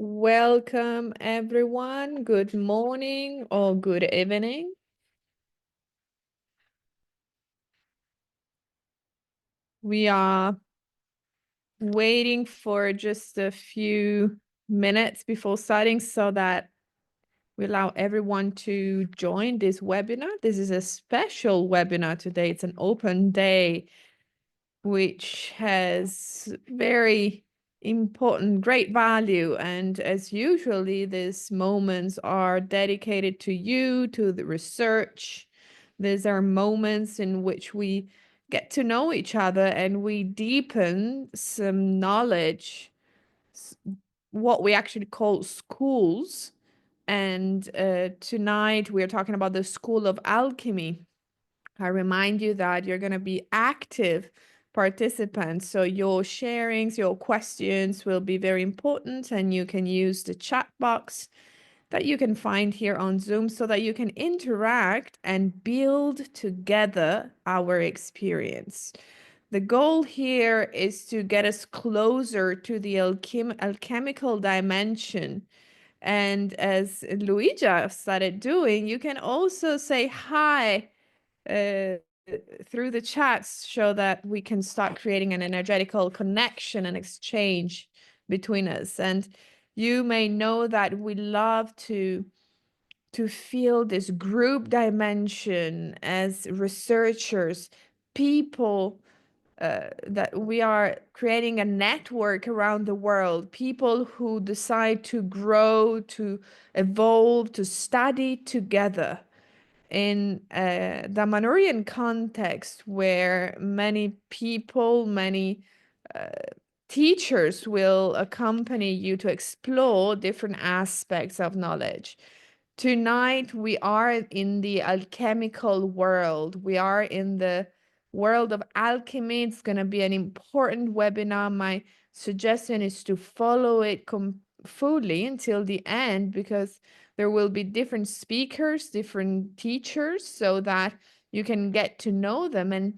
Welcome, everyone. Good morning or good evening. We are waiting for just a few minutes before starting so that we allow everyone to join this webinar. This is a special webinar today. It's an open day, which has very important, great value. And as usually, these moments are dedicated to you, to the research. These are moments in which we get to know each other and we deepen some knowledge, what we actually call schools. And tonight we're talking about the School of Alchemy. I remind you that you're going to be active participants. So your sharings, your questions will be very important, and you can use the chat box that you can find here on Zoom so that you can interact and build together our experience. The goal here is to get us closer to the alchemical dimension. And as Luija started doing, you can also say hi uh, through the chats so that we can start creating an energetical connection and exchange between us. And you may know that we love to feel this group dimension as researchers, people that we are creating a network around the world, people who decide to grow, to evolve, to study together in a Damanhurian context where many people, many uh, teachers will accompany you to explore different aspects of knowledge. Tonight, we are in the alchemical world. We are in the world of alchemy. It's going to be an important webinar. My suggestion is to follow it fully until the end because there will be different speakers, different teachers, so that you can get to know them and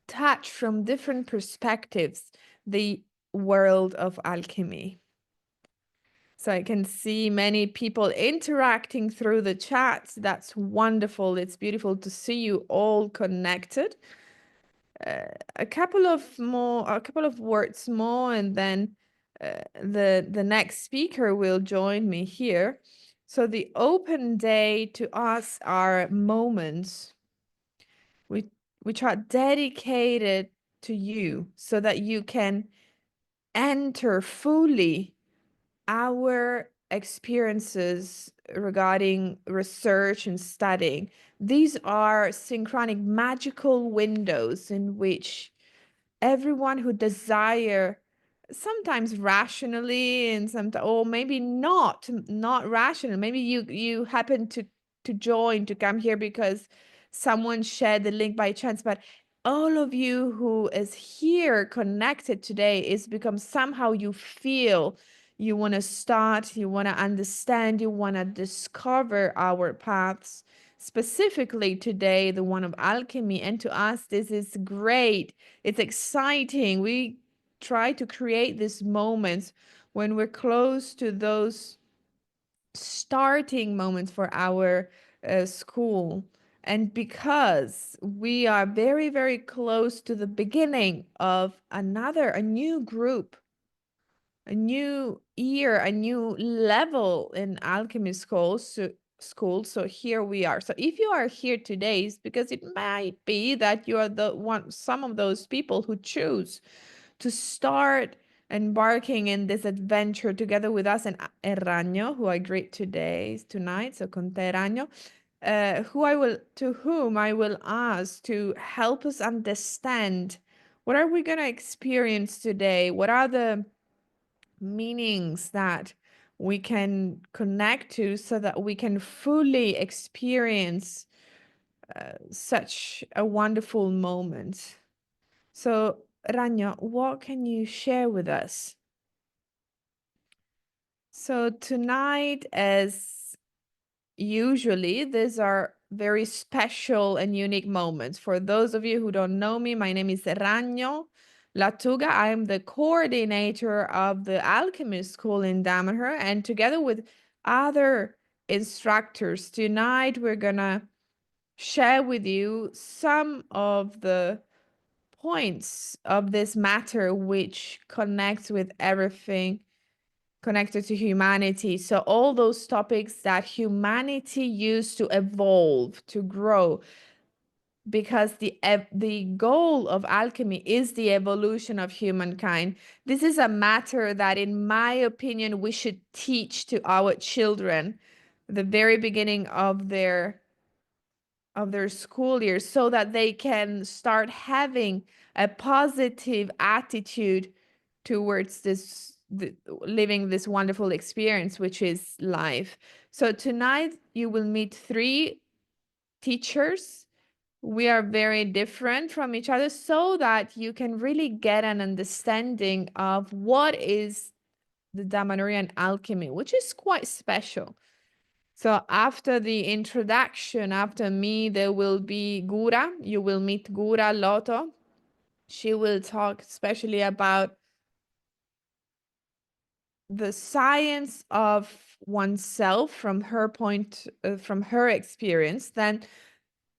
touch from different perspectives the world of alchemy. So I can see many people interacting through the chat. That's wonderful. It's beautiful to see you all connected. A couple of words more, and then the next speaker will join me here. So the open day to us are moments which are dedicated to you so that you can enter fully our experiences regarding research and studying. These are synchronic magical windows in which everyone who desire, sometimes rationally and sometimes, or maybe not rational, maybe you happen to join, to come here because someone shared the link by chance, but all of you who is here connected today is because somehow you feel you want to start, you want to understand, you want to discover our paths, specifically today the one of alchemy. And to us this is great, it's exciting. We try to create these moments when we're close to those starting moments for our school. And because we are very, very close to the beginning of a new group, a new year, a new level in alchemy school. So here we are. So if you are here today, it's because it might be that you are some of those people who choose to start embarking in this adventure together with us and Ragno, who I greet tonight. So con te, Ragno, to whom I will ask to help us understand what are we going to experience today? What are the meanings that we can connect to so that we can fully experience such a wonderful moment. So, Ragno, what can you share with us? So tonight, as usually, these are very special and unique moments. For those of you who don't know me, my name is Ragno. Lattuga. I am the coordinator of the Alchemy School in Damanhur, and together with other instructors, tonight we're gonna share with you some of the points of this matter which connects with everything connected to humanity. So all those topics that humanity used to evolve, to grow, because the goal of alchemy is the evolution of humankind. This is a matter that, in my opinion, we should teach to our children the very beginning of their school year, so that they can start having a positive attitude towards living this wonderful experience, which is life. So tonight you will meet three teachers. We are very different from each other, so that you can really get an understanding of what is the Damanhurian alchemy, which is quite special. So after the introduction, after me, there will be Goura. You will meet Goura Loto. She will talk especially about the science of oneself from her from her experience. Then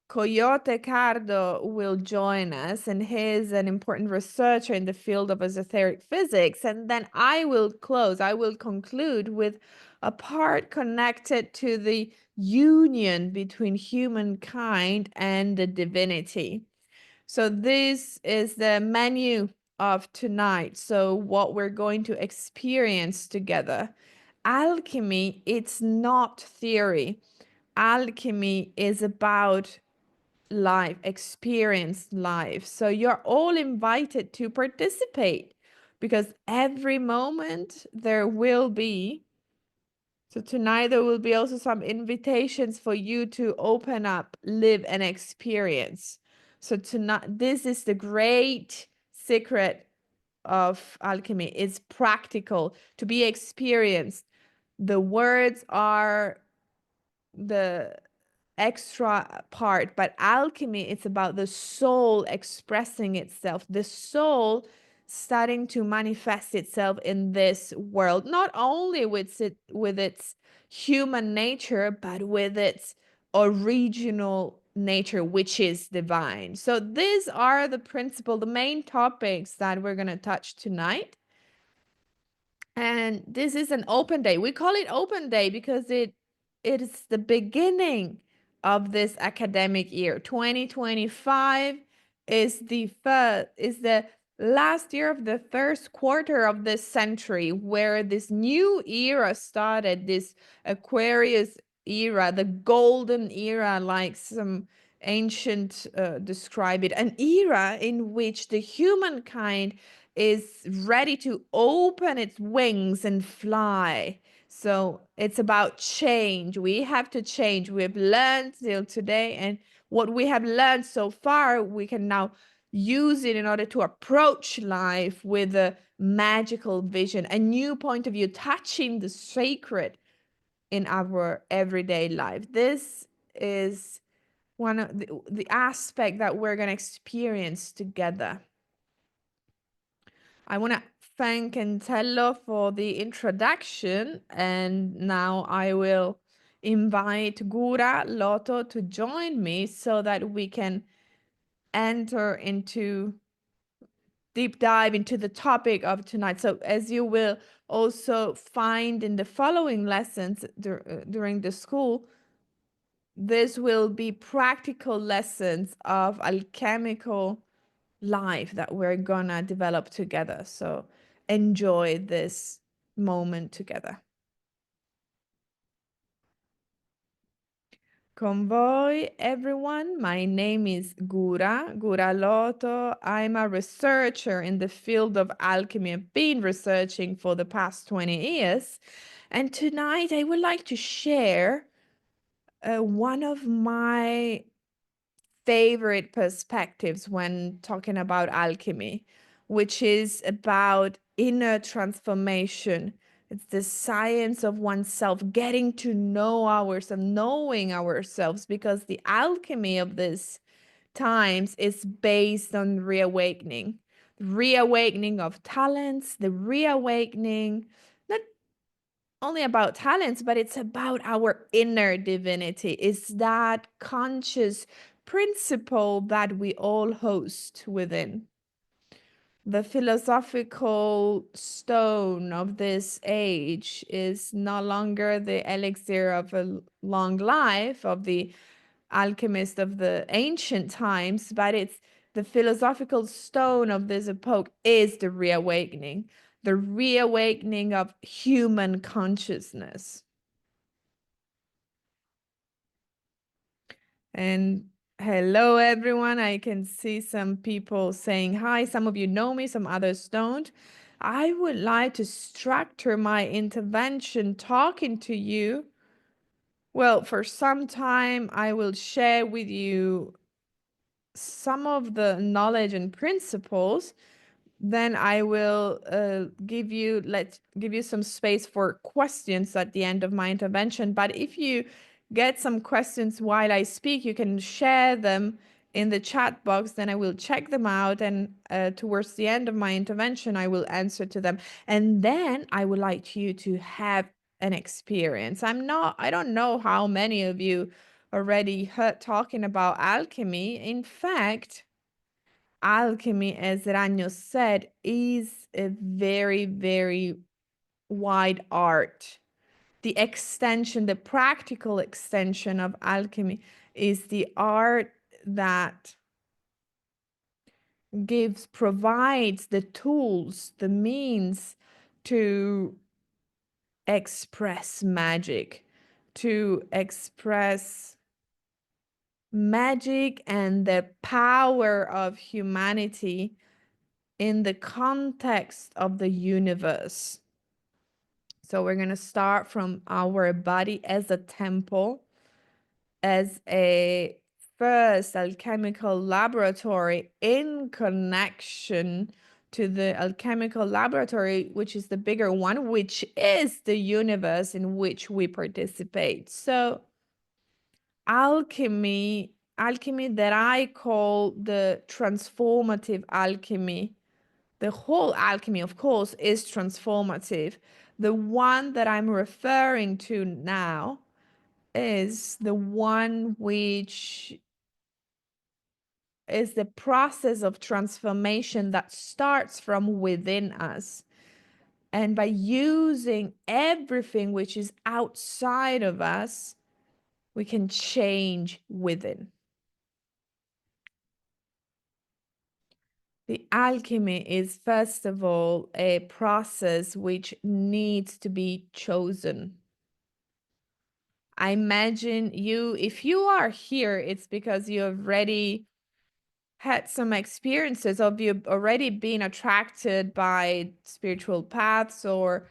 Coyote Cardo will join us, and he's an important researcher in the field of esoteric physics. And then I will conclude with a part connected to the union between humankind and the divinity. So this is the menu of tonight. So what we're going to experience together. Alchemy, it's not theory. Alchemy is about life, experienced life. So you're all invited to participate, because every moment there will be. So tonight there will be also some invitations for you to open up, live, and experience. So tonight, this is the great secret of alchemy. It's practical, to be experienced. The words are the extra part, but alchemy, it's about the soul expressing itself, the soul starting to manifest itself in this world, not only with its human nature, but with its original nature, which is divine. So these are the main topics that we're going to touch tonight. And this is an open day. We call it open day because it is the beginning of this academic year. 2025 is the last year of the first quarter of this century, where this new era started, this Aquarius era, the golden era, like some ancient describe it, an era in which the humankind is ready to open its wings and fly. So it's about change. We have to change. We've learned till today, and what we have learned so far, we can now use it in order to approach life with a magical vision, a new point of view, touching the sacred in our everyday life. This is one of the aspect that we're going to experience together. I want to thank Entello for the introduction, and now I will invite Goura Loto to join me so that we can enter into deep dive into the topic of tonight. So as you will also find in the following lessons during the school, this will be practical lessons of alchemical life that we're gonna develop together. So enjoy this moment together. Convoy, everyone. My name is Goura Loto. I'm a researcher in the field of alchemy. I've been researching for the past 20 years. And tonight I would like to share one of my favorite perspectives when talking about alchemy, which is about inner transformation. It's the science of oneself, getting to know ourselves, knowing ourselves, because the alchemy of this times is based on reawakening. reawakening of talents, the reawakening, not only about talents, but it's about our inner divinity. It's that conscious principle that we all host within. The philosophical stone of this age is no longer the elixir of a long life of the alchemist of the ancient times, but it's the philosophical stone of this epoch is the reawakening of human consciousness. And hello, everyone. I can see some people saying hi. Some of you know me, some others don't. I would like to structure my intervention talking to you. Well, for some time, I will share with you some of the knowledge and principles. Then I will give you some space for questions at the end of my intervention. But if you get some questions while I speak, you can share them in the chat box. Then I will check them out, and towards the end of my intervention, I will answer to them. And then I would like you to have an experience. I don't know how many of you already heard talking about alchemy. In fact, alchemy, as Ragno said, is a very, very wide art. The extension, the practical extension of alchemy is the art that provides the tools, the means to express magic, to express magic and the power of humanity in the context of the universe. So we're going to start from our body as a temple, as a first alchemical laboratory in connection to the alchemical laboratory, which is the bigger one, which is the universe in which we participate. So alchemy that I call the transformative alchemy. The whole alchemy, of course, is transformative. The one that I'm referring to now is the one which is the process of transformation that starts from within us. And by using everything which is outside of us, we can change within. The alchemy is, first of all, a process which needs to be chosen. I imagine if you are here, it's because you have already had some experiences of you already being attracted by spiritual paths or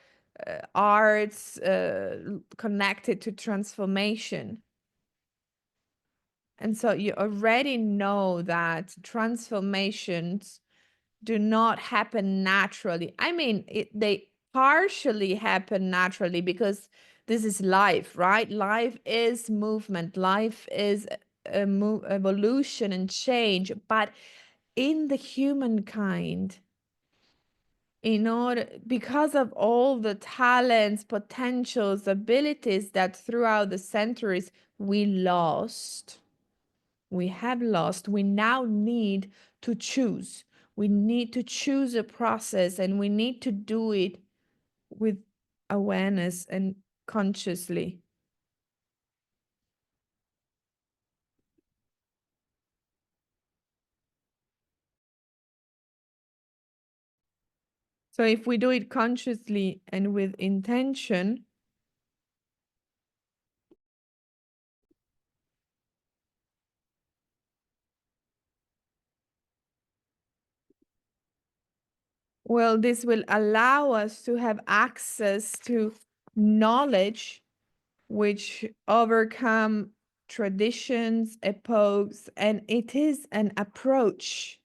arts connected to transformation. And so you already know that transformations do not happen naturally. I mean, they partially happen naturally because this is life, right? Life is movement. Life is evolution and change. But in the humankind, because of all the talents, potentials, abilities that throughout the centuries we lost, we have lost, we now need to choose. We need to choose a process, and we need to do it with awareness and consciously. So if we do it consciously and with intention, well, this will allow us to have access to knowledge which overcome traditions, epochs, and it is an approach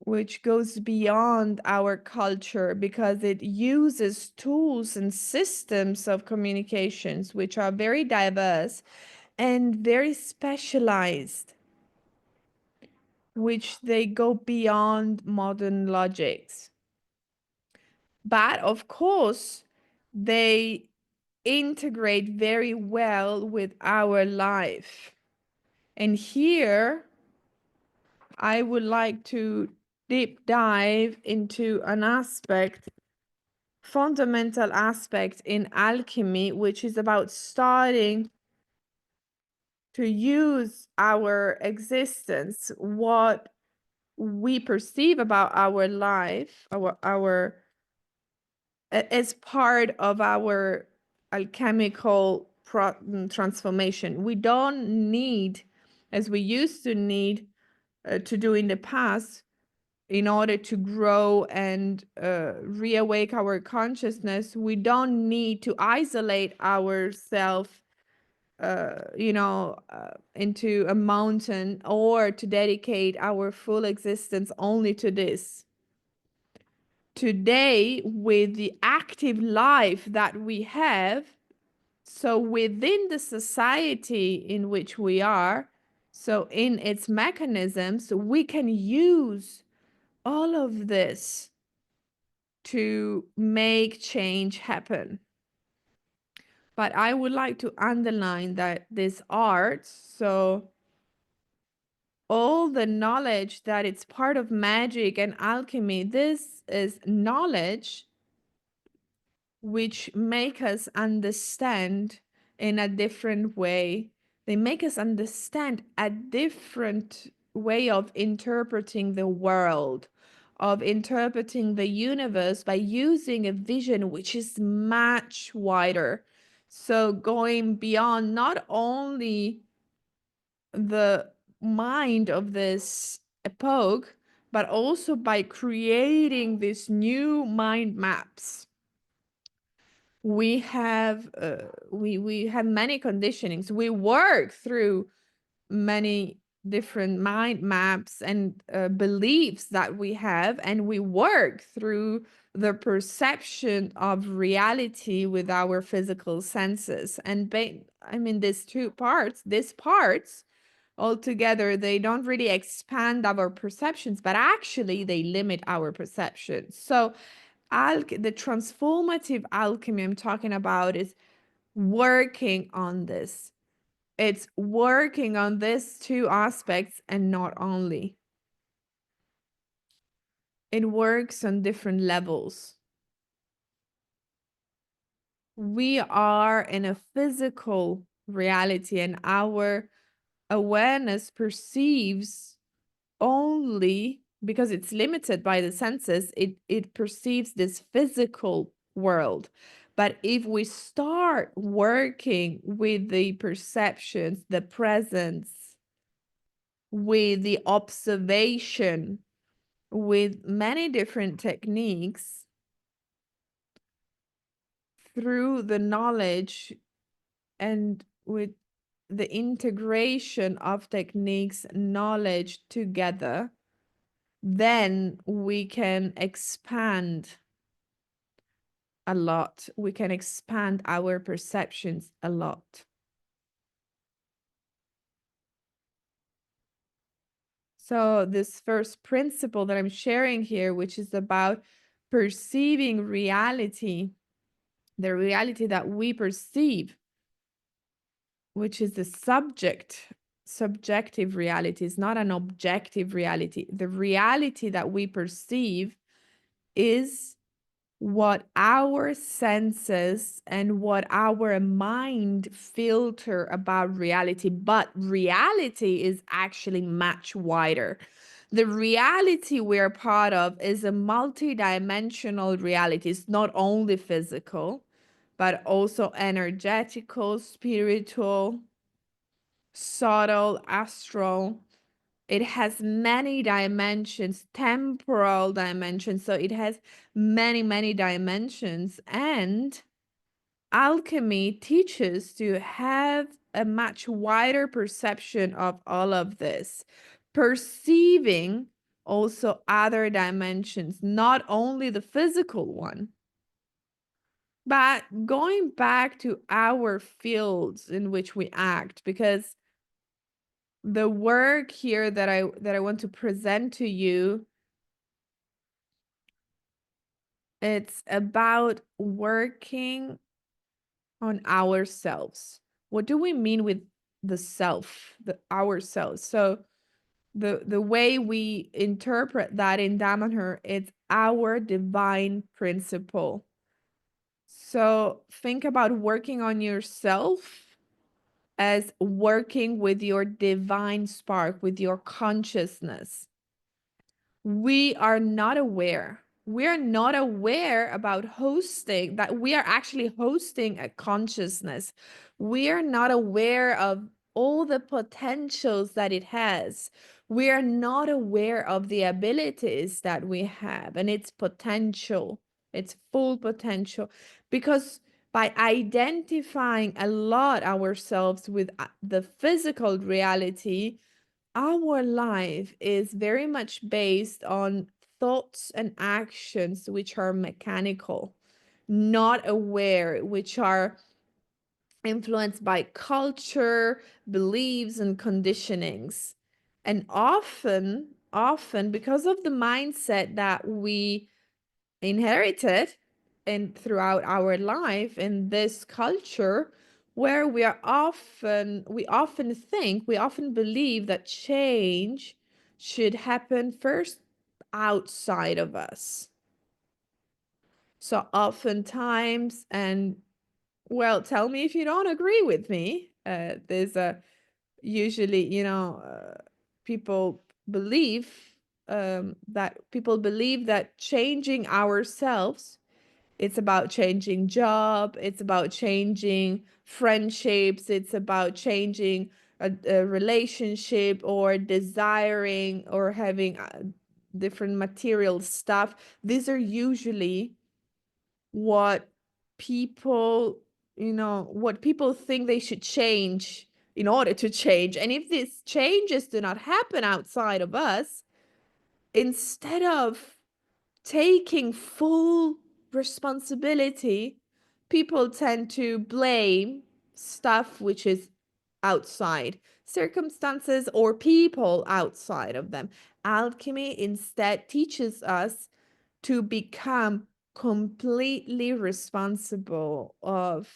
which goes beyond our culture because it uses tools and systems of communications which are very diverse and very specialized. which they go beyond modern logics. But of course, they integrate very well with our life. And here, I would like to deep dive into an aspect, fundamental aspect in alchemy, which is about starting to use our existence, what we perceive about our life, as part of our alchemical transformation. We don't need, as we used to need to do in the past, in order to grow and reawake our consciousness, we don't need to isolate ourselves, into a mountain, or to dedicate our full existence only to this. Today, with the active life that we have, so within the society in which we are, so in its mechanisms, we can use all of this to make change happen. But I would like to underline that this art, so all the knowledge that it's part of magic and alchemy, this is knowledge which make us understand in a different way. They make us understand a different way of interpreting the world, of interpreting the universe by using a vision which is much wider. So going beyond not only the mind of this epoch, but also by creating these new mind maps. We have we have many conditionings. We work through many different mind maps and beliefs that we have, and we work through the perception of reality with our physical senses. And I mean, these parts altogether, they don't really expand our perceptions, but actually they limit our perceptions. So the transformative alchemy I'm talking about is working on this. It's working on these two aspects, and not only. It works on different levels. We are in a physical reality, and our awareness perceives only, because it's limited by the senses, it perceives this physical world. But if we start working with the perceptions, the presence, with the observation, with many different techniques, through the knowledge and with the integration of techniques, knowledge together, then we can expand a lot. We can expand our perceptions a lot. So this first principle that I'm sharing here, which is about perceiving reality, the reality that we perceive, which is the subjective reality, is not an objective reality. The reality that we perceive is what our senses and what our mind filter about reality. But reality is actually much wider. The reality we're part of is a multidimensional reality. It's not only physical, but also energetical, spiritual, subtle, astral. It has many dimensions, temporal dimensions. So it has many, many dimensions. And alchemy teaches to have a much wider perception of all of this, perceiving also other dimensions, not only the physical one. But going back to our fields in which we act, because the work here that I want to present to you, it's about working on ourselves. What do we mean with the self, the ourselves? So the way we interpret that in Damanhur, it's our divine principle. So think about working on yourself as working with your divine spark, with your consciousness. We are not aware. We are not aware about hosting, that we are actually hosting a consciousness. We are not aware of all the potentials that it has. We are not aware of the abilities that we have and its potential, its full potential. Because by identifying a lot ourselves with the physical reality, our life is very much based on thoughts and actions which are mechanical, not aware, which are influenced by culture, beliefs, and conditionings. And often, because of the mindset that we inherited and throughout our life in this culture, where we often believe that change should happen first outside of us. So oftentimes, and well, tell me if you don't agree with me, there's a usually, people believe people believe that changing ourselves, it's about changing job, it's about changing friendships, it's about changing a relationship or desiring or having different material stuff. These are usually what people, what people think they should change in order to change. And if these changes do not happen outside of us, instead of taking full responsibility, people tend to blame stuff which is outside, circumstances or people outside of them. Alchemy instead teaches us to become completely responsible of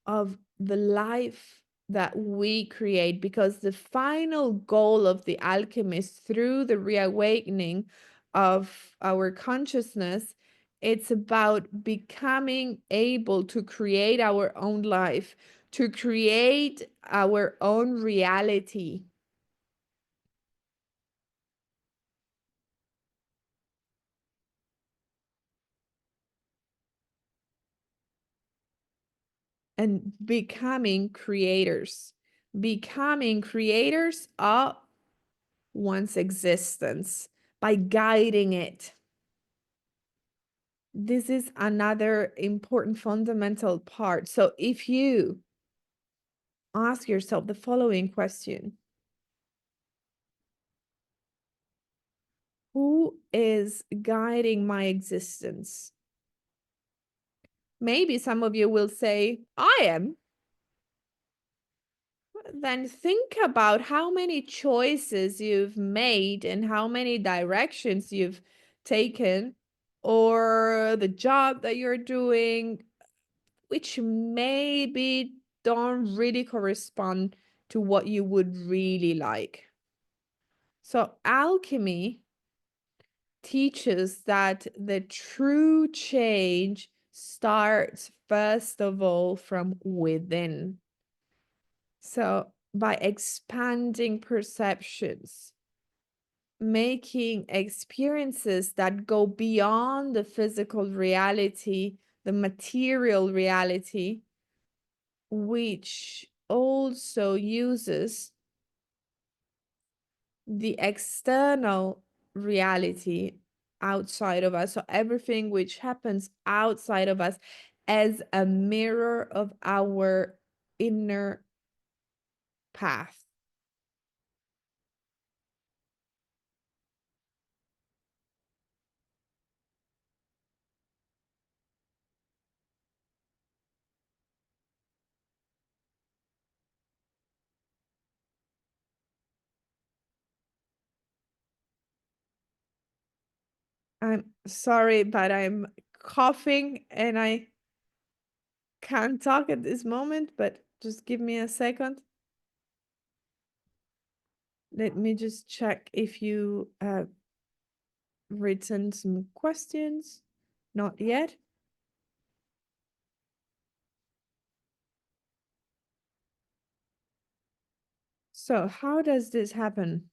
the life that we create, because the final goal of the alchemist through the reawakening of our consciousness, it's about becoming able to create our own life, to create our own reality. And becoming creators of one's existence by guiding it. This is another important fundamental part. So if you ask yourself the following question: who is guiding my existence? Maybe some of you will say, I am. Then think about how many choices you've made and how many directions you've taken, or the job that you're doing, which maybe don't really correspond to what you would really like. So alchemy teaches that the true change starts first of all from within. So by expanding perceptions, making experiences that go beyond the physical reality, the material reality, which also uses the external reality outside of us. So everything which happens outside of us as a mirror of our inner path. I'm sorry, but I'm coughing and I can't talk at this moment, but just give me a second. Let me just check if you have written some questions. Not yet. So how does this happen?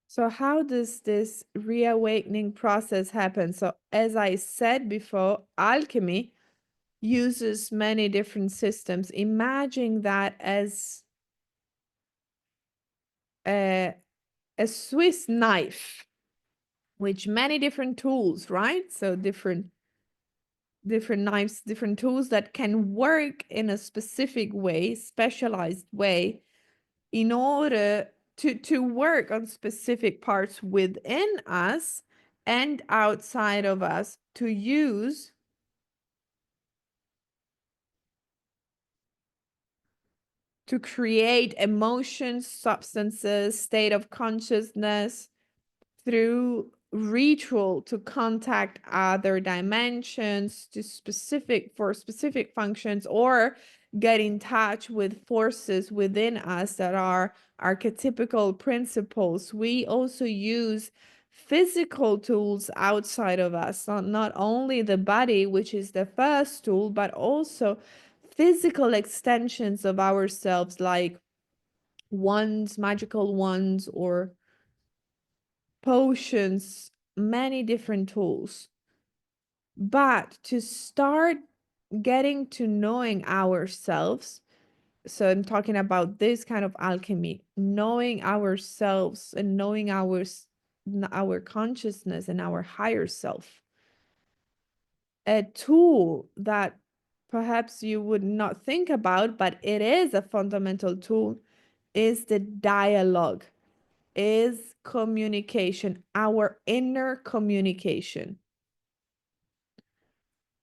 So how does this reawakening process happen? So as I said before, alchemy uses many different systems. Imagine that as a, a Swiss knife, with many different tools, right? So different knives, different tools that can work in a specific way, specialized way, in order to work on specific parts within us and outside of us, to use to create emotions, substances, state of consciousness, through ritual, to contact other dimensions, to specific functions, or get in touch with forces within us that are archetypical principles. We also use physical tools outside of us, not only the body, which is the first tool, but also physical extensions of ourselves, like wands, magical wands, or potions, many different tools. But to start getting to knowing ourselves, so I'm talking about this kind of alchemy, knowing ourselves and knowing our consciousness and our higher self. A tool that perhaps you would not think about, but it is a fundamental tool, is the dialogue, is communication, our inner communication.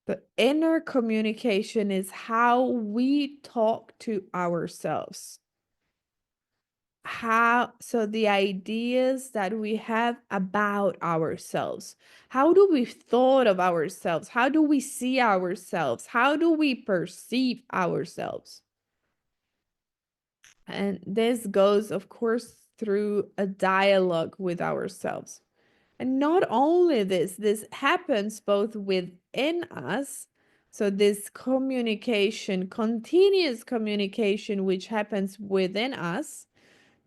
The inner communication is how we talk to ourselves. So the ideas that we have about ourselves. How do we thought of ourselves? How do we see ourselves? How do we perceive ourselves? And this goes, of course, through a dialogue with ourselves. And not only this happens both within us. So this communication, continuous communication, which happens within us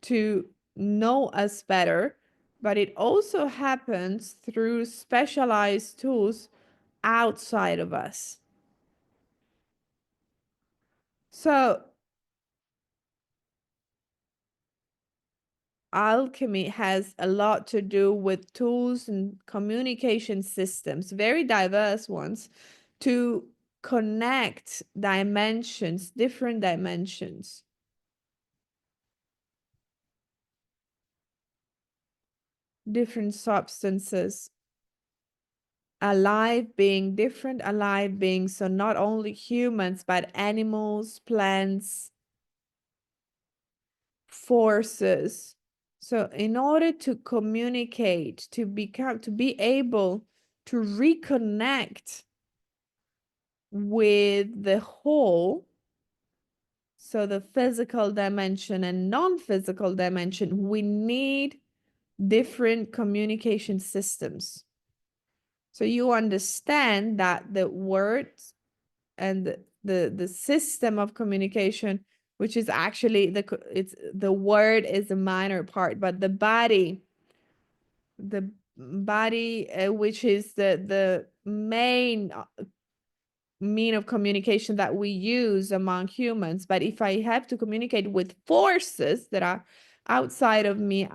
to know us better, but it also happens through specialized tools outside of us. So alchemy has a lot to do with tools and communication systems, very diverse ones, to connect dimensions, different dimensions. Different substances, alive being, different alive beings, so not only humans, but animals, plants, forces. So in order to communicate, to be able to reconnect with the whole, so the physical dimension and non-physical dimension, we need different communication systems. So you understand that the words and the system of communication, which is actually the word is a minor part, but the body, which is the main mean of communication that we use among humans. But if I have to communicate with forces that are outside of me,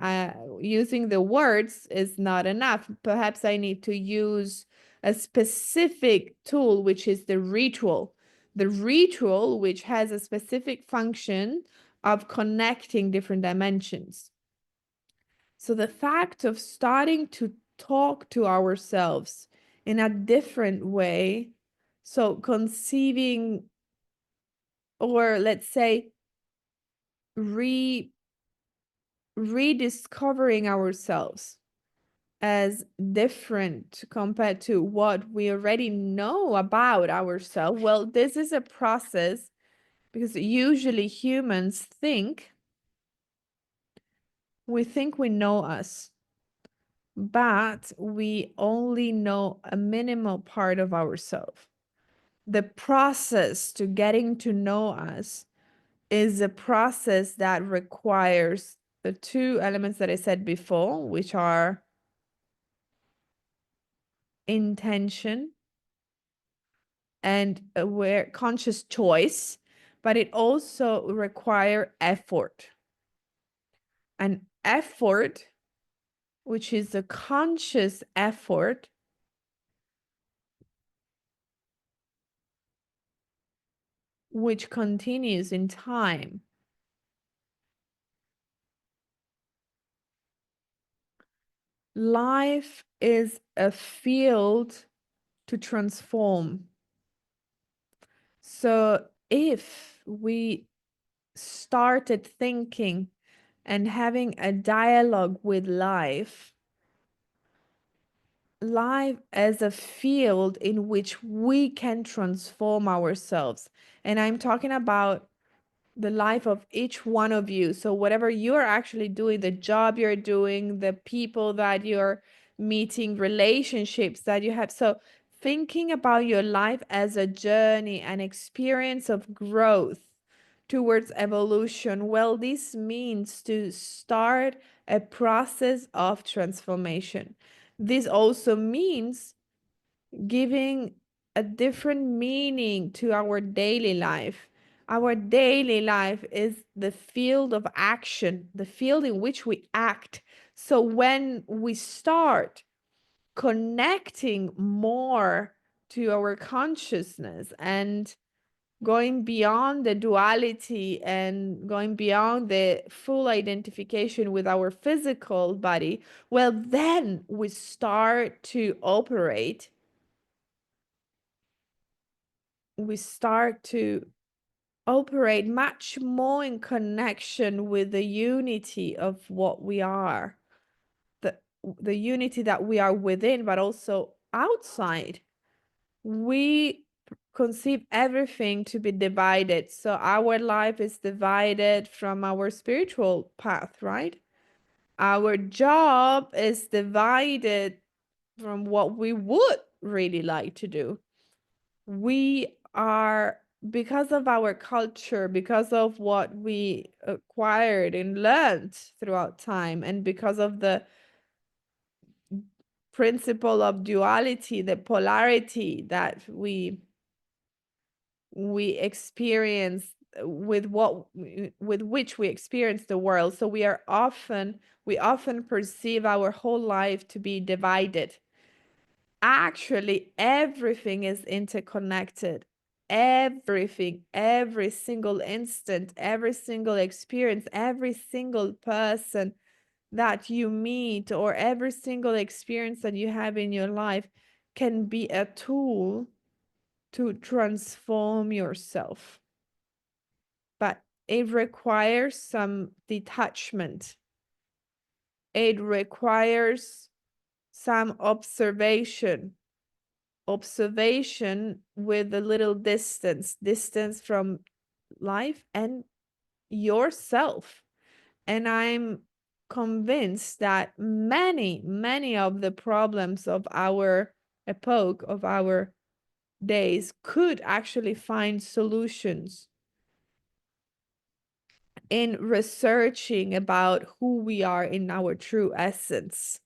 using the words is not enough. Perhaps I need to use a specific tool, which is the ritual. The ritual, which has a specific function of connecting different dimensions. So the fact of starting to talk to ourselves in a different way, so conceiving, or let's say rediscovering ourselves as different compared to what we already know about ourselves. Well, this is a process because usually humans think we know us, but we only know a minimal part of ourselves. The process to getting to know us is a process that requires the two elements that I said before, which are intention and aware conscious choice, but it also require effort. An effort, which is a conscious effort, which continues in time. Life is a field to transform. So if we started thinking and having a dialogue with life as a field in which we can transform ourselves. And I'm talking about the life of each one of you. So whatever you're actually doing, the job you're doing, the people that you're meeting, relationships that you have. So thinking about your life as a journey, an experience of growth towards evolution, well, this means to start a process of transformation. This also means giving a different meaning to our daily life. Our daily life is the field of action, the field in which we act. So when we start connecting more to our consciousness and going beyond the duality and going beyond the full identification with our physical body, well, then we start to operate much more in connection with the unity of what we are, the unity that we are within, but also outside. We conceive everything to be divided. So our life is divided from our spiritual path, right? Our job is divided from what we would really like to do. We are, because of our culture, because of what we acquired and learned throughout time, and because of the principle of duality, the polarity that we experience with which we experience the world. So we often perceive our whole life to be divided. Actually, everything is interconnected. Everything, every single instant, every single experience, every single person that you meet, or every single experience that you have in your life can be a tool to transform yourself. But it requires some detachment. It requires some observation with a little distance from life and yourself. And I'm convinced that many of the problems of our epoch, of our days, could actually find solutions in researching about who we are in our true essence.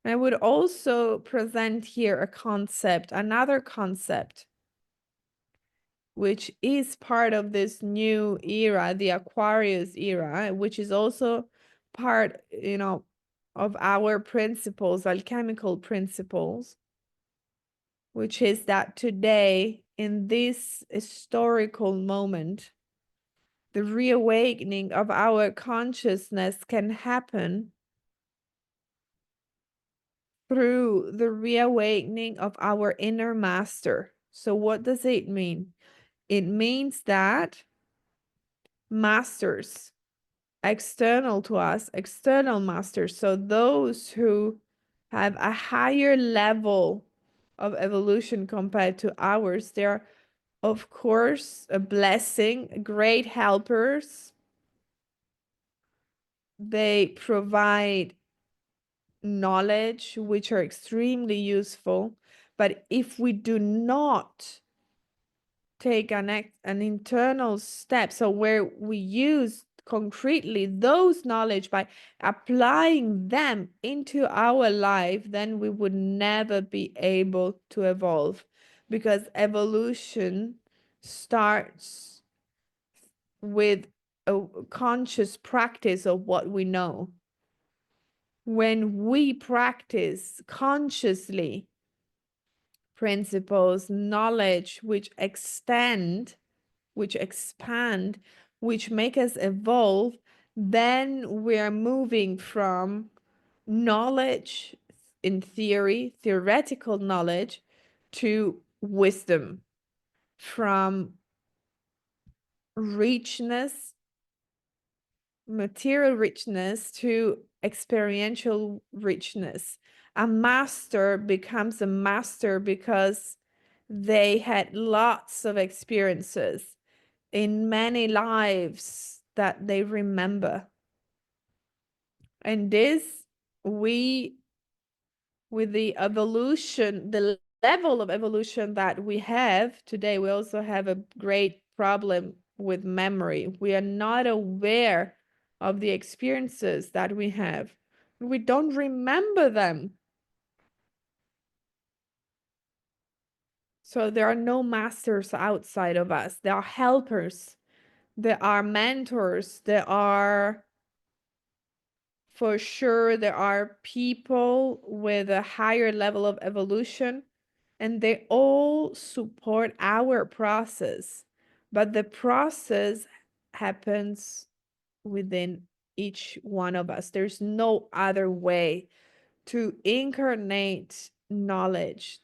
And I would also present here another concept, which is part of this new era, the Aquarius era, which is also part, of our principles, alchemical principles, which is that today, in this historical moment, the reawakening of our consciousness can happen through the reawakening of our inner master. So what does it mean? It means that masters external to us, external masters. So those who have a higher level of evolution compared to ours, they're, of course, a blessing, great helpers. They provide knowledge, which are extremely useful. But if we do not take an internal step, so where we use concretely those knowledge by applying them into our life, then we would never be able to evolve, because evolution starts with a conscious practice of what we know. When we practice consciously principles, knowledge which extend, which expand, which make us evolve, then we're moving from knowledge in theory, theoretical knowledge, to wisdom, from richness, material richness, to experiential richness. A master becomes a master because they had lots of experiences in many lives that they remember. And this, we, with the evolution, the level of evolution that we have today, we also have a great problem with memory. We are not aware of the experiences that we have. We don't remember them. So there are no masters outside of us. There are helpers. There are mentors. There are, for sure, there are people with a higher level of evolution, and they all support our process. But the process happens within each one of us. There's no other way to incarnate knowledge.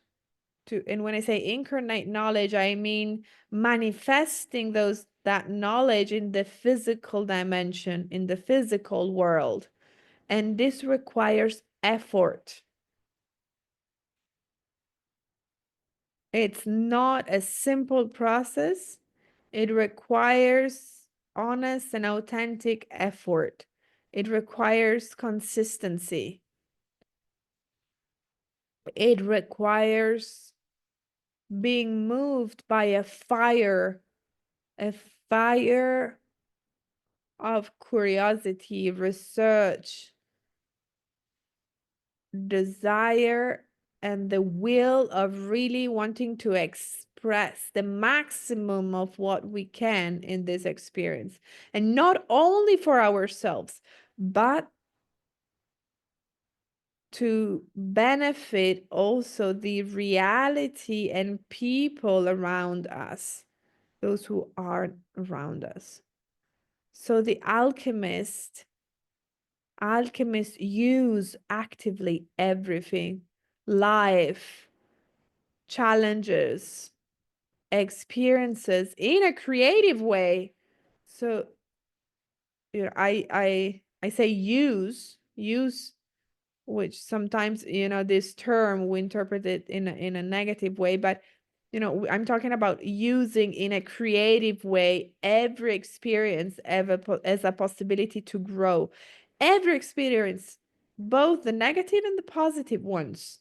And when I say incarnate knowledge, I mean manifesting that knowledge in the physical dimension, in the physical world. And this requires effort. It's not a simple process. It requires honest and authentic effort. It requires consistency. It requires being moved by a fire of curiosity, research, desire, and the will of really wanting to express the maximum of what we can in this experience. And not only for ourselves, but to benefit also the reality and people around us, those who are around us. So the alchemists use actively everything: life, challenges, experiences in a creative way. So, you know, I say use, which sometimes, this term we interpret it in a negative way, but I'm talking about using in a creative way every experience as a possibility to grow. Every experience, both the negative and the positive ones.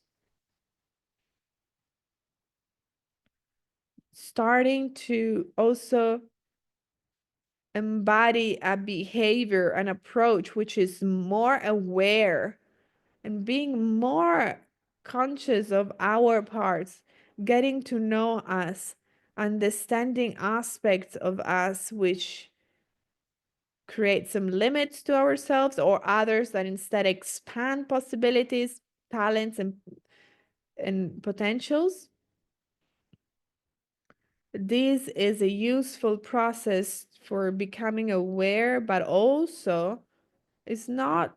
Starting to also embody a behavior, an approach which is more aware and being more conscious of our parts, getting to know us, understanding aspects of us which create some limits to ourselves, or others that instead expand possibilities, talents, and potentials. This is a useful process for becoming aware, but also it's not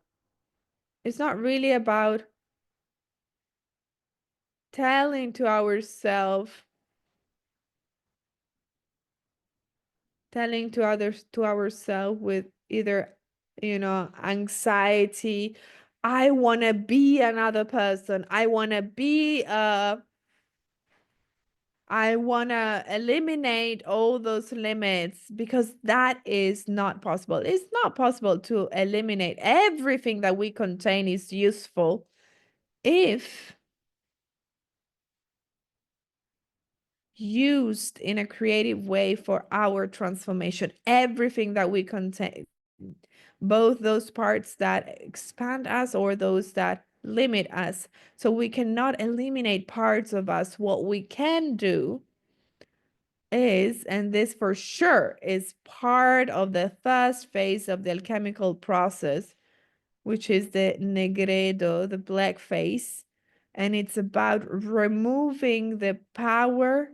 really about telling to ourselves, with either anxiety. I want to be another person. I want to be I want to eliminate all those limits because that is not possible. It's not possible to eliminate everything that we contain is useful if used in a creative way for our transformation. Everything that we contain, both those parts that expand us or those that limit us. So we cannot eliminate parts of us. What we can do is, and this for sure is part of the first phase of the alchemical process, which is the negredo, the black phase. And it's about removing the power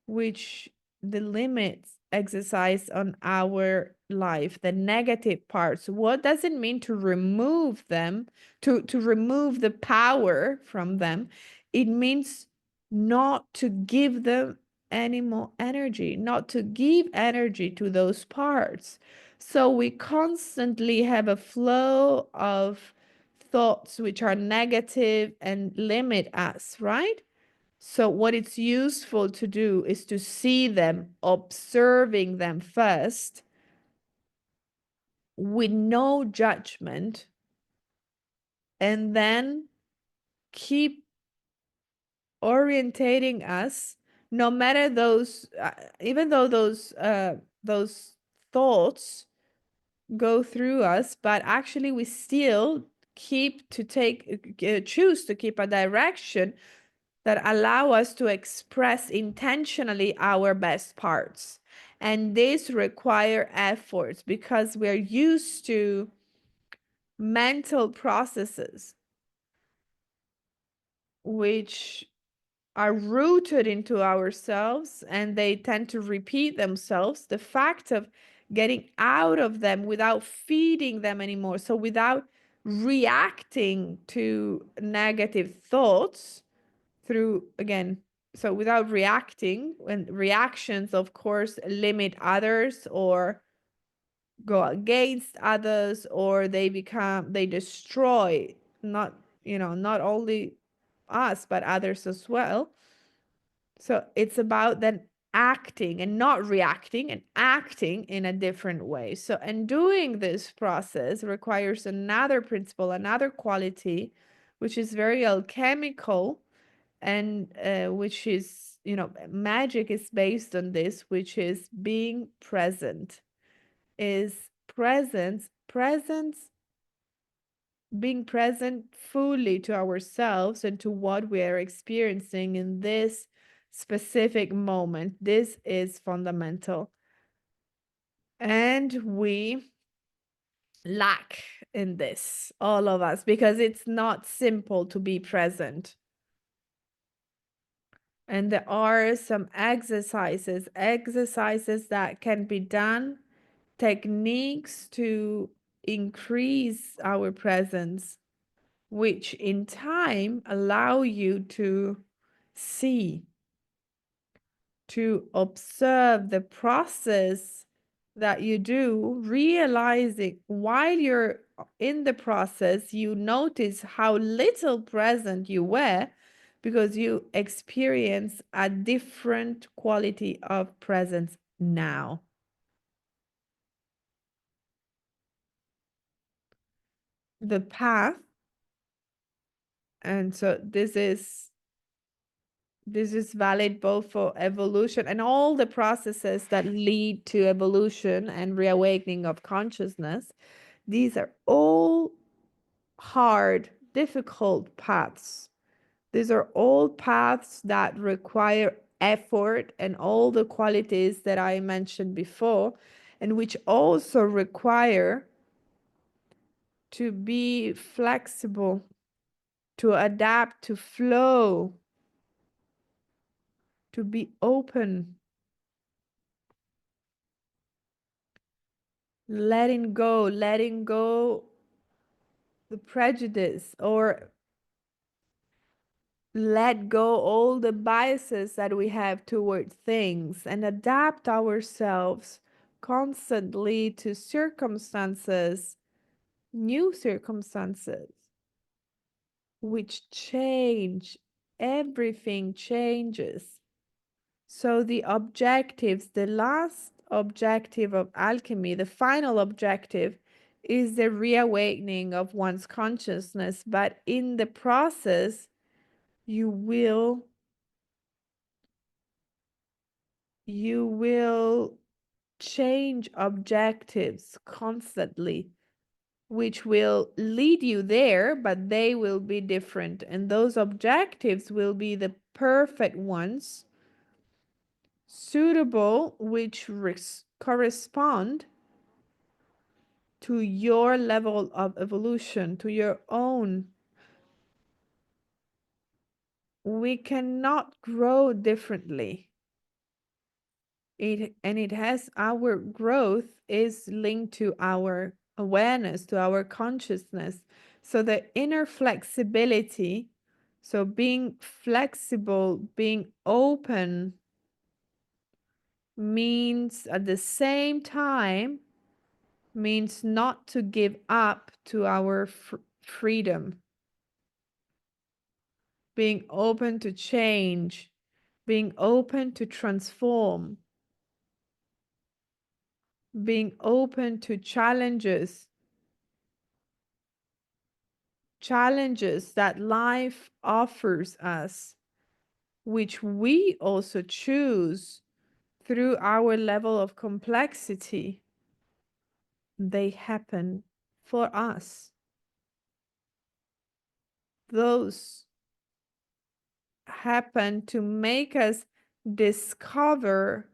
which the limits exercise on our life, the negative parts. What does it mean to remove them, to remove the power from them? It means not to give them any more energy, not to give energy to those parts. So we constantly have a flow of thoughts which are negative and limit us, right? So what it's useful to do is to see them, observing them first with no judgment, and then keep orientating us, no matter those, even though those thoughts go through us, but actually we still keep to choose to keep a direction that allow us to express intentionally our best parts. And this require efforts because we're used to mental processes which are rooted into ourselves and they tend to repeat themselves. The fact of getting out of them without feeding them anymore, so without reacting to negative thoughts, through, again, so without reacting, and reactions of course limit others or go against others, or they destroy, not not only us but others as well. So it's about then acting and not reacting, and acting in a different way. So, and doing this process requires another principle, another quality, which is very alchemical, and which is, magic is based on this, which is being present, is presence, being present fully to ourselves and to what we are experiencing in this specific moment. This is fundamental. And we lack in this, all of us, because it's not simple to be present. And there are some exercises that can be done, techniques to increase our presence, which in time allow you to see, to observe the process that you do, realizing while you're in the process, you notice how little present you were because you experience a different quality of presence now. The path, and so this is valid both for evolution and all the processes that lead to evolution and reawakening of consciousness. These are all hard, difficult paths. These are all paths that require effort and all the qualities that I mentioned before, and which also require to be flexible, to adapt, to flow, to be open, letting go the prejudice, or let go all the biases that we have toward things, and adapt ourselves constantly to circumstances, new circumstances, which change. Everything changes. So the objectives, the last objective of alchemy, the final objective, is the reawakening of one's consciousness. But in the process, you will change objectives constantly, which will lead you there, but they will be different. And those objectives will be the perfect ones, suitable, which correspond to your level of evolution, to your own. We cannot grow differently. It has, our growth is linked to our awareness, to our consciousness. So the inner flexibility, so being flexible, being open, means at the same time, means not to give up to our freedom. Being open to change, being open to transform, being open to challenges that life offers us, which we also choose through our level of complexity. They happen for us. Those happen to make us discover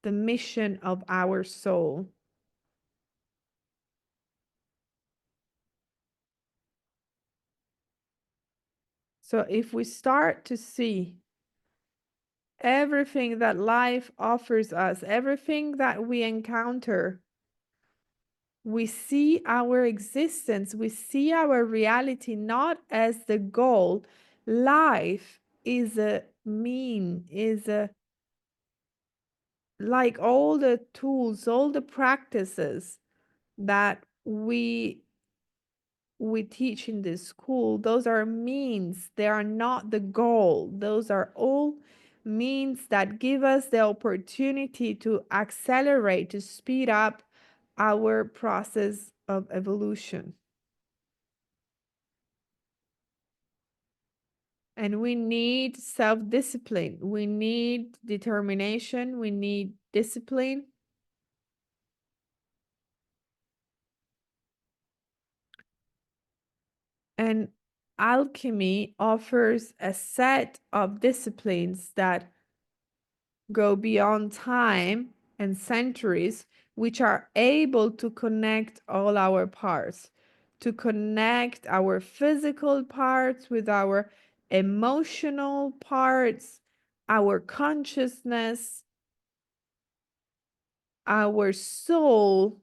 the mission of our soul. So if we start to see everything that life offers us, everything that we encounter, we see our existence, we see our reality not as the goal. Life is a mean, is a, like all the tools, all the practices that we teach in this school, those are means. They are not the goal. Those are all means that give us the opportunity to accelerate, to speed up our process of evolution. And we need self-discipline. We need determination. We need discipline. And alchemy offers a set of disciplines that go beyond time and centuries, which are able to connect all our parts, to connect our physical parts with our emotional parts, our consciousness, our soul,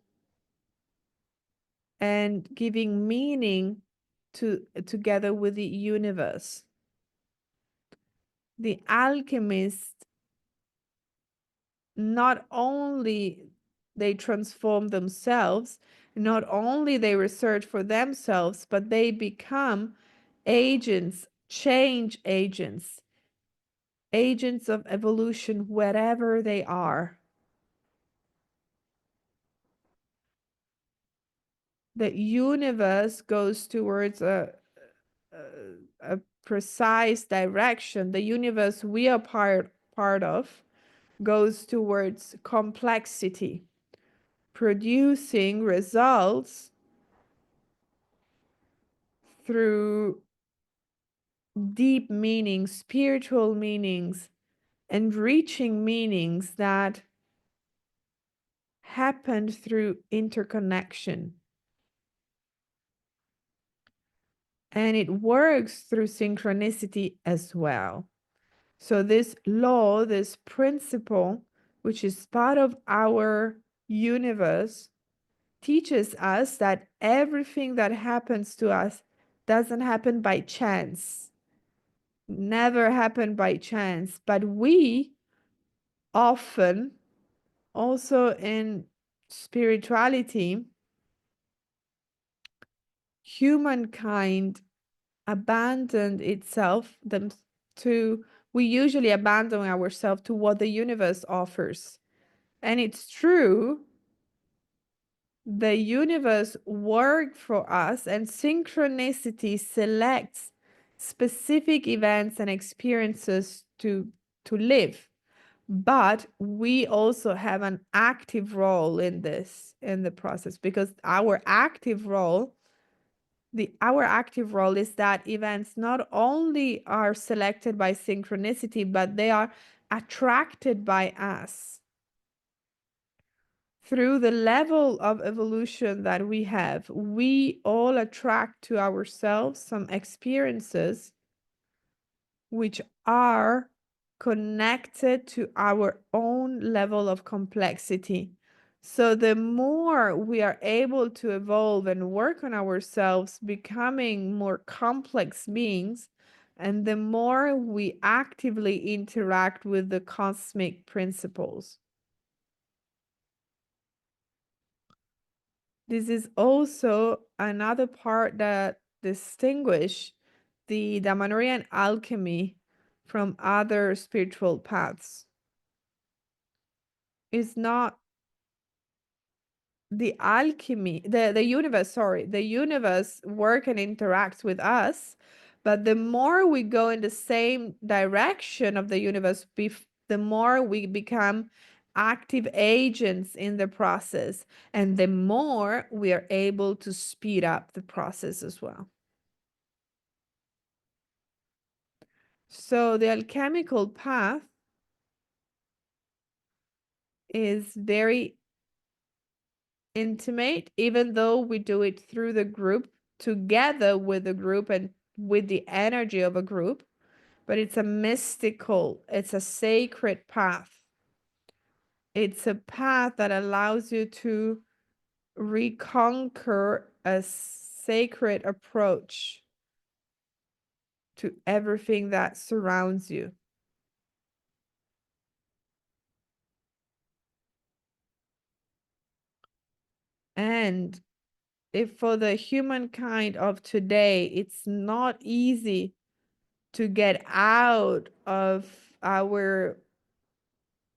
and giving meaning to together with the universe. The alchemist, not only they transform themselves, not only they research for themselves, but they become agents, change agents, agents of evolution wherever they are. The universe goes towards a precise direction. The universe we are part of goes towards complexity, producing results through deep meanings, spiritual meanings, enriching meanings that happened through interconnection. And it works through synchronicity as well. So this law, this principle, which is part of our universe, teaches us that everything that happens to us doesn't happen by chance, never happen by chance, but we often Also in spirituality, humankind abandoned itself them to we usually abandon ourselves to what the universe offers. And it's true, the universe works for us, and synchronicity selects specific events and experiences to live. But we also have an active role in this, in the process, because our active role is that events not only are selected by synchronicity, but they are attracted by us. Through the level of evolution that we have, we all attract to ourselves some experiences which are connected to our own level of complexity. So the more we are able to evolve and work on ourselves, becoming more complex beings, and the more we actively interact with the cosmic principles. This is also another part that distinguish the Damanhurian alchemy from other spiritual paths. Is not the alchemy, the universe, sorry, the universe work and interacts with us, but the more we go in the same direction of the universe, the more we become active agents in the process, and the more we are able to speed up the process as well. So the alchemical path is very intimate, even though we do it through the group, together with the group and with the energy of a group, but it's a mystical, it's a sacred path. It's a path that allows you to reconquer a sacred approach to everything that surrounds you. And if for the humankind of today, it's not easy to get out of our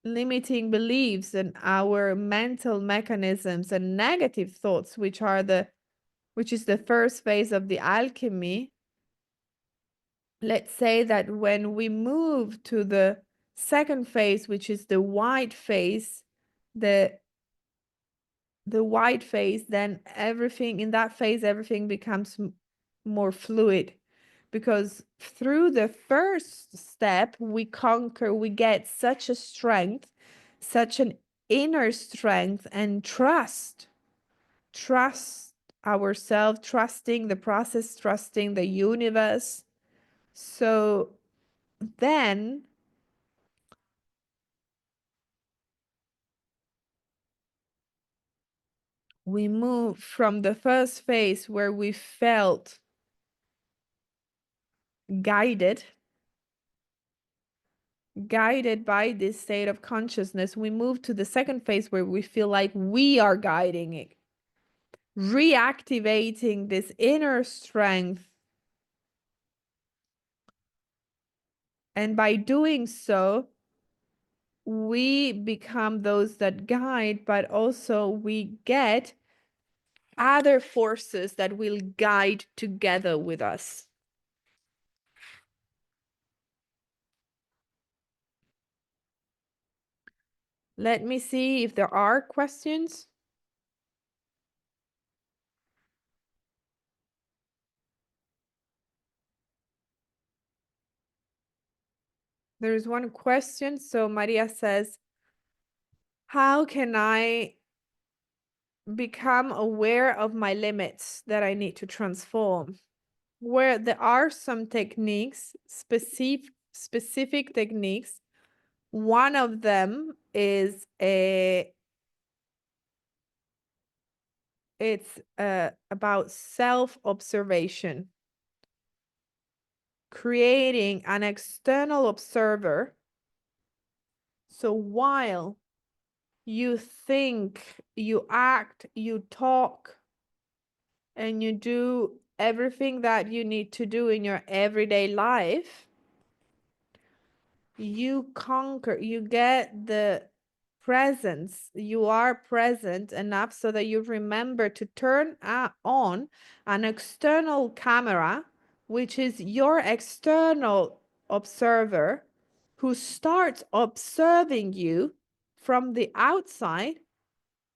limiting beliefs and our mental mechanisms and negative thoughts, which is the first phase of the alchemy. Let's say that when we move to the second phase, which is the white phase, the white phase, then everything in that phase, everything becomes more fluid, because through the first step, we get such a strength, such an inner strength and trust ourselves, trusting the process, trusting the universe. So then we move from the first phase where we felt guided by this state of consciousness. We move to the second phase where we feel like we are guiding it, reactivating this inner strength. And by doing so, we become those that guide, but also we get other forces that will guide together with us. Let me see if there are questions. There is one question. So Maria says, how can I become aware of my limits that I need to transform? Where there are some techniques, specific techniques. One of them is it's about self-observation, creating an external observer. So while you think, you act, you talk, and you do everything that you need to do in your everyday life, you conquer, you get the presence, you are present enough so that you remember to turn on an external camera, which is your external observer, who starts observing you from the outside.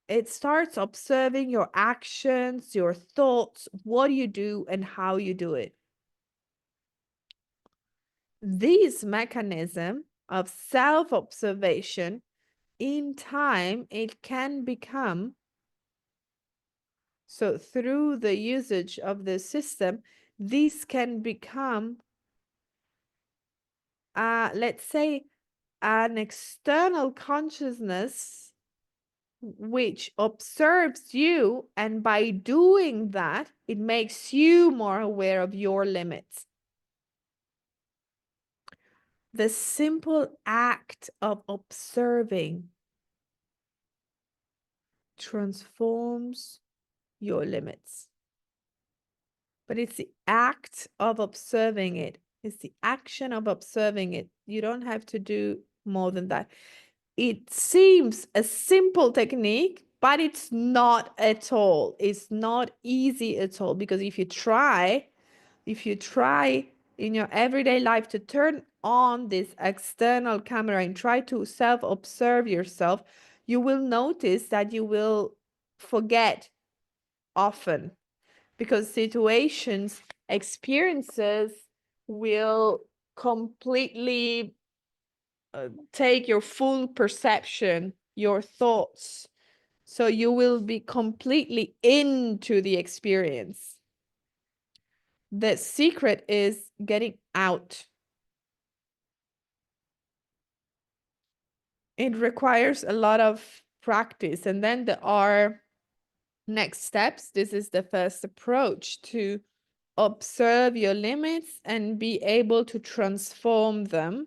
It starts observing your actions, your thoughts, what you do, and how you do it. This mechanism of self-observation, in time, it can become, so through the usage of the system, this can become, let's say, an external consciousness which observes you, and by doing that, it makes you more aware of your limits. The simple act of observing transforms your limits. But it's the act of observing it. It's the action of observing it. You don't have to do more than that. It seems a simple technique, but it's not at all. It's not easy at all, because if you try in your everyday life to turn on this external camera and try to self-observe yourself, you will notice that you will forget often, because situations, experiences will completely take your full perception, your thoughts. So you will be completely into the experience. The secret is getting out. It requires a lot of practice. And then there are next steps. This is the first approach, to observe your limits and be able to transform them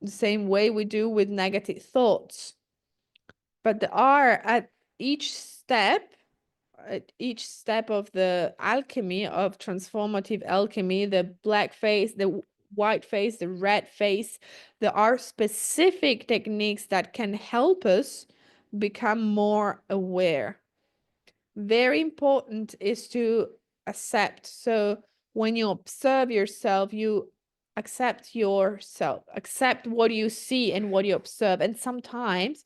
the same way we do with negative thoughts. But there are, at each step of the alchemy, of transformative alchemy, the black face, the white face, the red face, there are specific techniques that can help us become more aware. Very important is to accept. So when you observe yourself, you accept yourself, accept what you see and what you observe. And sometimes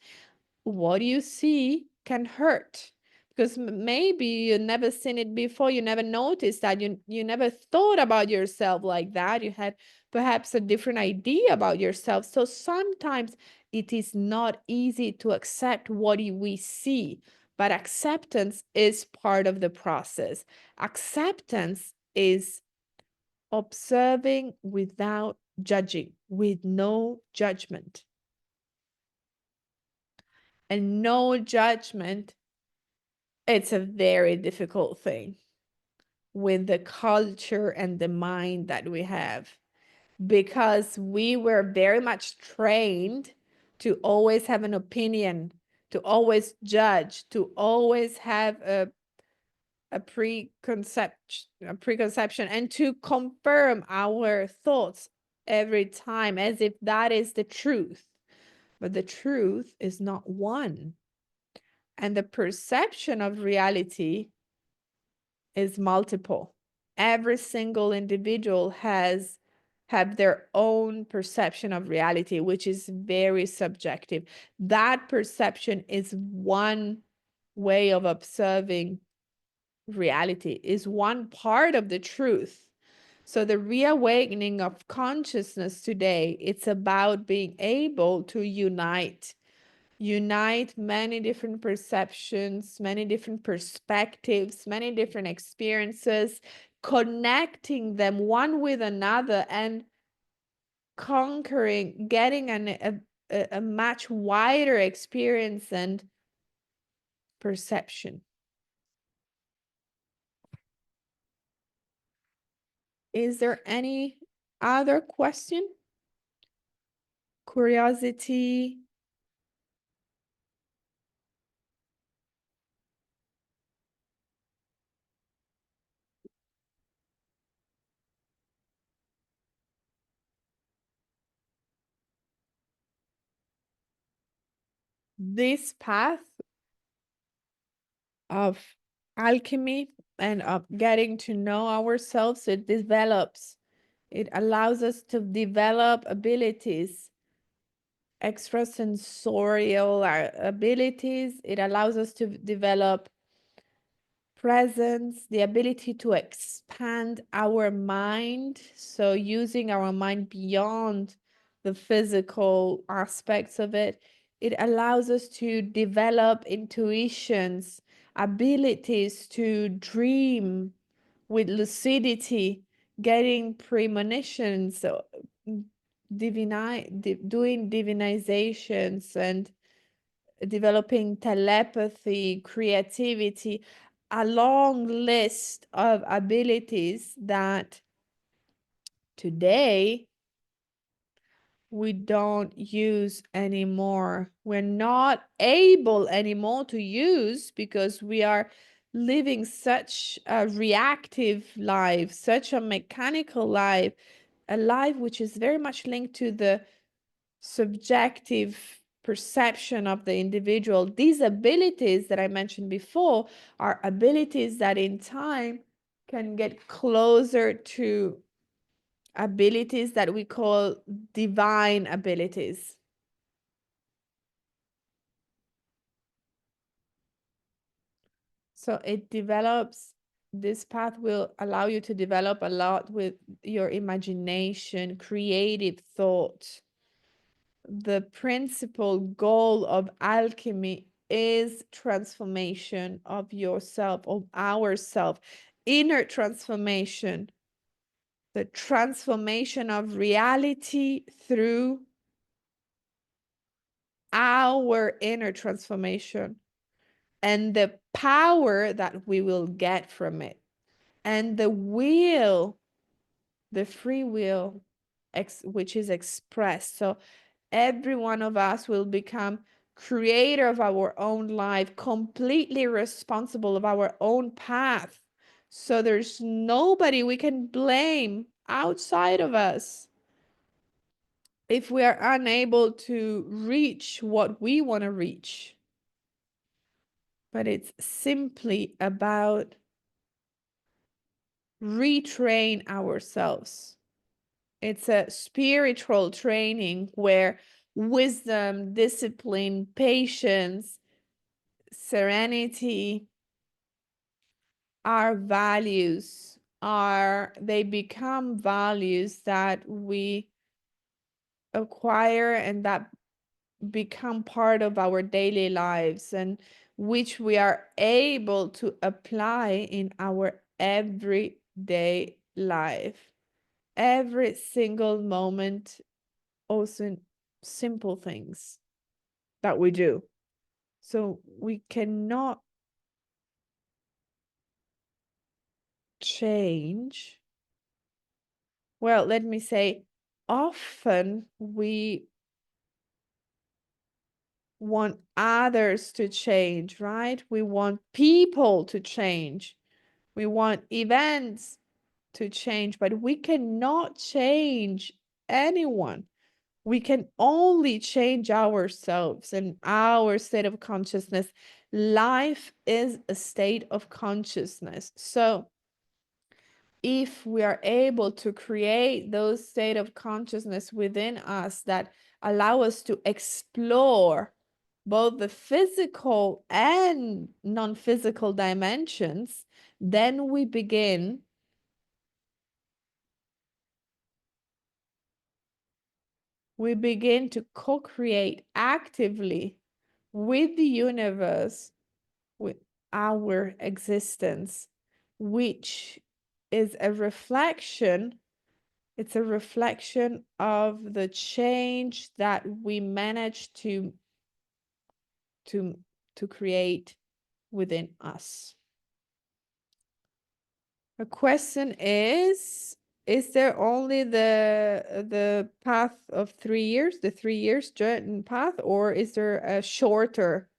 what you see can hurt, because maybe you never seen it before. You never noticed that. You never thought about yourself like that. You had perhaps a different idea about yourself. So sometimes it is not easy to accept what we see, but acceptance is part of the process. Acceptance is observing without judging, with no judgment. And no judgment, it's a very difficult thing with the culture and the mind that we have, because we were very much trained to always have an opinion, to always judge, to always have a preconception, and to confirm our thoughts every time as if that is the truth. But the truth is not one. And the perception of reality is multiple. Every single individual have their own perception of reality, which is very subjective. That perception is one way of observing reality, is one part of the truth. So the reawakening of consciousness today, it's about being able to unite many different perceptions, many different perspectives, many different experiences, connecting them one with another and conquering, getting a much wider experience and perception. Is there any other question? Curiosity? this path of alchemy and of getting to know ourselves, it develops. It allows us to develop abilities, extrasensorial abilities. It allows us to develop presence, the ability to expand our mind. So using our mind beyond the physical aspects of it, it allows us to develop intuitions, abilities to dream with lucidity, getting premonitions, so doing divinizations and developing telepathy, creativity, a long list of abilities that today we don't use anymore. We're not able anymore to use because we are living such a reactive life, such a mechanical life, a life which is very much linked to the subjective perception of the individual. These abilities that I mentioned before are abilities that in time can get closer to abilities that we call divine abilities. So it develops, this path will allow you to develop a lot with your imagination, creative thought. The principal goal of alchemy is transformation of yourself, of ourself, inner transformation, the transformation of reality through our inner transformation and the power that we will get from it, and the will, the free will, which is expressed. So every one of us will become creator of our own life, completely responsible of our own path. So there's nobody we can blame outside of us if we are unable to reach what we want to reach. But it's simply about retrain ourselves. It's a spiritual training where wisdom, discipline, patience, serenity, our values they become values that we acquire and that become part of our daily lives, and which we are able to apply in our everyday life, every single moment, also in simple things that we do. So we cannot change. Well, let me say, often we want others to change, right? We want people to change. We want events to change, but we cannot change anyone. We can only change ourselves and our state of consciousness. Life is a state of consciousness. So if we are able to create those state of consciousness within us that allow us to explore both the physical and non-physical dimensions, then we begin to co-create actively with the universe, with our existence, which is a reflection. It's a reflection of the change that we managed to create within us. The question is there only the path of 3 years, the 3 years journey path, or is there a shorter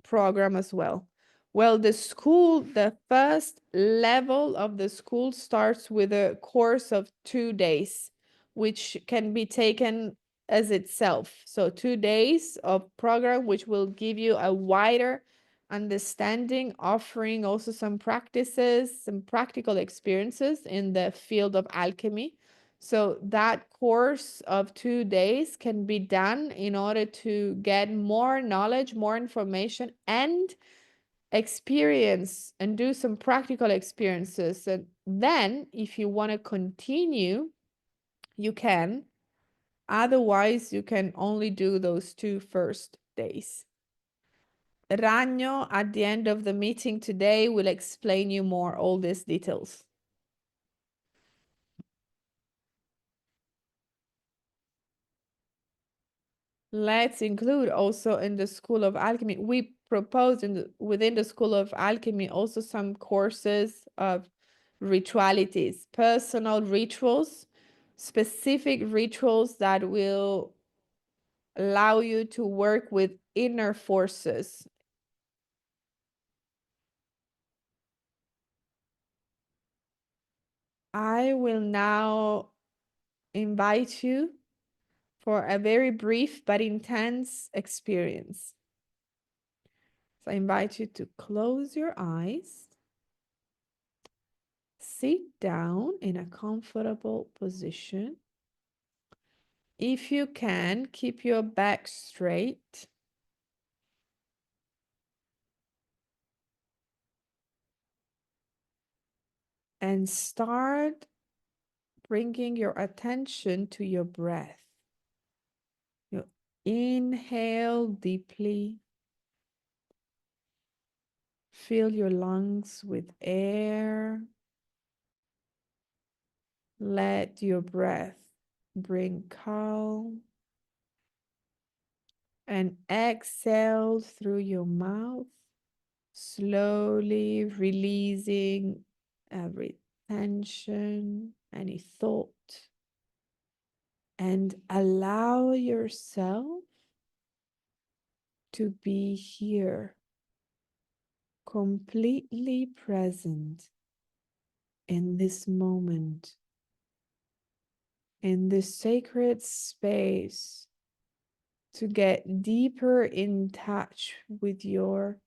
program as well? Well, the first level of the school starts with a course of 2 days, which can be taken as itself. So 2 days of program, which will give you a wider understanding, offering also some practices, some practical experiences in the field of alchemy. So that course of 2 days can be done in order to get more knowledge, more information, and experience and do some practical experiences. And then if you want to continue, you can. Otherwise, you can only do those 2 first days. Ragno, at the end of the meeting today, will explain you more all these details. Let's include also in the School of Alchemy. We propose within the School of Alchemy also some courses of ritualities, personal rituals, specific rituals that will allow you to work with inner forces. I will now invite you for a very brief but intense experience. So I invite you to close your eyes, sit down in a comfortable position. If you can, keep your back straight. And start bringing your attention to your breath. You inhale deeply. Fill your lungs with air. Let your breath bring calm. And exhale through your mouth, slowly releasing every tension, any thought, and allow yourself to be here, completely present in this moment, in this sacred space, to get deeper in touch with your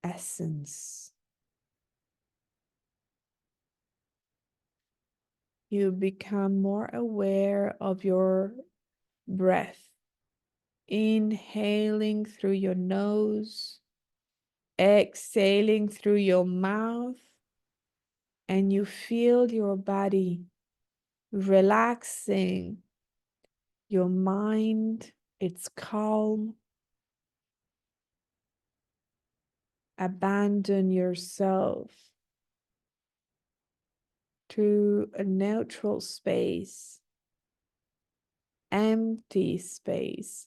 essence. You become more aware of your breath, inhaling through your nose, exhaling through your mouth, and you feel your body relaxing, your mind, it's calm. Abandon yourself to a neutral space, empty space.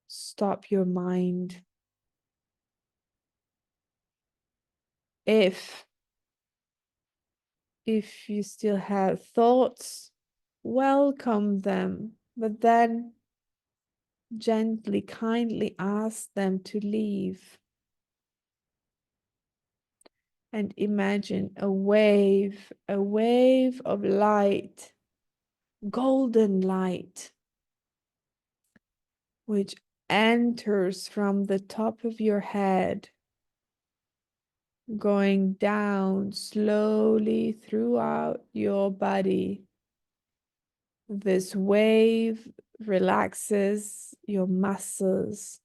Stop your mind. If you still have thoughts, welcome them, but then gently, kindly ask them to leave. And imagine a wave of light, golden light, which enters from the top of your head, going down slowly throughout your body. This wave relaxes your muscles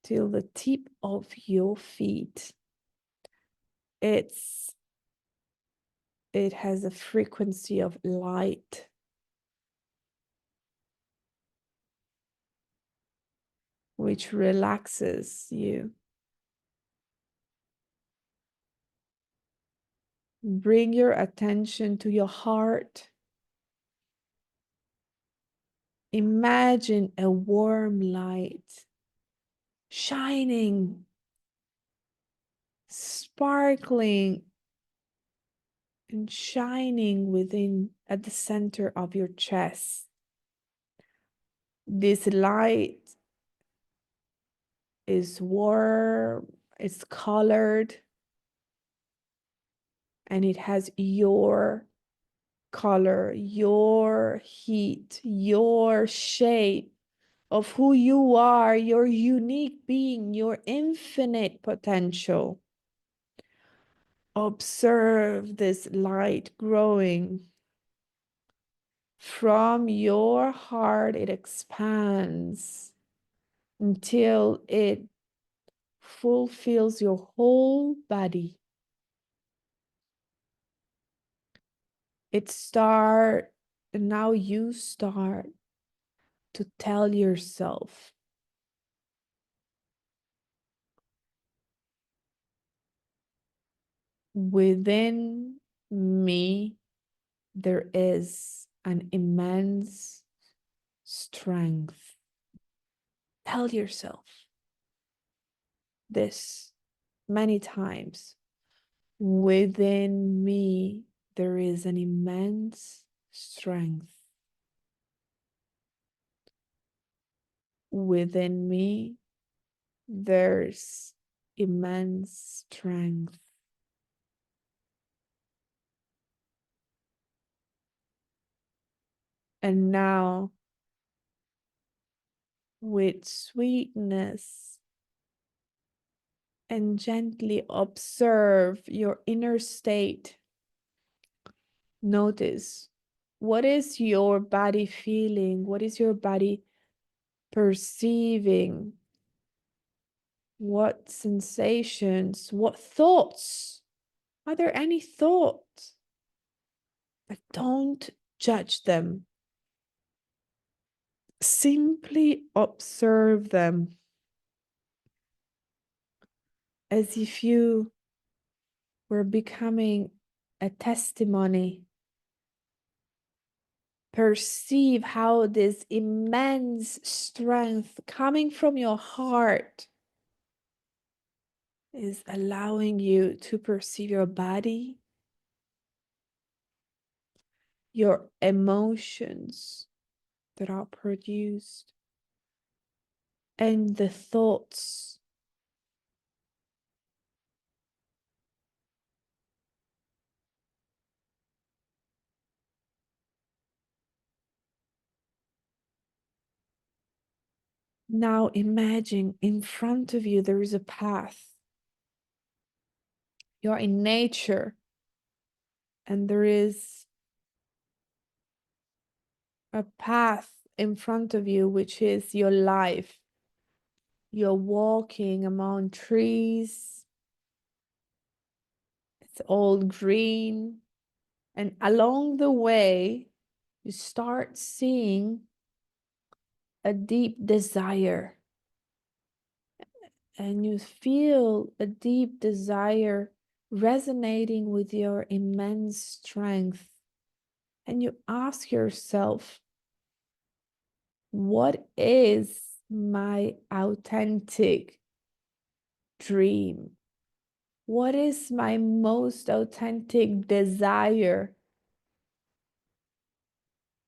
till the tip of your feet. It has a frequency of light, which relaxes you. Bring your attention to your heart. Imagine a warm light shining, sparkling, and shining within at the center of your chest. This light is warm, it's colored, and it has your color, your heat, your shape of who you are, your unique being, your infinite potential. Observe this light growing. From your heart, it expands until it fulfills your whole body. And now you start to tell yourself, within me, there is an immense strength. Tell yourself this many times. Within me, there is an immense strength. Within me, there's immense strength. And now, with sweetness and gently observe your inner state. Notice, what is your body feeling? What is your body perceiving? What sensations? What thoughts? Are there any thoughts? But don't judge them. Simply observe them as if you were becoming a testimony. Perceive how this immense strength coming from your heart is allowing you to perceive your body, your emotions that are produced, and the thoughts. Now imagine in front of you there is a path. You're in nature, and there is a path in front of you, which is your life. You're walking among trees. It's all green. And along the way, you start seeing a deep desire. And you feel a deep desire resonating with your immense strength. And you ask yourself, what is my authentic dream? What is my most authentic desire,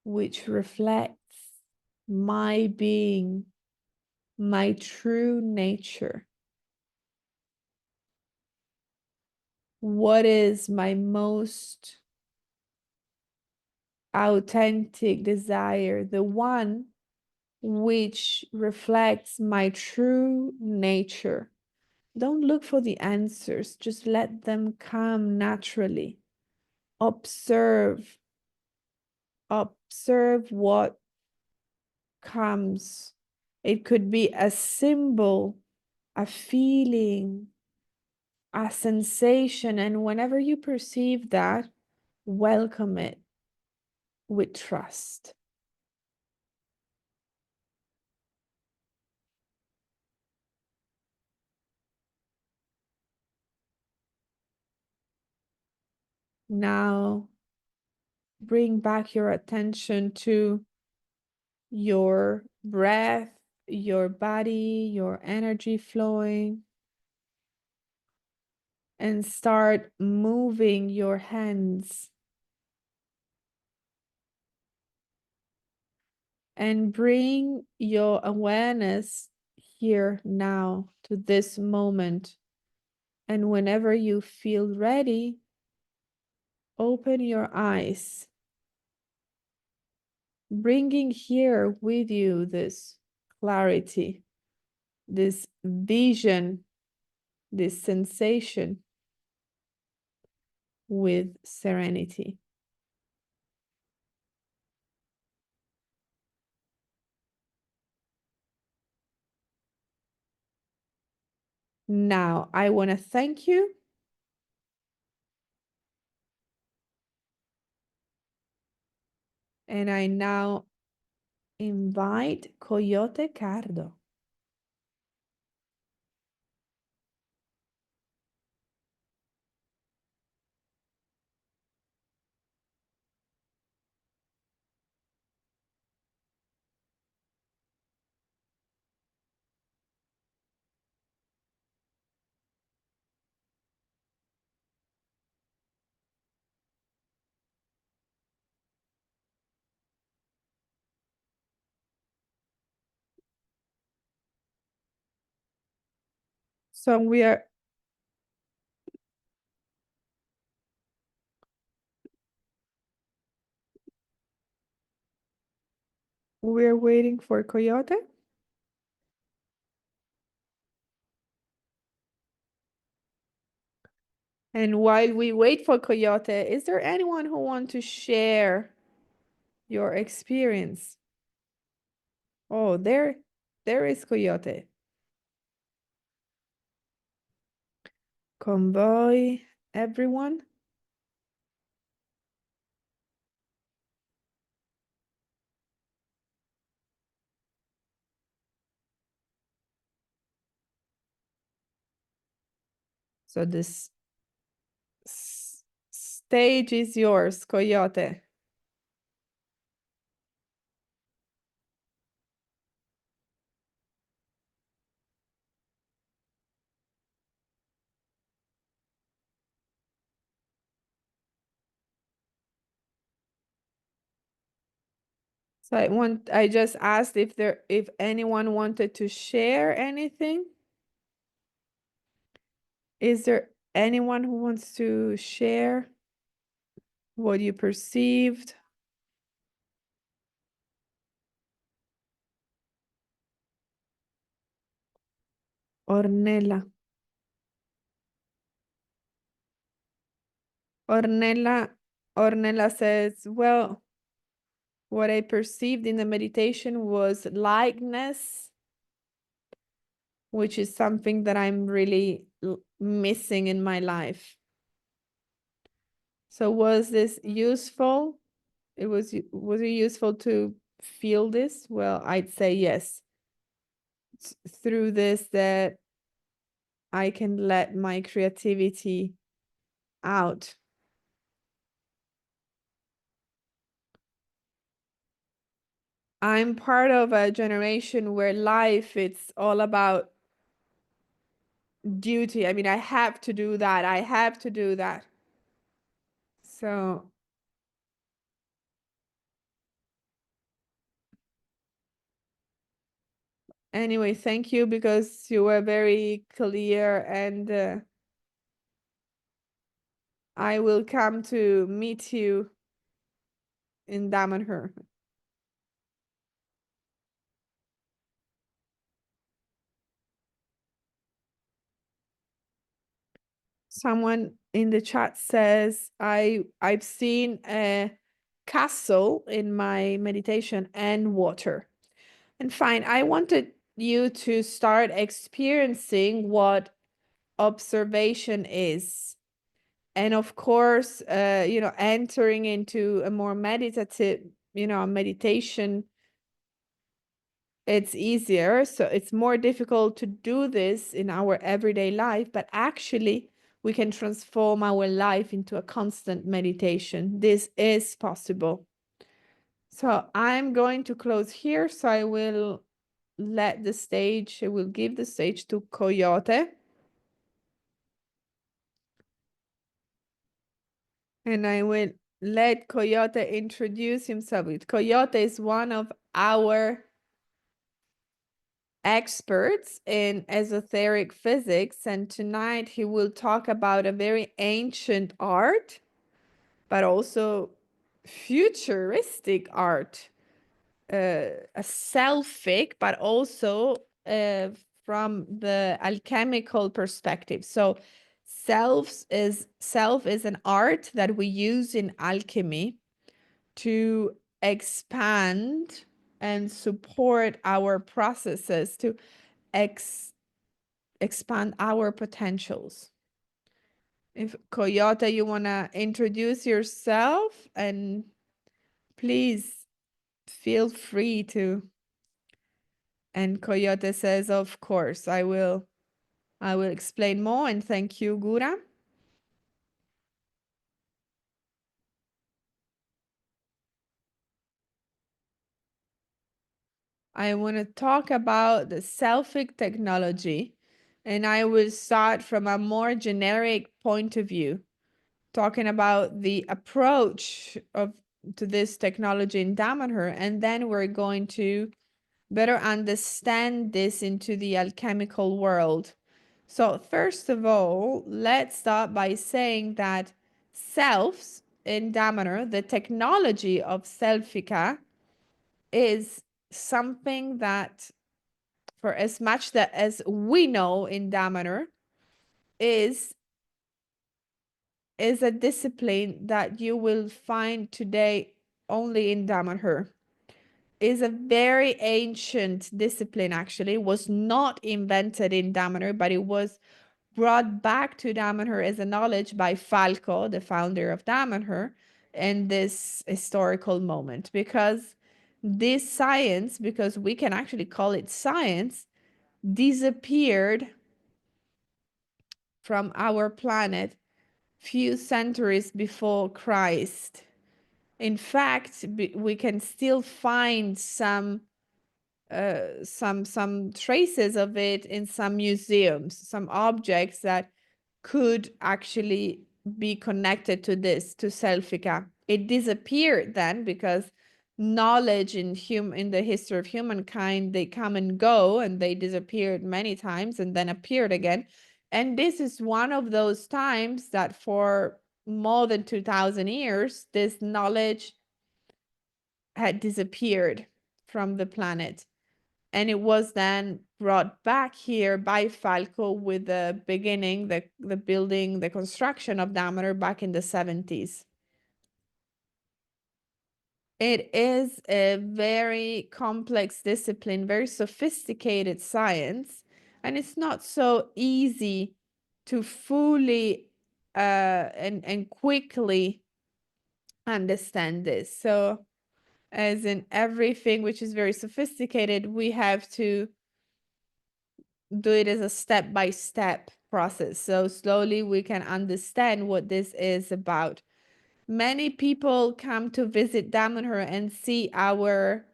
which reflects my being, my true nature? What is my most authentic desire? The one which reflects my true nature. Don't look for the answers, just let them come naturally. Observe what comes. It could be a symbol, a feeling, a sensation, and whenever you perceive that, welcome it with trust. Now, bring back your attention to your breath, your body, your energy flowing, and start moving your hands. And bring your awareness here now to this moment. And whenever you feel ready, Open your eyes, bringing here with you this clarity, this vision, this sensation with serenity. Now, I want to thank you. And I now invite Coyote Cardo. So we're waiting for Coyote. And while we wait for Coyote, is there anyone who wants to share your experience? Oh, there is Coyote. Convoy, everyone. So this stage is yours, Coyote. So I just asked if anyone wanted to share anything. Is there anyone who wants to share what you perceived? Ornella. Ornella Ornella says, well, what I perceived in the meditation was likeness, which is something that I'm really missing in my life. So was this useful? Was it useful to feel this? Well, I'd say yes. It's through this that I can let my creativity out. I'm part of a generation where life, it's all about duty. I mean, I have to do that. I have to do that. So anyway, thank you because you were very clear, and I will come to meet you in Damanhur. Someone in the chat says, I've seen a castle in my meditation and water. And fine, I wanted you to start experiencing what observation is. And of course, entering into a more meditative, meditation, it's easier. So it's more difficult to do this in our everyday life, but actually we can transform our life into a constant meditation. This is possible. So I'm going to close here. So I will I will give the stage to Coyote. And I will let Coyote introduce himself. Coyote is one of our experts in esoteric physics, and tonight he will talk about a very ancient art but also futuristic art, a selfic, but also from the alchemical perspective. So self is an art that we use in alchemy to expand and support our processes to expand our potentials. If Coyote, you want to introduce yourself, and please feel free to. And Coyote says, of course, I will explain more, and thank you, Goura. I want to talk about the selfic technology, and I will start from a more generic point of view, talking about the approach to this technology in Damanhur, and then we're going to better understand this into the alchemical world. So first of all, let's start by saying that selves in Damanhur, the technology of Selfica, is something that, for as much that as we know in Damanhur, is is a discipline that you will find today only in Damanhur. Is a very ancient discipline, actually, was not invented in Damanhur, but it was brought back to Damanhur as a knowledge by Falco, the founder of Damanhur, in this historical moment. Because this science, because we can actually call it science, disappeared from our planet few centuries before Christ. In fact, we can still find some traces of it in some museums, some objects that could actually be connected to this, to Selfica. It disappeared then because knowledge in the history of humankind, they come and go, and they disappeared many times and then appeared again. And this is one of those times that for more than 2000 years, this knowledge had disappeared from the planet. And it was then brought back here by Falco with the beginning, the building, the construction of Damanhur back in the 70s. It is a very complex discipline, very sophisticated science, and it's not so easy to fully and quickly understand this. So, as in everything which is very sophisticated, we have to do it as a step-by-step process. So slowly we can understand what this is about. Many people come to visit Damanhur and see our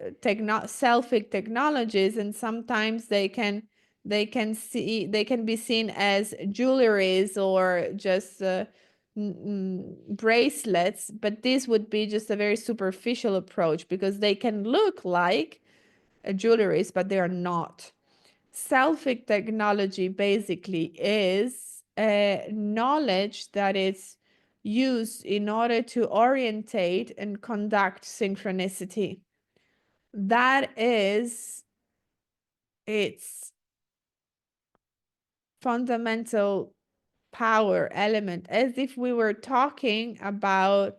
selfic technologies, and sometimes they can be seen as jewelries or just bracelets, but this would be just a very superficial approach because they can look like jewelries, but they are not. Selfic technology basically is a knowledge that is used in order to orientate and conduct synchronicity. That is its fundamental power element, as if we were talking about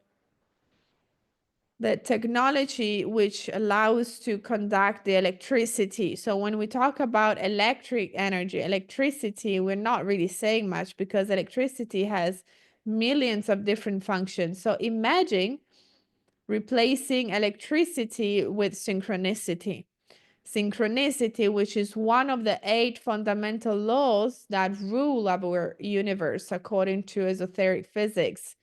the technology which allows to conduct the electricity. So when we talk about electric energy, electricity, we're not really saying much because electricity has millions of different functions. So imagine replacing electricity with synchronicity. Synchronicity, which is one of the 8 fundamental laws that rule our universe according to esoteric physics,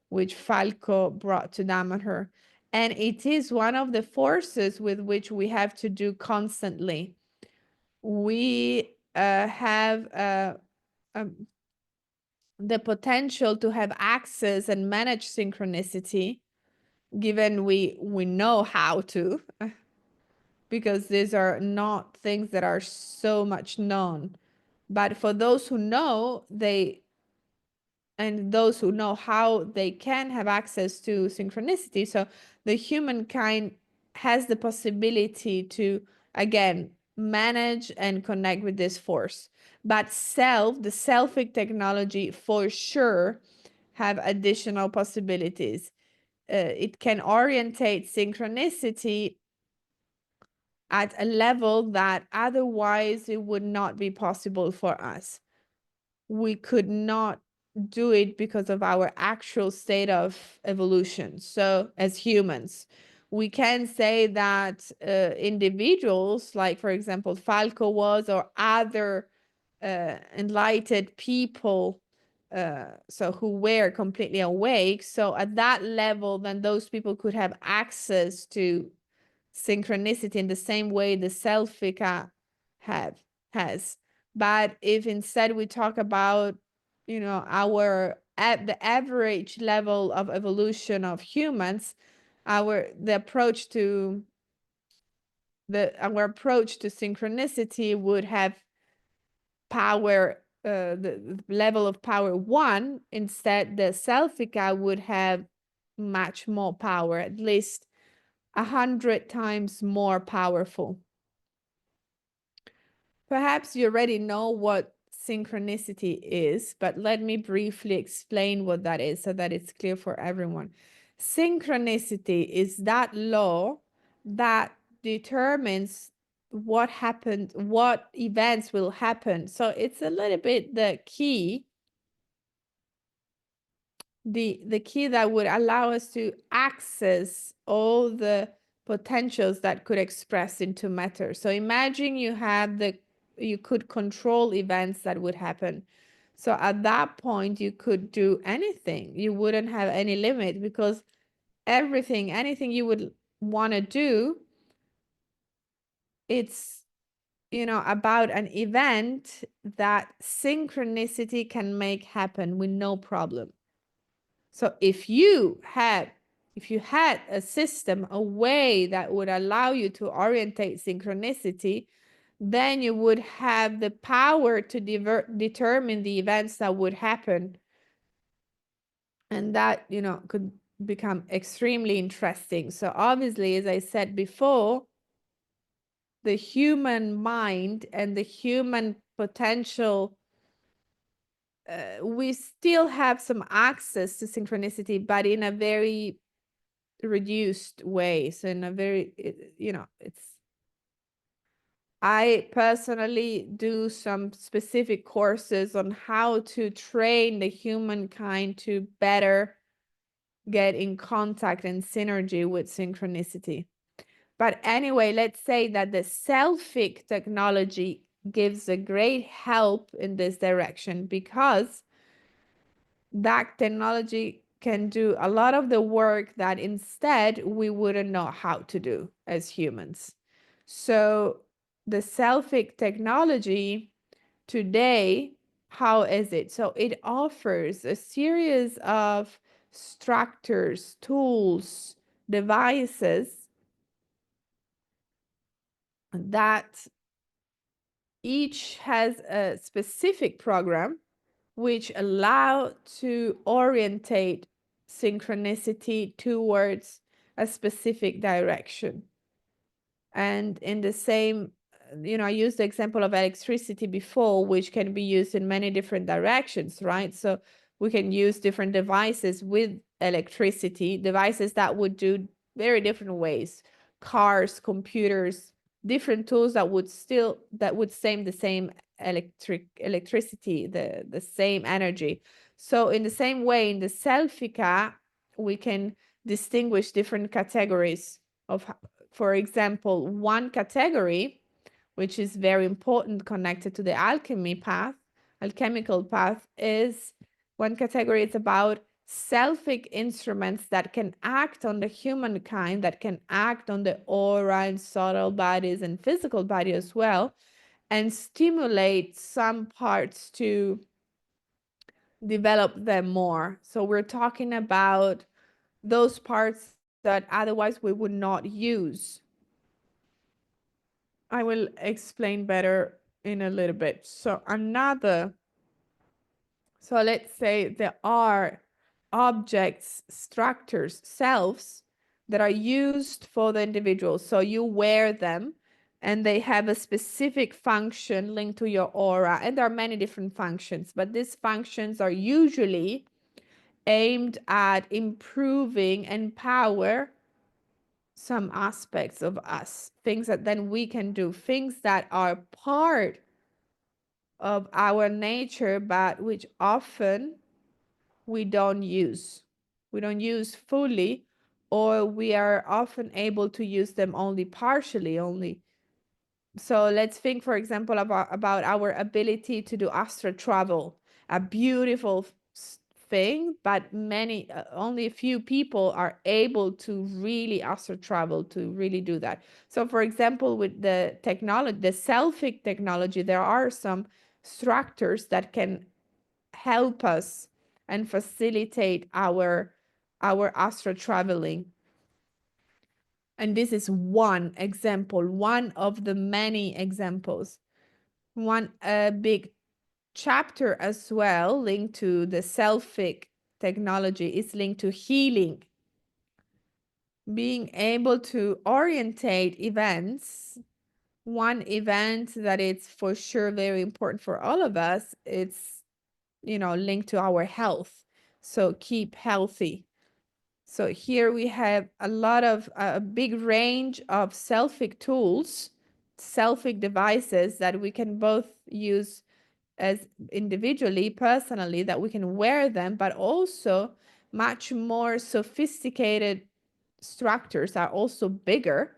which Falco brought to Damanhur. And it is one of the forces with which we have to do constantly. We have the potential to have access and manage synchronicity, given we know how to, because these are not things that are so much known. But for those who know, they and those who know how they can have access to synchronicity. So the humankind has the possibility to, again, manage and connect with this force. But the selfic technology for sure have additional possibilities. It can orientate synchronicity at a level that otherwise it would not be possible for us. We could not do it because of our actual state of evolution. So as humans, we can say that individuals, like for example, Falco was, or other enlightened people, so who were completely awake. So at that level, then those people could have access to synchronicity in the same way the Selfica has. But if instead we talk about, you know, our at the average level of evolution of humans, our approach to synchronicity would have power, the level of power 1. Instead, the Selfica would have much more power, at least 100 times more powerful. Perhaps you already know what synchronicity is, but let me briefly explain what that is so that it's clear for everyone. Synchronicity is that law that determines what happened, what events will happen. So it's a little bit the key, the key that would allow us to access all the potentials that could express into matter. So imagine you could control events that would happen. So at that point, you could do anything. You wouldn't have any limit, because anything you would want to do, it's, you know, about an event that synchronicity can make happen with no problem. So if you had a system, a way that would allow you to orientate synchronicity, then you would have the power to determine the events that would happen. And that, you know, could become extremely interesting. So obviously, as I said before, the human mind and the human potential, we still have some access to synchronicity, but in a very reduced way. So in a very, you know, I personally do some specific courses on how to train the humankind to better get in contact and synergy with synchronicity. But anyway, let's say that the selfic technology gives a great help in this direction, because that technology can do a lot of the work that instead we wouldn't know how to do as humans. So the selfic technology today, how is it? So it offers a series of structures, tools, devices that each has a specific program which allow to orientate synchronicity towards a specific direction. And in the same, you know, I used the example of electricity before, which can be used in many different directions, right? So we can use different devices with electricity, devices that would do very different ways, cars, computers, different tools that would same the same electricity, the same energy. So in the same way, in the Selfica, we can distinguish different categories of, for example, one category, which is very important, connected to the alchemical path, is one category. It's about selfic instruments that can act on the humankind, that can act on the aura and subtle bodies and physical body as well, and stimulate some parts to develop them more. So we're talking about those parts that otherwise we would not use. I will explain better in a little bit. So another So let's say there are objects, structures, selves that are used for the individual. So you wear them and they have a specific function linked to your aura. And there are many different functions, but these functions are usually aimed at improving and empower some aspects of us, things that then we can do, things that are part of our nature, but which often we don't use. We don't use fully, or we are often able to use them only partially, only. So let's think, for example, about our ability to do astral travel, a beautiful thing, but many, only a few people are able to really astral travel, to really do that. So for example, with the technology, the Selfic technology, there are some structures that can help us and facilitate our astral traveling. And this is one example, one of the many examples. One big chapter as well linked to the Selfic technology is linked to healing. Being able to orientate events. One event that it's for sure very important for all of us, it's, you know, linked to our health. So keep healthy. So here we have a lot of a big range of Selfic tools, Selfic devices that we can both use as individually, personally, that we can wear them, but also much more sophisticated structures are also bigger,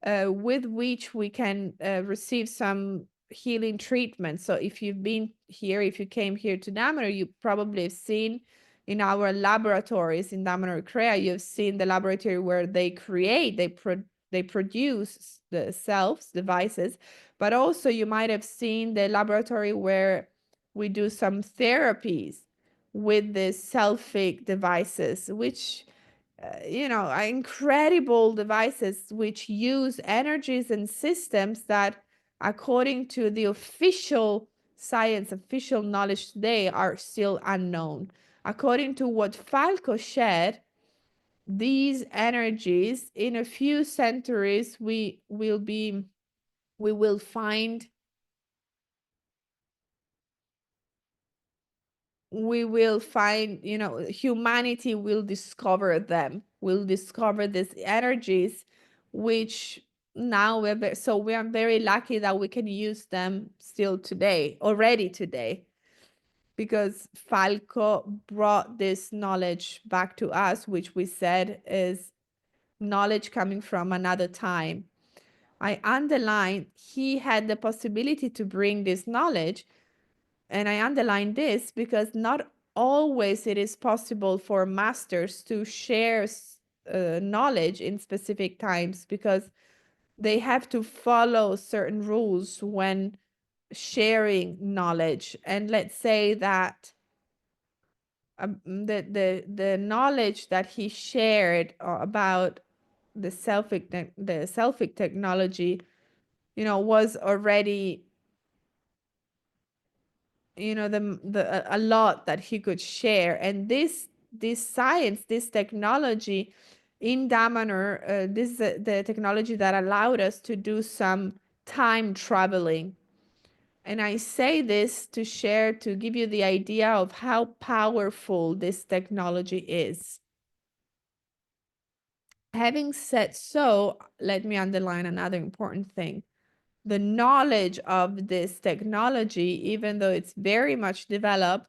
with which we can receive some healing treatment. So if you've been here, if you came here to Damanhur, you probably have seen in our laboratories in Damanhur Crea, you've seen the laboratory where they create, they produce the selves, devices, but also you might have seen the laboratory where we do some therapies with the Selfic devices, which you know, are incredible devices which use energies and systems that, according to the official science, official knowledge today, are still unknown. According to what Falco shared, these energies in a few centuries we will find, you know, humanity will discover them, will discover these energies, which now so we are very lucky that we can use them still today, already today, because Falco brought this knowledge back to us, which we said is knowledge coming from another time. I underline he had the possibility to bring this knowledge. And I underline this because not always it is possible for masters to share knowledge in specific times, because they have to follow certain rules when sharing knowledge. And let's say that the knowledge that he shared about the Selfic technology, you know, was already, you know, a lot that he could share. And this science, this technology in Damanhur, this is the technology that allowed us to do some time traveling. And I say this to share, to give you the idea of how powerful this technology is. Having said so, let me underline another important thing. The knowledge of this technology, even though it's very much developed,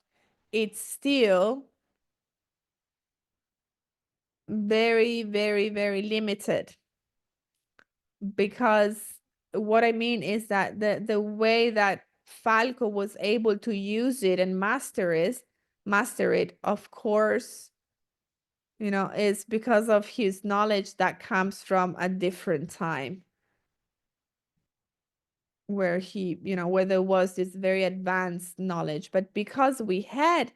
it's still very, very, very limited. Because what I mean is that the way that Falco was able to use it and master it, of course, you know, is because of his knowledge that comes from a different time, where he, you know, where there was this very advanced knowledge. But because we had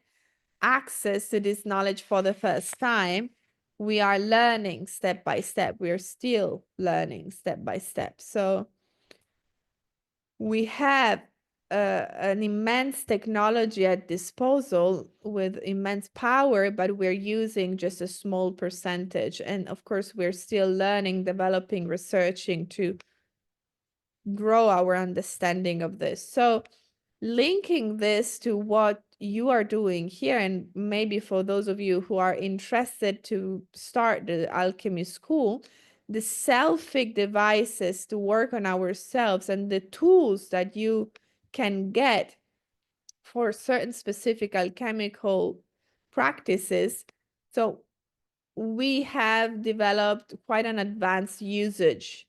access to this knowledge for the first time, we are learning step by step. We are still learning step by step. So we have an immense technology at disposal with immense power, but we're using just a small percentage. And of course, we're still learning, developing, researching to grow our understanding of this. So linking this to what you are doing here, and maybe for those of you who are interested to start the alchemy school, the selfic devices to work on ourselves and the tools that you can get for certain specific alchemical practices. So we have developed quite an advanced usage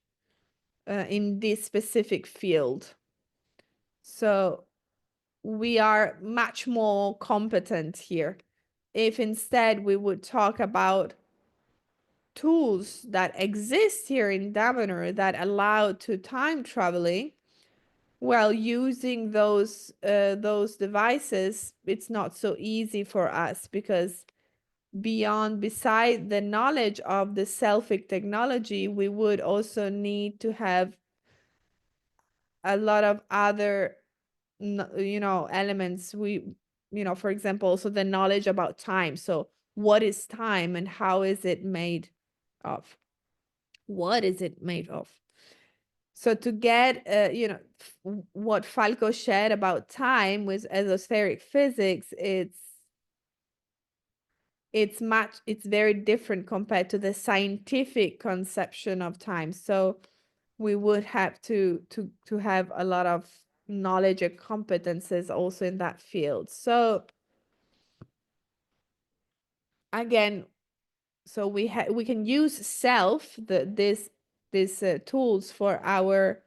in this specific field. So we are much more competent here. If instead we would talk about tools that exist here in Damanhur that allow to time traveling, well, using those devices, it's not so easy for us because beside the knowledge of the selfic technology, we would also need to have a lot of other elements. For example, also the knowledge about time. So what is time and how is it made of? What is it made of? So to get what Falco shared about time with esoteric physics, it's very different compared to the scientific conception of time. So we would have to have a lot of knowledge and competences also in that field. So again, so we can use these tools for our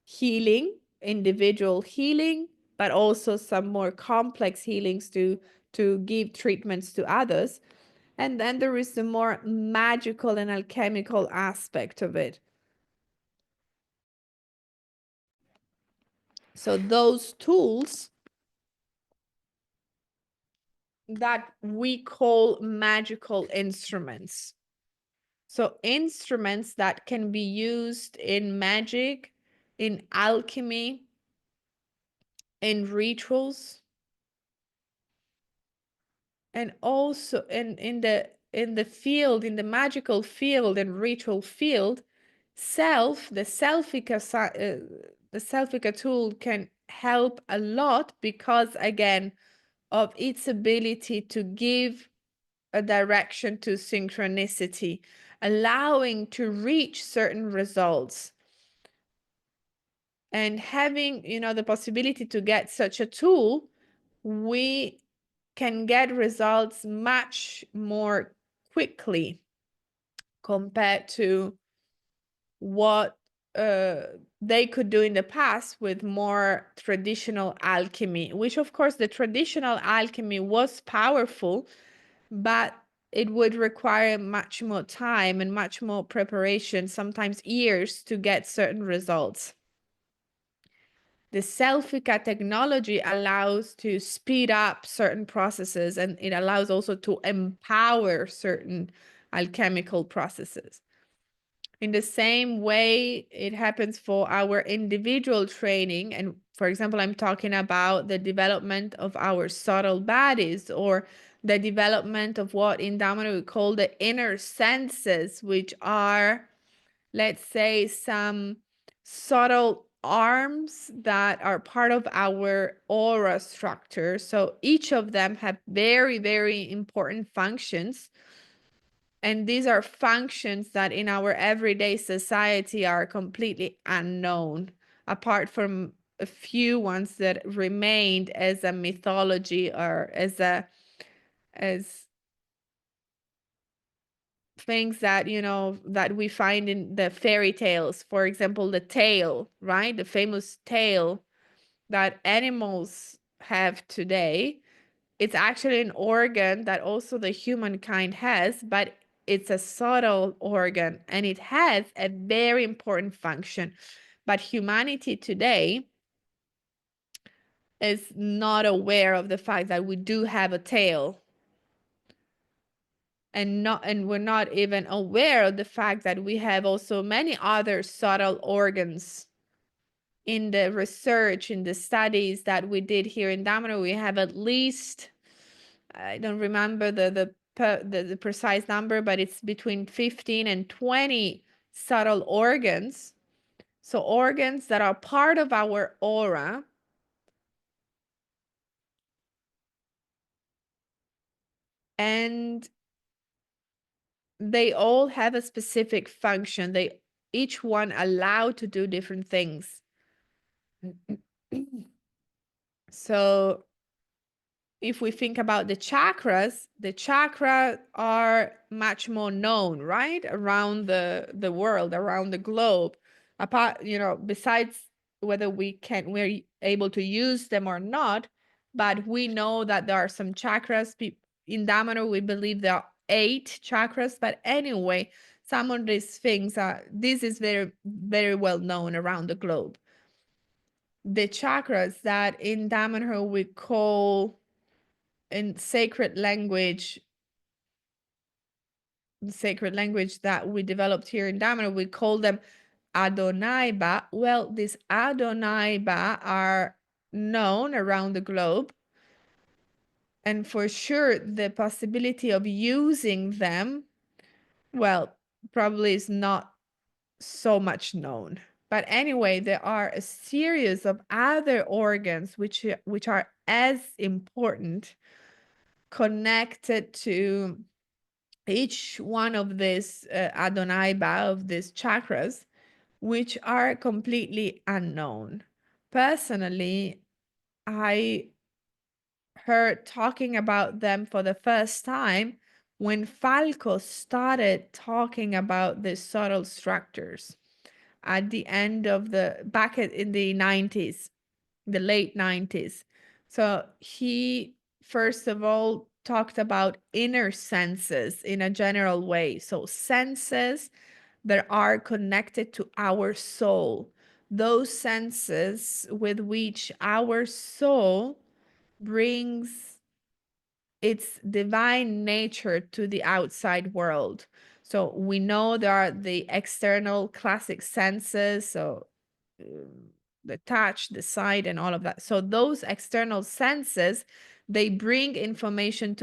healing, individual healing, but also some more complex healings to give treatments to others. And then there is the more magical and alchemical aspect of it. So those tools that we call magical instruments. So instruments that can be used in magic, in alchemy, in rituals, and also in the field, in the magical field and ritual field, the Selfica tool can help a lot because, again, of its ability to give a direction to synchronicity, allowing to reach certain results. And having, the possibility to get such a tool, we can get results much more quickly compared to what they could do in the past with more traditional alchemy, which of course the traditional alchemy was powerful, but it would require much more time and much more preparation, sometimes years, to get certain results. The Selfica technology allows to speed up certain processes, and it allows also to empower certain alchemical processes. In the same way, it happens for our individual training. And for example, I'm talking about the development of our subtle bodies, or the development of what in Damanhur we call the inner senses, which are, let's say, some subtle arms that are part of our aura structure. So each of them have very, very important functions. And these are functions that in our everyday society are completely unknown, apart from a few ones that remained as a mythology or as things that, that we find in the fairy tales. For example, the tail, right? The famous tail that animals have today. It's actually an organ that also the humankind has, but it's a subtle organ and it has a very important function. But humanity today is not aware of the fact that we do have a tail. And we're not even aware of the fact that we have also many other subtle organs in the research, in the studies that we did here in Damanhur, we have at least, I don't remember the precise number, but it's between 15 and 20 subtle organs. So organs that are part of our aura. And they all have a specific function. They each one allowed to do different things. So if we think about the chakras are much more known, right? Around the world, around the globe. Apart, besides whether we're able to use them or not, but we know that there are some chakras. In Damanhur, we believe there are 8 chakras, but anyway, some of these things this is very, very well known around the globe. The chakras that in Damanhur we call, in sacred language that we developed here in Damanhur, we call them Adonaiba. Well, these Adonaiba are known around the globe. And for sure, the possibility of using them, well, probably is not so much known. But anyway, there are a series of other organs which are as important, connected to each one of these Adonaiba, of these chakras, which are completely unknown. Personally, I heard talking about them for the first time when Falco started talking about the subtle structures at the end of in the 90s, the late 90s. So he, first of all, talked about inner senses in a general way. So senses that are connected to our soul, those senses with which our soul brings its divine nature to the outside world. So we know there are the external classic senses, so the touch, the sight, and all of that. So those external senses, they bring information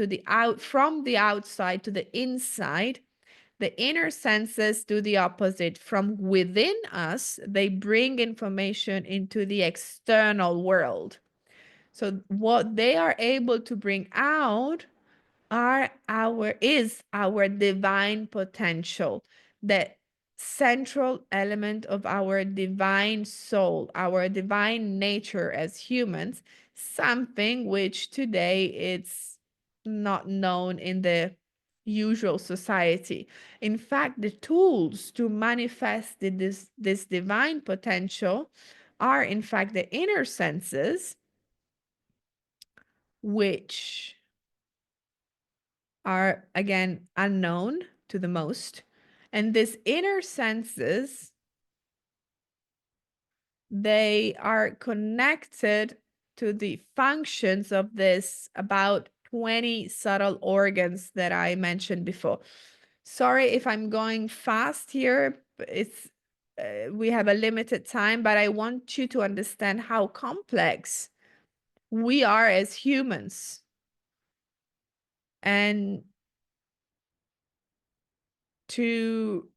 from the outside to the inside. The inner senses do the opposite. From within us, they bring information into the external world. So what they are able to bring out is our divine potential, the central element of our divine soul, our divine nature as humans, something which today it's not known in the usual society. In fact, the tools to manifest this divine potential are in fact the inner senses, which are again unknown to the most. And these inner senses, they are connected to the functions of this about 20 subtle organs that I mentioned before. Sorry if I'm going fast here, but we have a limited time, but I want you to understand how complex we are as humans. And to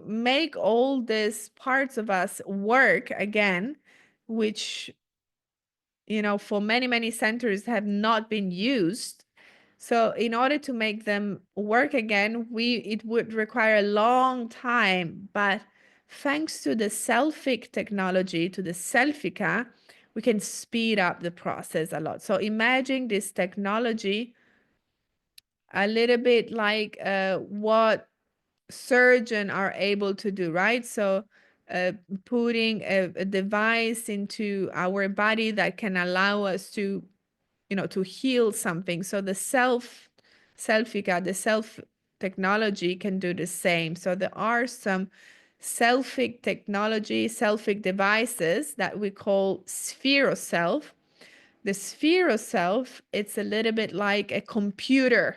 make all these parts of us work again, which, for many, many centuries have not been used. So in order to make them work again, it would require a long time. But thanks to the Selfic technology, to the Selfica, we can speed up the process a lot. So imagine this technology a little bit like what surgeon are able to do, right? So putting a device into our body that can allow us to, to heal something. So the Selfica, the self technology can do the same. So there are some selfic technology, selfic devices that we call sphere of self. The sphere of self, it's a little bit like a computer,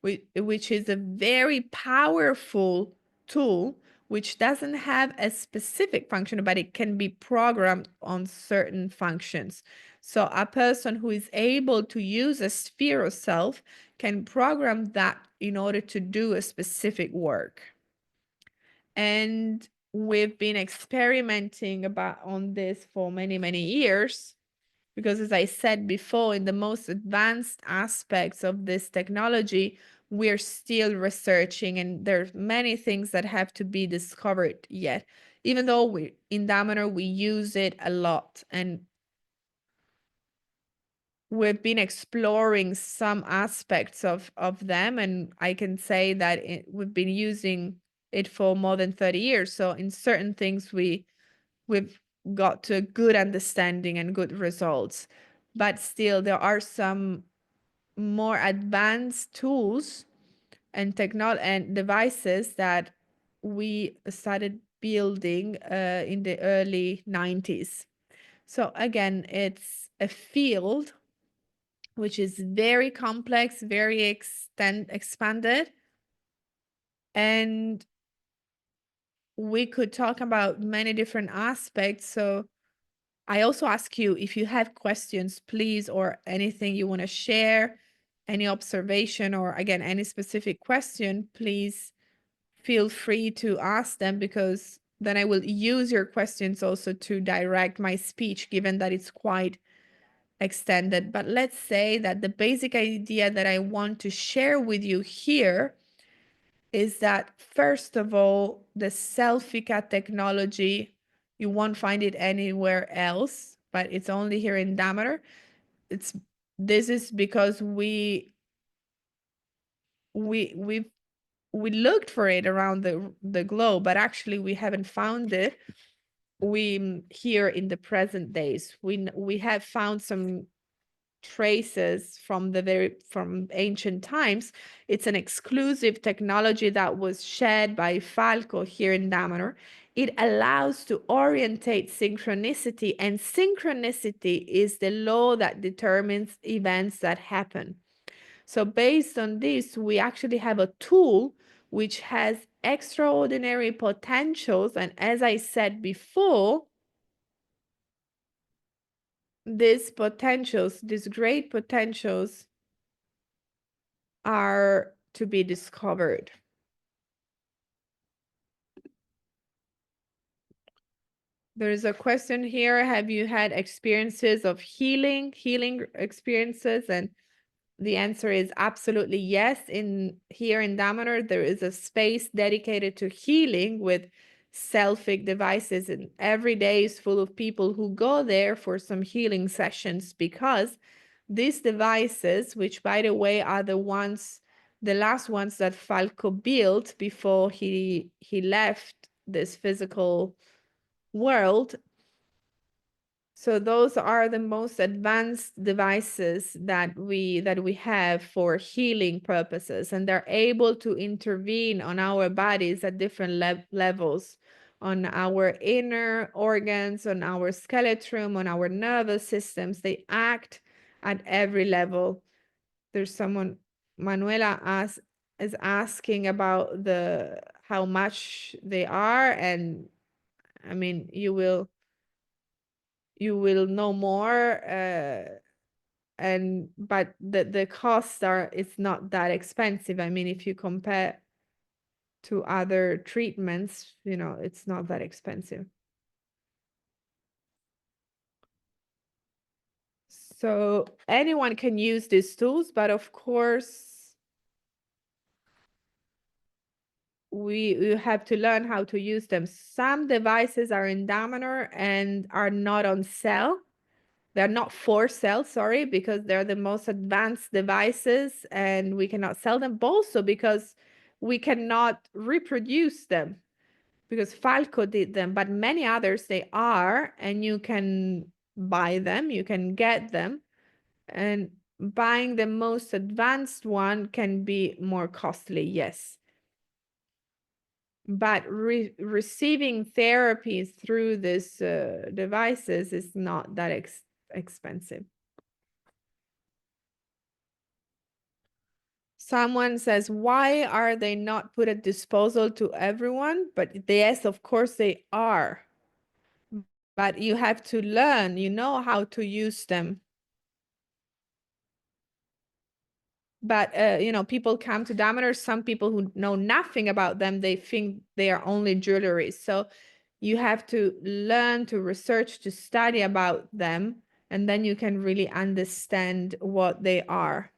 which is a very powerful tool which doesn't have a specific function, but it can be programmed on certain functions. So a person who is able to use a sphere of self can program that in order to do a specific work. And we've been experimenting on this for many, many years, because as I said before, in the most advanced aspects of this technology, we're still researching, and there's many things that have to be discovered yet, even though in Damanhur we use it a lot, and we've been exploring some aspects of them, and I can say that we've been using it for more than 30 years. So in certain things we've got to a good understanding and good results, but still there are some more advanced tools and devices that we started building in the early 90s. So again, it's a field which is very complex, very expanded. And we could talk about many different aspects. So I also ask you, if you have questions, please, or anything you want to share, any observation, or again, any specific question, please feel free to ask them, because then I will use your questions also to direct my speech, given that it's quite extended. But let's say that the basic idea that I want to share with you here is that, first of all, the Selfica technology, you won't find it anywhere else, but it's only here in Damanhur. This is because we looked for it around the globe, but actually we haven't found it. Here in the present days, we have found some traces from ancient times. It's an exclusive technology that was shared by Falco here in Damanhur. It allows to orientate synchronicity, and synchronicity is the law that determines events that happen. So based on this, we actually have a tool which has extraordinary potentials. And as I said before, these great potentials are to be discovered. There is a question here. Have you had experiences of healing experiences? And the answer is absolutely yes. Here in Damanhur, there is a space dedicated to healing with Selfic devices, and every day is full of people who go there for some healing sessions, because these devices, which by the way are the last ones that Falco built before he left this physical world. So those are the most advanced devices that we have for healing purposes, and they're able to intervene on our bodies at different levels, on our inner organs, on our skeleton, on our nervous systems. They act at every level. There's someone, Manuela is asking about how much they are, and I mean, you will know more, but the costs it's not that expensive. I mean, if you compare to other treatments, it's not that expensive. So anyone can use these tools, but of course we have to learn how to use them. Some devices are in Damanhur and are not on sale. They're not for sale, sorry, because they're the most advanced devices and we cannot sell them. Also because we cannot reproduce them, because Falco did them, but many others, they are, and you can buy them, you can get them. And buying the most advanced one can be more costly, yes. But receiving therapies through these devices is not that expensive. Someone says, why are they not put at disposal to everyone? But yes, of course they are. But you have to learn, you know how to use them. But people come to Damanhur, some people who know nothing about them, they think they are only jewelry. So you have to learn to research, to study about them, and then you can really understand what they are.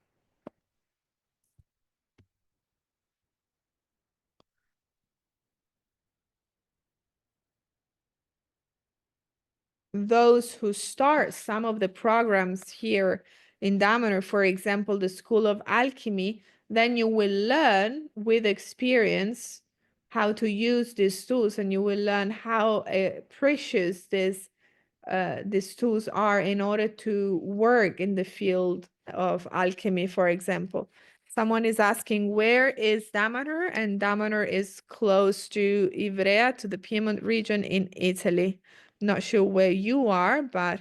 Those who start some of the programs here in Damanhur, for example, the School of Alchemy, then you will learn with experience how to use these tools, and you will learn how precious these tools are in order to work in the field of alchemy, for example. Someone is asking, where is Damanhur? And Damanhur is close to Ivrea, to the Piedmont region in Italy. Not sure where you are, but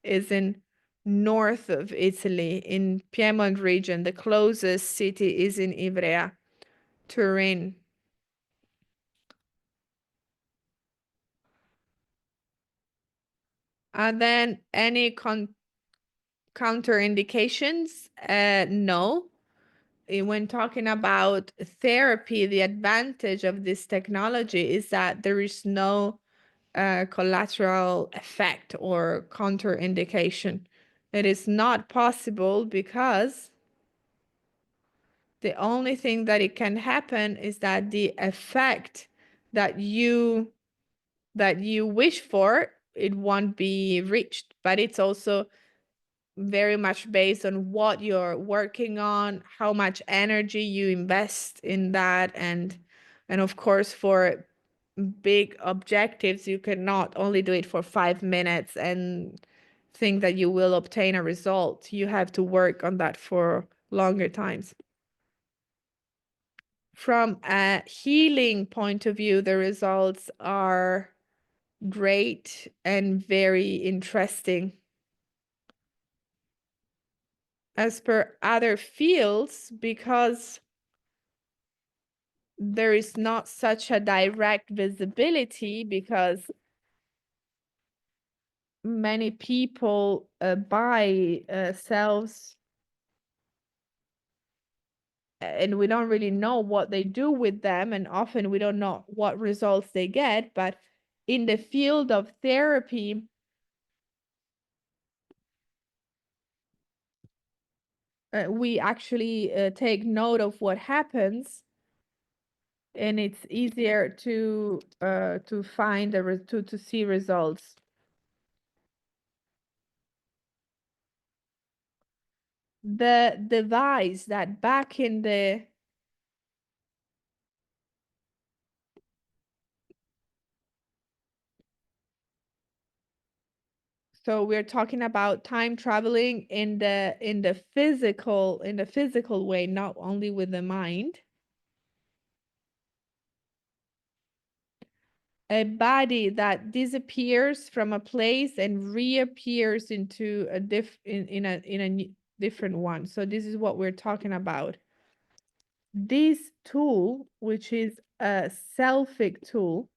is in north of Italy, in Piedmont region. The closest city is in Ivrea, Turin. And then any counterindications? No. When talking about therapy, the advantage of this technology is that there is no collateral effect or contraindication. It is not possible because the only thing that it can happen is that the effect that you wish for, it won't be reached. But it's also very much based on what you're working on, how much energy you invest in that, and of course for big objectives you cannot only do it for 5 minutes and think that you will obtain a result. You have to work on that for longer times. From a healing point of view, the results are great and very interesting. As per other fields, because there is not such a direct visibility, because many people buy cells and we don't really know what they do with them, and often we don't know what results they get. But in the field of therapy, we actually take note of what happens, and it's easier to find to see results. The device that back in the so we're talking about time traveling in the physical way, not only with the mind. A body that disappears from a place and reappears into a different one. So this is what we're talking about. This tool, which is a Selfic tool,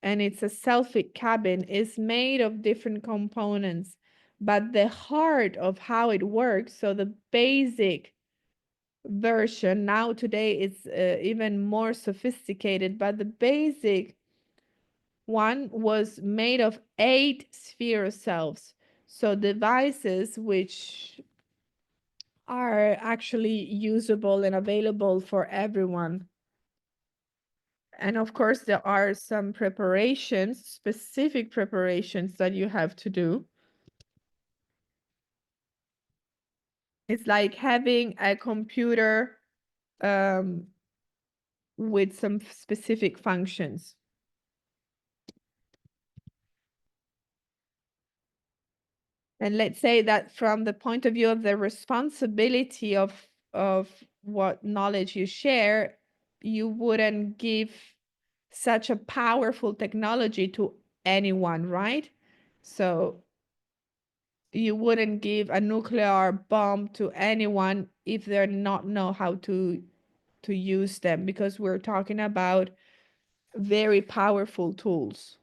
and it's a Selfic cabin, is made of different components, but the heart of how it works, so the basic version now today is even more sophisticated, but the basic one was made of 8 sphere cells, so devices which are actually usable and available for everyone. And of course, there are some preparations, specific preparations that you have to do. It's like having a computer with some specific functions. And let's say that from the point of view of the responsibility of what knowledge you share, you wouldn't give such a powerful technology to anyone, right? So you wouldn't give a nuclear bomb to anyone if they're not know how to use them, because we're talking about very powerful tools.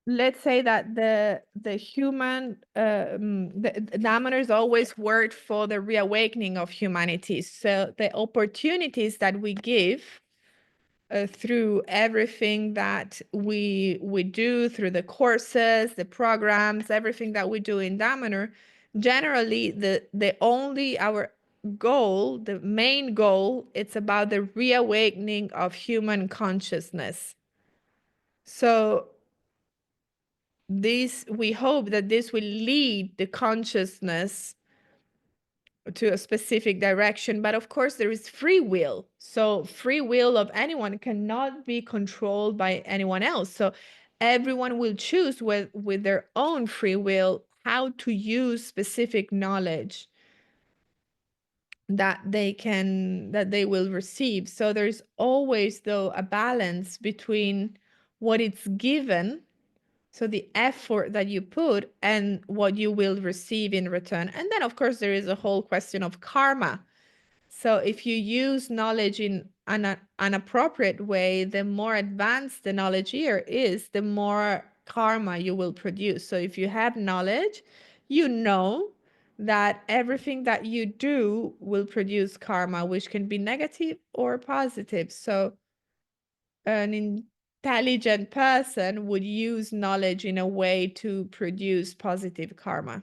Let's say that the human the Damanhur's always worked for the reawakening of humanity. So the opportunities that we give through everything that we do, through the courses, the programs, everything that we do in Damanhur, generally the only our goal, the main goal, it's about the reawakening of human consciousness. So this, we hope that this will lead the consciousness to a specific direction, but of course there is free will. So free will of anyone cannot be controlled by anyone else. So everyone will choose with their own free will how to use specific knowledge that they will receive. So there's always, though, a balance between what it's given, so the effort that you put, and what you will receive in return. And then, of course, there is a whole question of karma. So if you use knowledge in an appropriate way, the more advanced the knowledge here is, the more karma you will produce. So if you have knowledge, you know that everything that you do will produce karma, which can be negative or positive. So an intelligent person would use knowledge in a way to produce positive karma.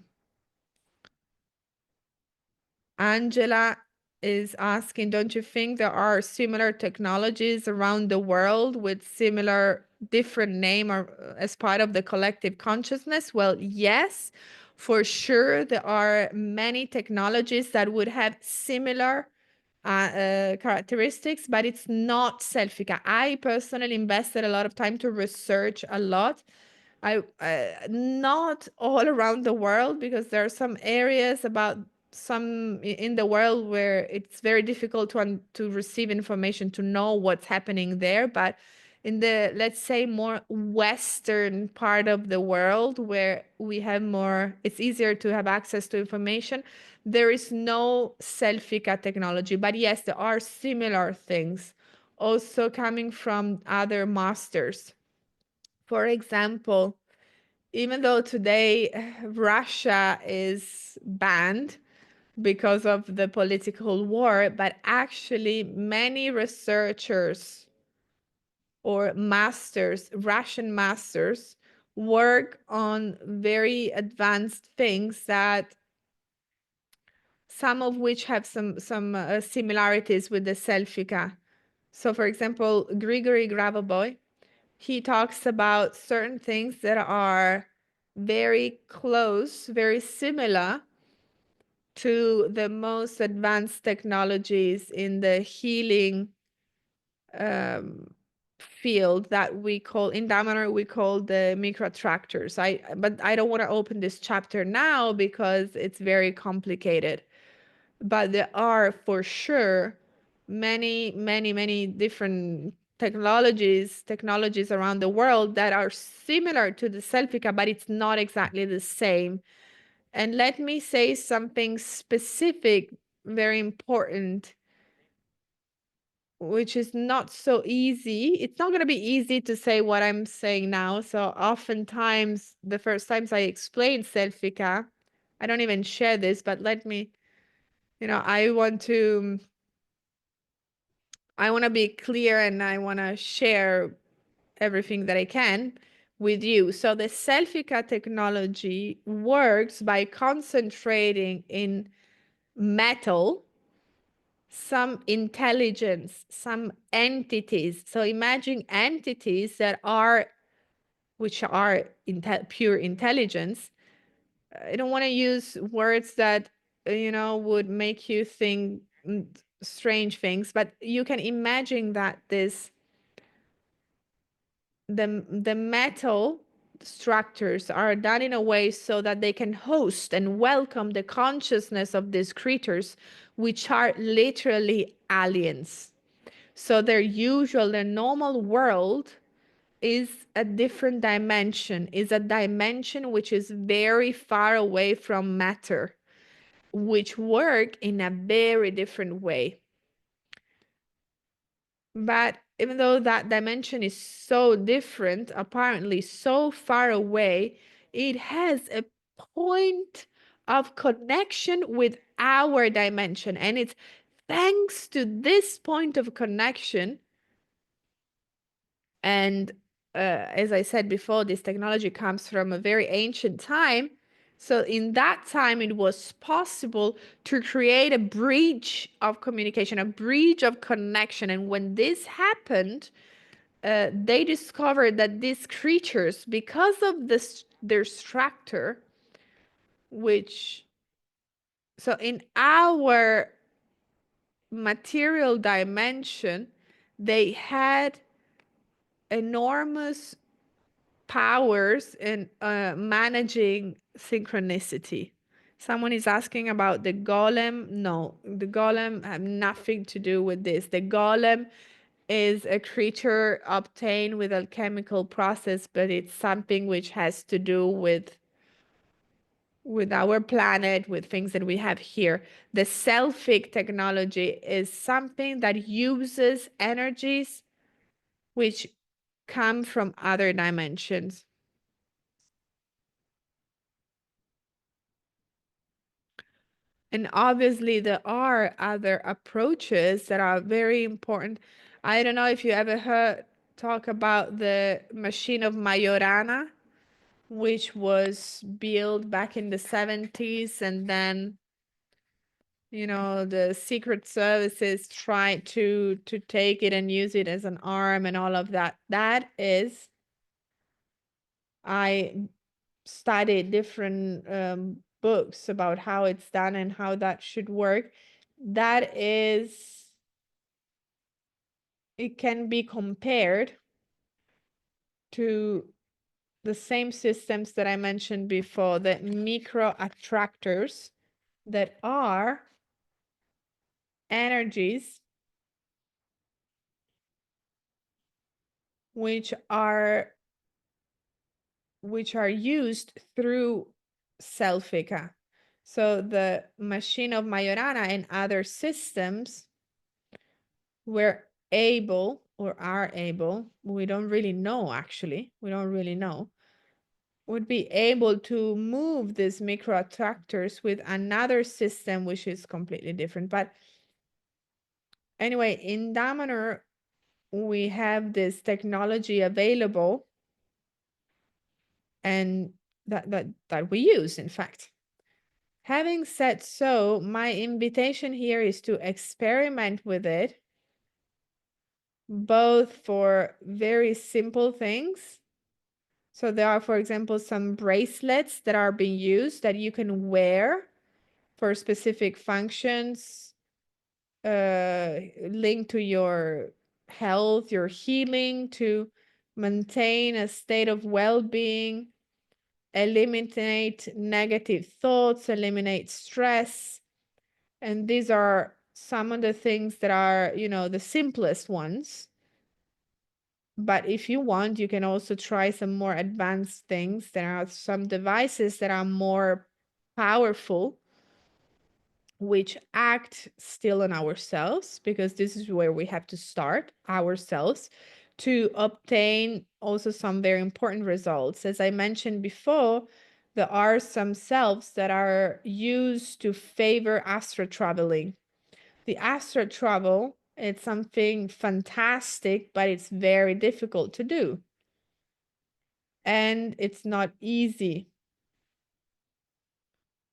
Angela is asking, don't you think there are similar technologies around the world with similar different name or as part of the collective consciousness? Well, yes, for sure. There are many technologies that would have similar characteristics, but it's not Selfica. I personally invested a lot of time to research a lot. I not all around the world, because there are some areas about some in the world where it's very difficult to receive information, to know what's happening there. But in the, let's say, more western part of the world, where we have more, it's easier to have access to information, there is no Selfica technology. But yes, there are similar things also coming from other masters. For example, even though today Russia is banned because of the political war, but actually many researchers or masters, Russian masters, work on very advanced things, that some of which have some similarities with the Selfica. So for example, Grigory Gravoboy, he talks about certain things that are very close, very similar to the most advanced technologies in the healing field that we call, in Damanhur, we call the microtractors. But I don't want to open this chapter now because it's very complicated. But there are for sure many different technologies around the world that are similar to the Selfica, but it's not exactly the same. And let me say something specific, very important, which is not so easy. It's not going to be easy to say what I'm saying now. So oftentimes, the first times I explain Selfica, I don't even share this, but let me, I want to be clear, and I want to share everything that I can with you. So the Selfica technology works by concentrating in metal some intelligence, some entities. So imagine entities that are, which are pure intelligence. I don't want to use words that, would make you think strange things, but you can imagine that the metal structures are done in a way so that they can host and welcome the consciousness of these creatures, which are literally aliens. So their normal world is a different dimension, is a dimension which is very far away from matter, which work in a very different way. But even though that dimension is so different, apparently so far away, it has a point of connection with our dimension. And it's thanks to this point of connection. And as I said before, this technology comes from a very ancient time. So in that time, it was possible to create a bridge of communication, a bridge of connection. And when this happened, they discovered that these creatures, because of their structure, so in our material dimension, they had enormous powers in managing synchronicity. Someone is asking about the golem. No, the golem have nothing to do with this. The golem is a creature obtained with alchemical process, but it's something which has to do with our planet, with things that we have here. The selfic technology is something that uses energies which come from other dimensions. And obviously, there are other approaches that are very important. I don't know if you ever heard talk about the machine of Majorana, which was built back in the 70s, and then the secret services tried to take it and use it as an arm and all of that. I studied different books about how it's done and how that should work. It can be compared to the same systems that I mentioned before, the micro attractors, that are energies which are used through Selfica. So the machine of Majorana and other systems were able, or are able, we don't really know actually, would be able to move these micro attractors with another system which is completely different. But anyway, in Damanhur, we have this technology available, and that we use, in fact. Having said so, my invitation here is to experiment with it, both for very simple things. So there are, for example, some bracelets that are being used that you can wear for specific functions linked to your health, your healing, to maintain a state of well-being, eliminate negative thoughts, eliminate stress. And these are some of the things that are, the simplest ones. But if you want, you can also try some more advanced things. There are some devices that are more powerful, which act still on ourselves, because this is where we have to start ourselves to obtain also some very important results. As I mentioned before, there are some selves that are used to favor astral traveling. The astral travel, it's something fantastic, but it's very difficult to do. And it's not easy.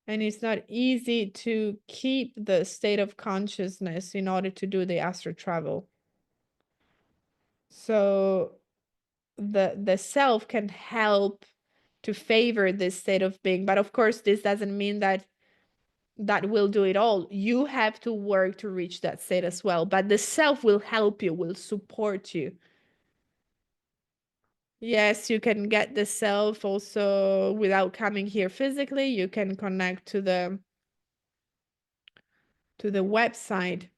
And it's not easy to keep the state of consciousness in order to do the astral travel. So the self can help to favor this state of being. But of course, this doesn't mean that that will do it all. You have to work to reach that state as well, but the self will help you, will support you. Yes, you can get the self also without coming here physically. You can connect to the website.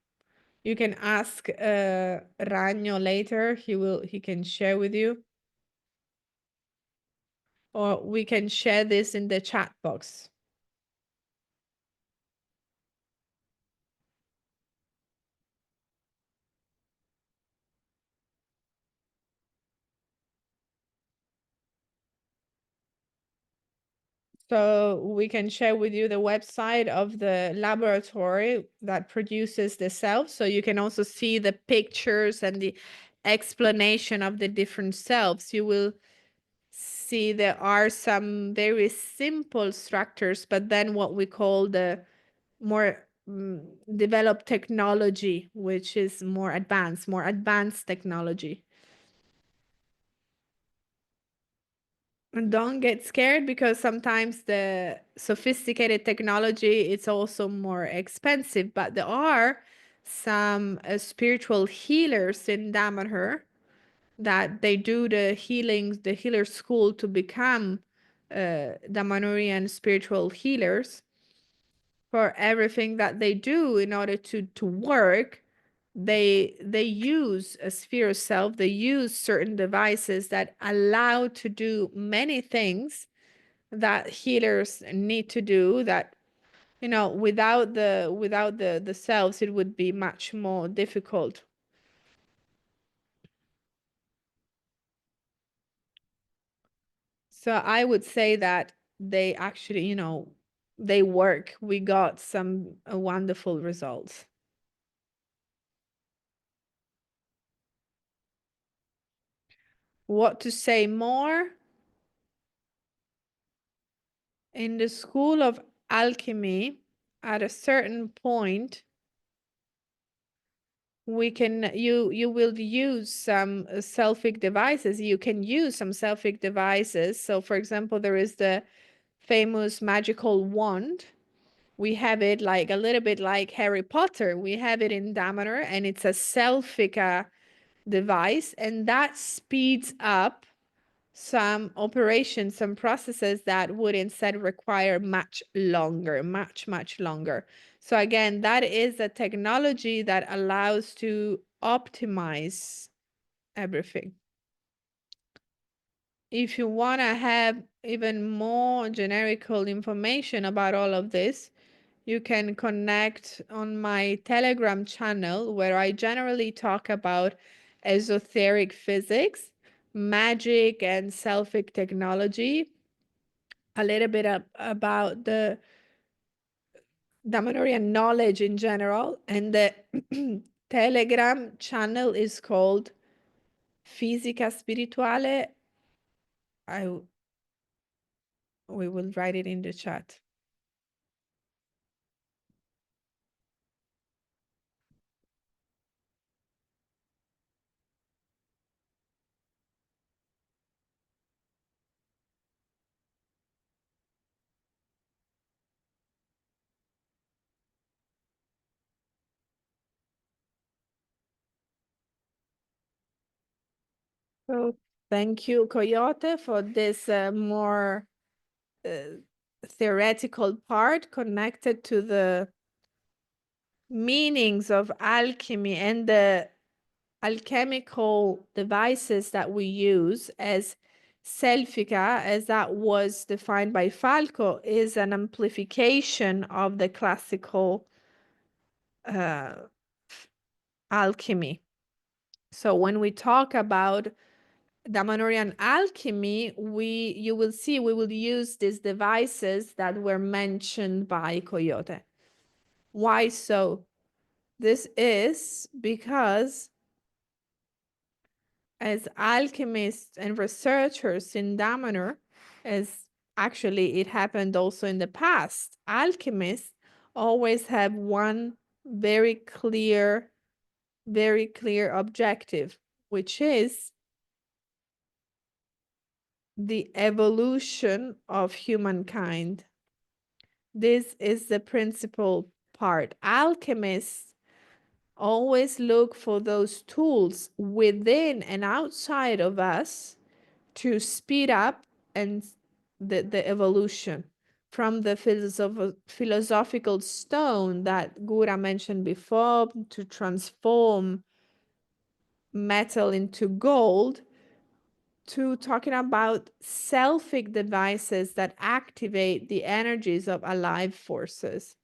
You can ask Ragno later. He can share with you. Or we can share this in the chat box. So we can share with you the website of the laboratory that produces the self. So you can also see the pictures and the explanation of the different selves. You will see there are some very simple structures, but then what we call the more developed technology, which is more advanced technology. And don't get scared, because sometimes the sophisticated technology is also more expensive, but there are some spiritual healers in Damanhur that they do the healer school to become Damanhurian spiritual healers. For everything that they do in order to work, they use a sphere of self. They use certain devices that allow to do many things that healers need to do, that without the selves it would be much more difficult. So I would say that they actually, they work. We got some wonderful results. What to say more? In the school of alchemy, at a certain point, you will use some selfic devices. You can use some selfic devices. So for example, there is the famous magical wand. We have it like a little bit like Harry Potter. We have it in Damanhur, and it's a Selfica device, and that speeds up some operations, some processes that would instead require much longer, much longer. So again, that is a technology that allows to optimize everything. If you want to have even more generical information about all of this, you can connect on my Telegram channel, where I generally talk about esoteric physics, magic, and selfic technology, a little bit about the Damanhurian knowledge in general. And the Telegram channel is called Fisica Spirituale. We will write it in the chat. So thank you, Coyote, for this more theoretical part connected to the meanings of alchemy and the alchemical devices that we use. As Selfica, as that was defined by Falco, is an amplification of the classical alchemy. So when we talk about Damanhurian alchemy, you will see we will use these devices that were mentioned by Coyote. Why so? This is because as alchemists and researchers in Damanhur, as actually it happened also in the past, alchemists always have one very clear objective, which is the evolution of humankind. This is the principal part. Alchemists always look for those tools within and outside of us to speed up and the evolution from the philosophical stone that Goura mentioned before to transform metal into gold, to talking about selfic devices that activate the energies of alive forces.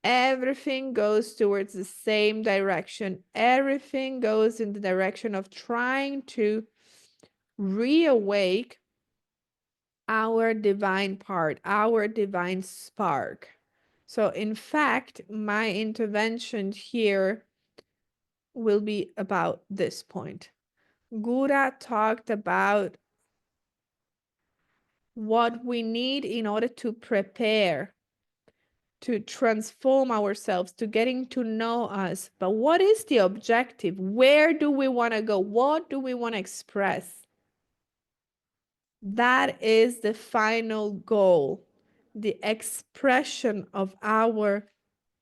Everything goes towards the same direction. Everything goes in the direction of trying to reawake our divine part, our divine spark. So, in fact, my intervention here will be about this point. Goura talked about what we need in order to prepare, to transform ourselves, to getting to know us. But what is the objective? Where do we want to go? What do we want to express? That is the final goal, the expression of our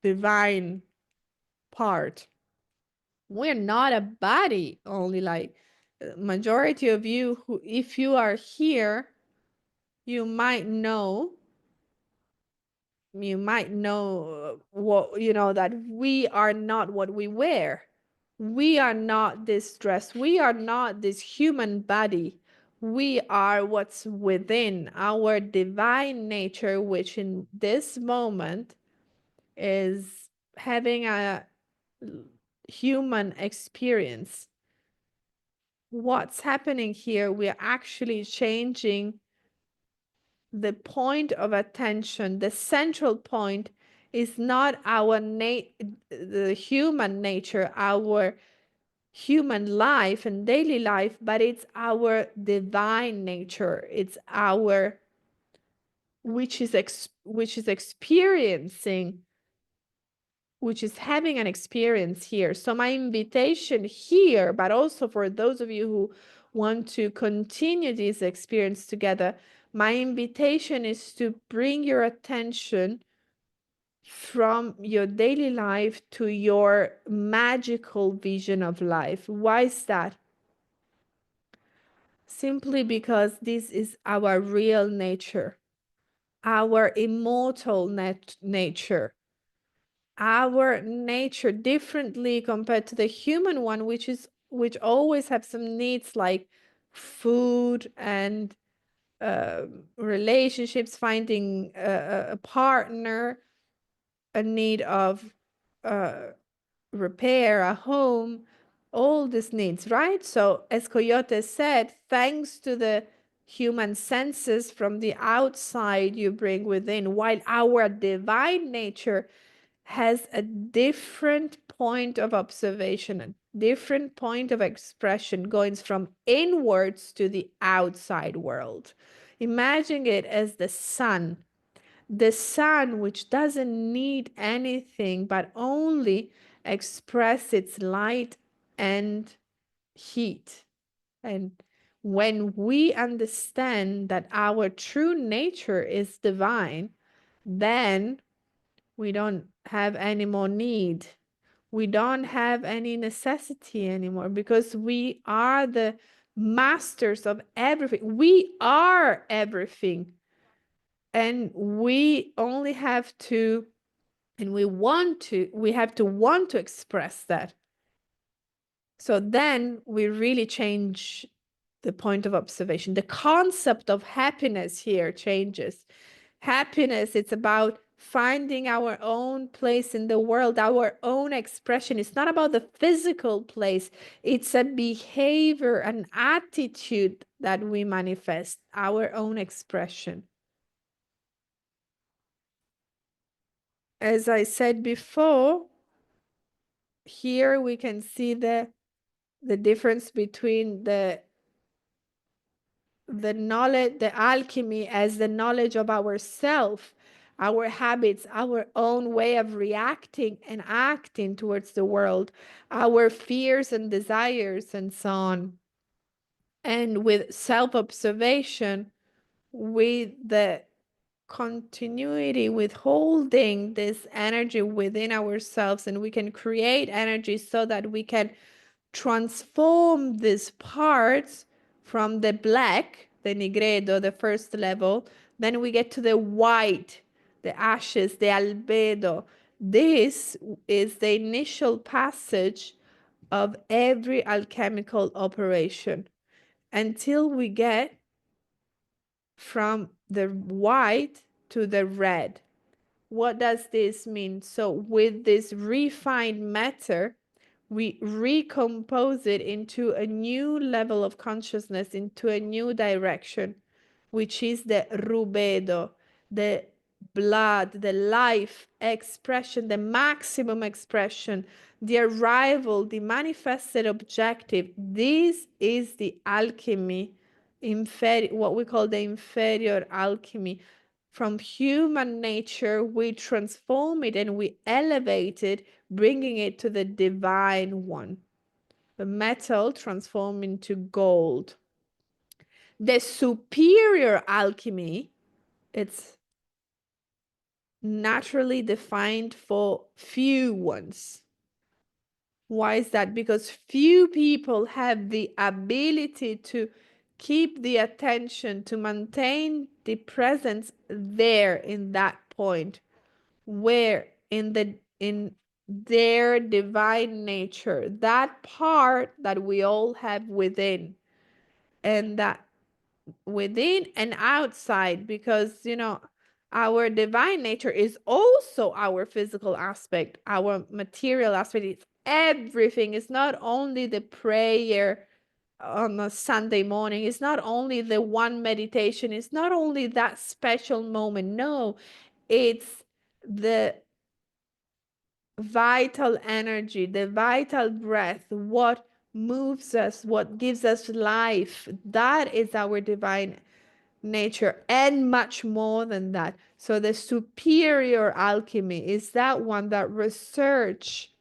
divine part. We're not a body only, like majority of you who, if you are here, you might know what that we are not what we wear. We are not this dress. We are not this human body. We are what's within our divine nature, which in this moment is having a human experience. What's happening here? We are actually changing the point of attention. The central point is not the human nature, our human life and daily life, but it's our divine nature. It's our which is experiencing, which is having an experience here. So my invitation here, but also for those of you who want to continue this experience together, my invitation is to bring your attention from your daily life to your magical vision of life. Why is that? Simply because this is our real nature, our immortal nature, our nature, differently compared to the human one, which always have some needs like food and relationships, finding a partner, a need of repair, a home, all these needs, right? So as Coyote said, thanks to the human senses from the outside you bring within, while our divine nature has a different point of observation, a different point of expression, going from inwards to the outside world. Imagine it as the sun, which doesn't need anything but only express its light and heat. And when we understand that our true nature is divine, then we don't have any more need. We don't have any necessity anymore, because we are the masters of everything. We are everything. And we only have to, and we have to want to express that. So then we really change the point of observation. The concept of happiness here changes. Happiness, it's about finding our own place in the world, our own expression. It's not about the physical place. It's a behavior, an attitude that we manifest, our own expression. As I said before, here we can see the difference between the knowledge, the alchemy as the knowledge of ourself, our habits, our own way of reacting and acting towards the world, our fears and desires, and so on. And with self-observation, with the continuity with holding this energy within ourselves, and we can create energy so that we can transform these parts from the black, the nigredo, the first level. Then we get to the white, the ashes, the albedo. This is the initial passage of every alchemical operation until we get from the white to the red. What does this mean? So with this refined matter, we recompose it into a new level of consciousness, into a new direction, which is the rubedo, the blood, the life expression, the maximum expression, the arrival, the manifested objective. This is the alchemy, what we call the inferior alchemy. From human nature, we transform it and we elevate it, bringing it to the divine one. The metal transformed into gold. The superior alchemy, it's naturally defined for few ones. Why is that? Because few people have the ability to keep the attention, to maintain the presence there in that point, where in their divine nature, that part that we all have within, and that within and outside, because our divine nature is also our physical aspect, our material aspect. It's everything. It's not only the prayer on a Sunday morning, it's not only the one meditation, it's not only that special moment. No, it's the vital energy, the vital breath, what moves us, what gives us life. That is our divine nature, and much more than that. So the superior alchemy is that one that research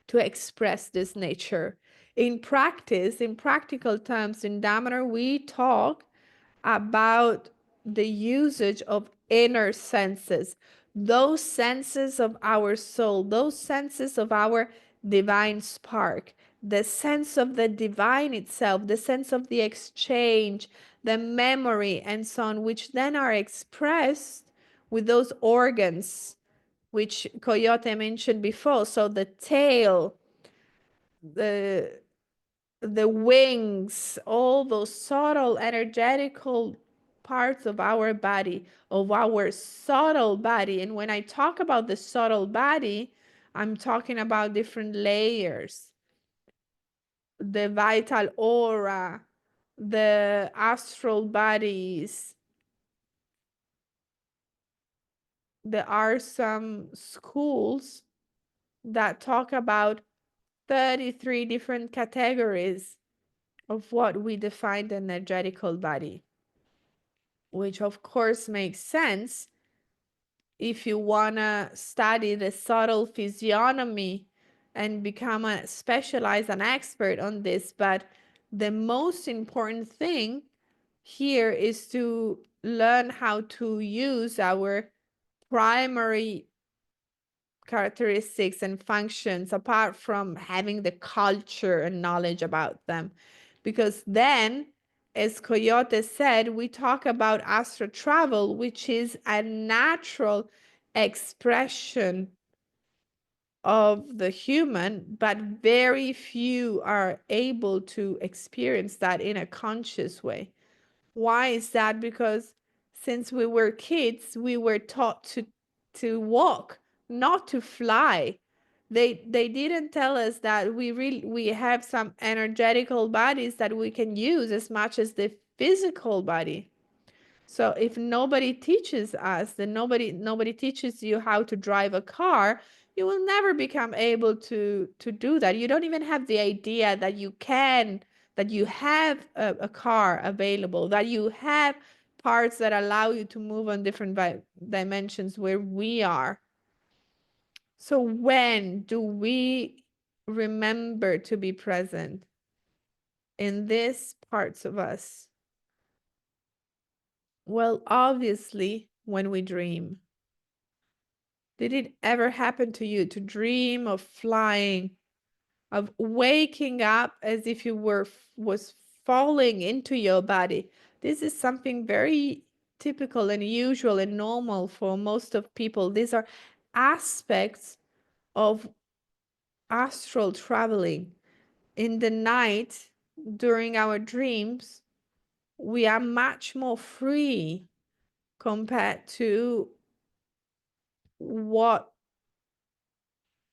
to express this nature. In practice, in practical terms, in Damanhur, we talk about the usage of inner senses, those senses of our soul, those senses of our divine spark, the sense of the divine itself, the sense of the exchange, the memory, and so on, which then are expressed with those organs which Coyote mentioned before. So the tail, the wings, all those subtle energetical parts of our body, of our subtle body. And when I talk about the subtle body, I'm talking about different layers, the vital aura, the astral bodies. There are some schools that talk about 33 different categories of what we define the energetical body, which of course makes sense if you want to study the subtle physiognomy and become a specialized and expert on this. But the most important thing here is to learn how to use our primary characteristics and functions apart from having the culture and knowledge about them. Because then, as Coyote said, we talk about astral travel, which is a natural expression of the human, but very few are able to experience that in a conscious way. Why is that? Because since we were kids, we were taught to walk, not to fly. They didn't tell us that we have some energetical bodies that we can use as much as the physical body. So if nobody teaches us, then nobody teaches you how to drive a car, you will never become able to do that. You don't even have the idea that you can, that you have a car available, that you have parts that allow you to move on different dimensions where we are. So when do we remember to be present in these parts of us? Well, obviously, when we dream? Did it ever happen to you to dream of flying, of waking up as if you was falling into your body? This is something very typical and usual and normal for most of people. These are aspects of astral traveling. In the night, during our dreams, we are much more free compared to what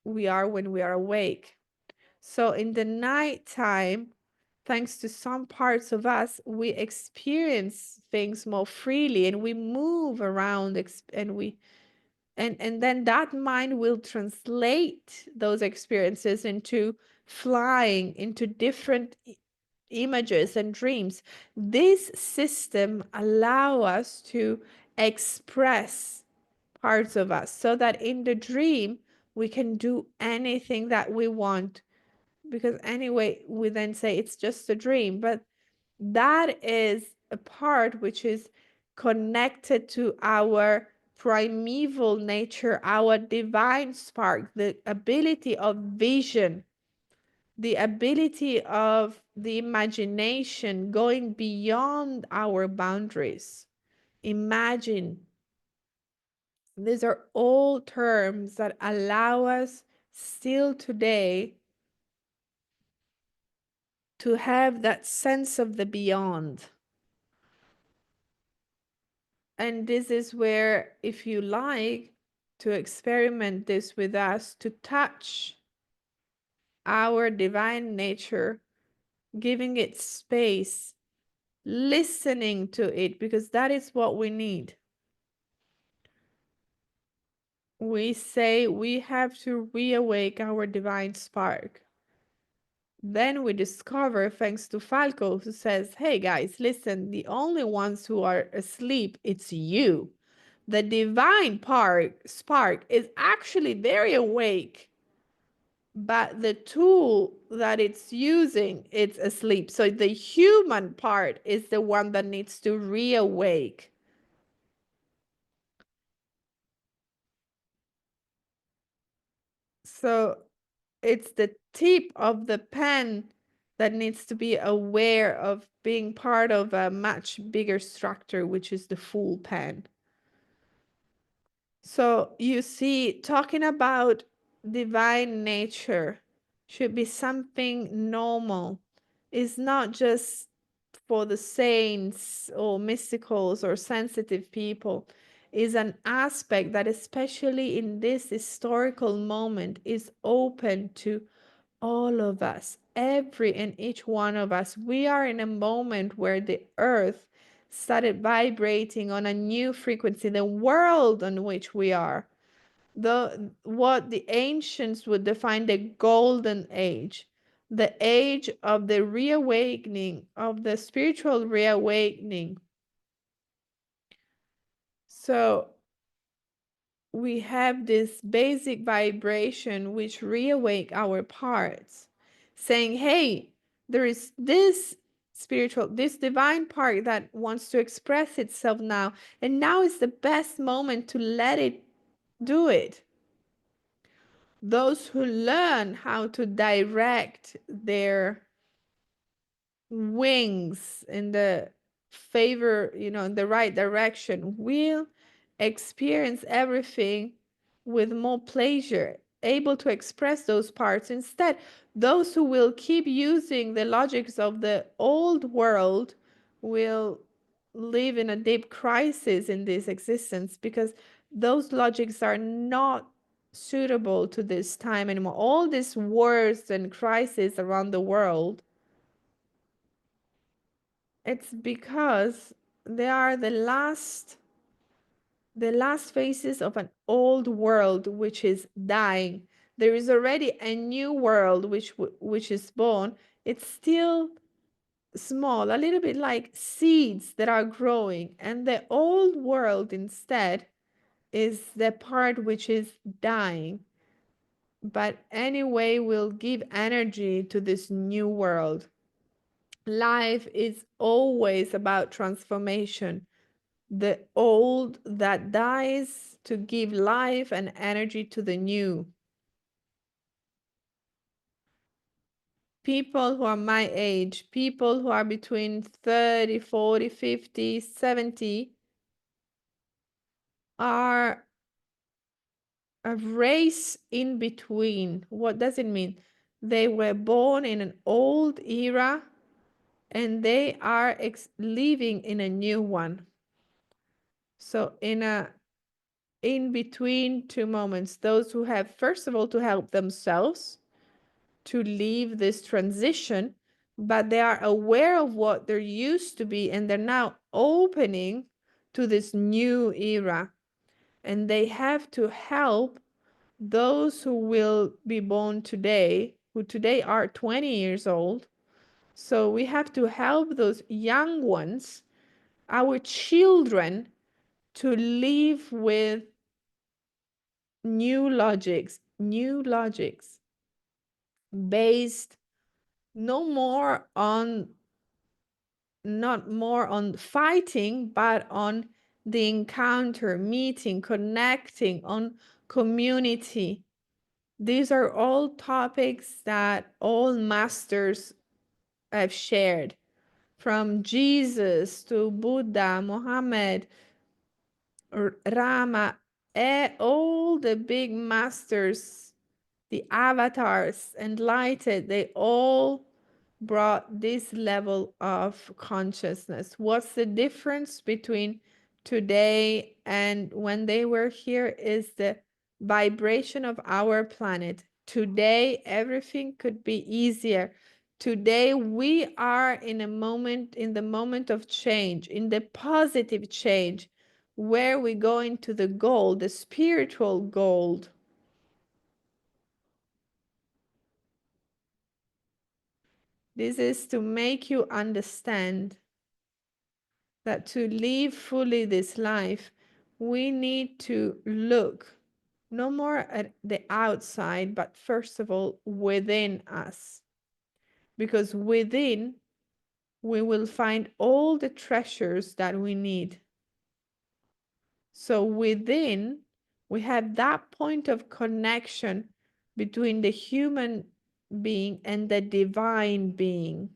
we are when we are awake. So in the nighttime, thanks to some parts of us, we experience things more freely and we move around and then that mind will translate those experiences into flying, into different images and dreams. This system allow us to express parts of us so that in the dream we can do anything that we want, because anyway we then say it's just a dream, but that is a part which is connected to our primeval nature, our divine spark, the ability of vision, the ability of the imagination going beyond our boundaries. Imagine. These are all terms that allow us still today to have that sense of the beyond. And this is where, if you like to experiment this with us, to touch our divine nature, giving it space, listening to it, because that is what we need. We say we have to reawake our divine spark. Then we discover, thanks to Falco, who says, hey guys, listen, the only ones who are asleep, it's you. The divine spark is actually very awake, but the tool that it's using, it's asleep. So the human part is the one that needs to reawake. So it's the tip of the pen that needs to be aware of being part of a much bigger structure, which is the full pen. So you see, talking about divine nature should be something normal. It's not just for the saints or mysticals or sensitive people. Is an aspect that, especially in this historical moment, is open to all of us, every and each one of us. We are in a moment where the earth started vibrating on a new frequency, the world on which we are, what the ancients would define the golden age, the age of the reawakening, of the spiritual reawakening. So we have this basic vibration which reawake our parts, saying, hey, there is this this divine part that wants to express itself now, and now is the best moment to let it do it. Those who learn how to direct their wings in the in the right direction, will experience everything with more pleasure, able to express those parts. Instead, those who will keep using the logics of the old world will live in a deep crisis in this existence, because those logics are not suitable to this time anymore. All these wars and crises around the world, it's because they are the last phases of an old world which is dying. There is already a new world which is born. It's still small, a little bit like seeds that are growing, and the old world instead is the part which is dying. But anyway, will give energy to this new world. Life is always about transformation. the old that dies to give life and energy to the new. People who are my age, people who are between 30, 40, 50, 70 are a race in between. What does it mean? They were born in an old era and they are living in a new one. So in between two moments, those who have, first of all, to help themselves to leave this transition, but they are aware of what there used to be and they're now opening to this new era. And they have to help those who will be born today, who today are 20 years old. So we have to help those young ones, our children, to live with new logics based not more on fighting, but on the encounter, meeting, connecting, on community. These are all topics that all masters have shared, from Jesus to Buddha, Muhammad, Rama, all the big masters, the avatars, enlightened, they all brought this level of consciousness. What's the difference between today and when they were here is the vibration of our planet. Today, everything could be easier. Today, we are in the moment of change, in the positive change, where we go into the gold, the spiritual gold. This is to make you understand that to live fully this life, we need to look no more at the outside, but first of all, within us. Because within, we will find all the treasures that we need. So within, we have that point of connection between the human being and the divine being.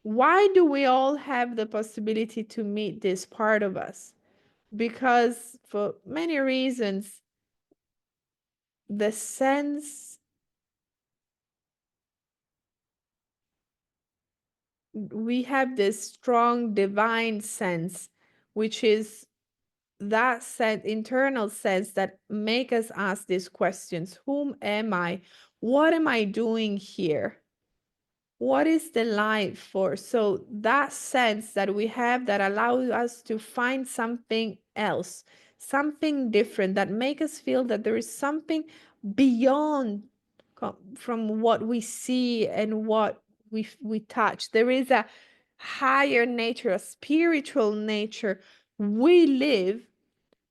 Why do we all have the possibility to meet this part of us? Because for many reasons, the sense, we have this strong divine sense, which is that sense, internal sense that make us ask these questions. Whom am I? What am I doing here? What is the life for? So that sense that we have that allows us to find something else, something different, that make us feel that there is something beyond from what we see and what we touch. There is a higher nature, a spiritual nature. We live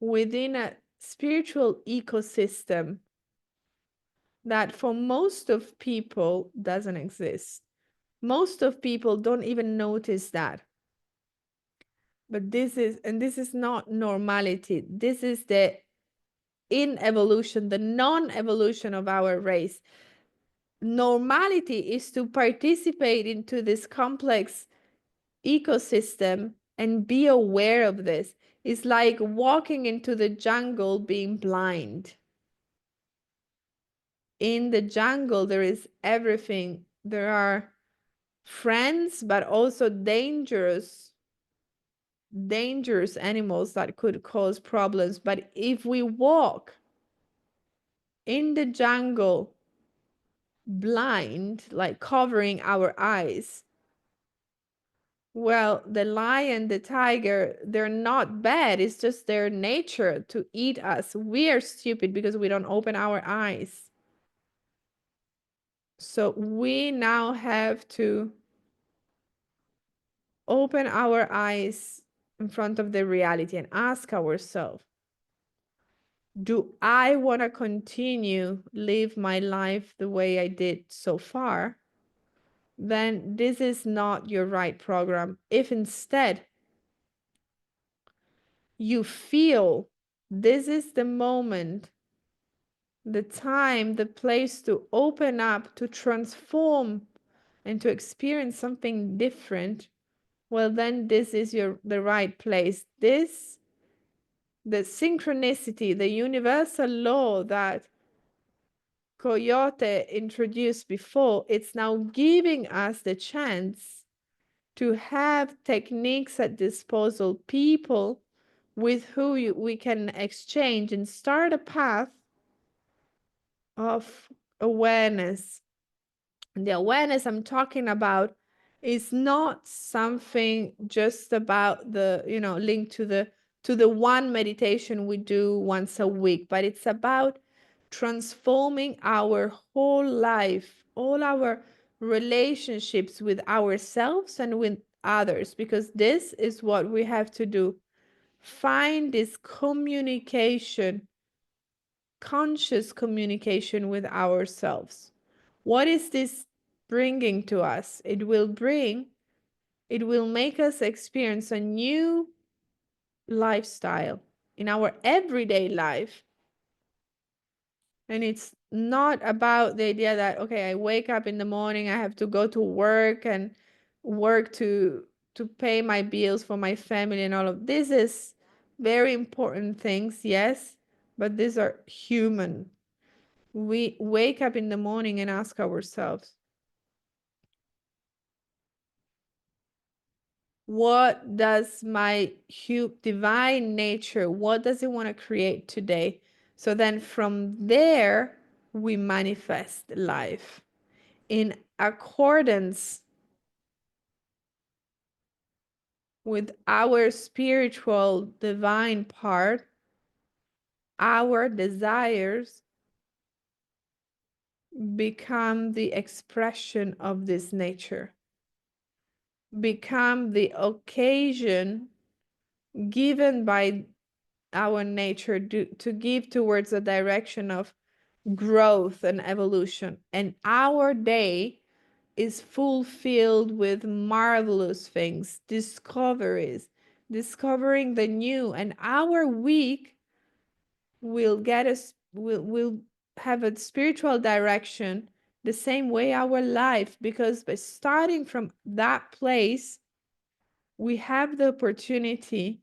within a spiritual ecosystem that for most of people doesn't exist. Most of people don't even notice that. But this is not normality. This is the in evolution, the non-evolution of our race. Normality is to participate into this complex ecosystem and be aware of this. It's like walking into the jungle being blind. In the jungle, there is everything. There are friends, but also dangerous animals that could cause problems. But if we walk in the jungle blind, like covering our eyes, well, the lion, the tiger, they're not bad. It's just their nature to eat us. We are stupid because we don't open our eyes. So we now have to open our eyes in front of the reality and ask ourselves, do I want to continue live my life the way I did so far? Then this is not your right program. If instead you feel this is the moment, the time, the place to open up, to transform, and to experience something different, well, then this is the right place. This, the synchronicity, the universal law that Coyote introduced before, it's now giving us the chance to have techniques at disposal, people with who we can exchange and start a path of awareness. And the awareness I'm talking about is not something just about the, linked to the one meditation we do once a week, but it's about transforming our whole life, all our relationships with ourselves and with others, because this is what we have to do. Find this communication, conscious communication with ourselves. What is this bringing to us? It will make us experience a new lifestyle in our everyday life. And it's not about the idea that, okay, I wake up in the morning, I have to go to work and work to pay my bills for my family, and all of this is very important things, yes, but these are human. We wake up in the morning and ask ourselves, what does my divine nature, what does it want to create today? So then from there, we manifest life in accordance with our spiritual divine part. Our desires become the expression of this nature, become the occasion given by our nature to give towards a direction of growth and evolution. And our day is fulfilled with marvelous things, discoveries, discovering the new. And our week will get us, will have a spiritual direction the same way our life, because by starting from that place, we have the opportunity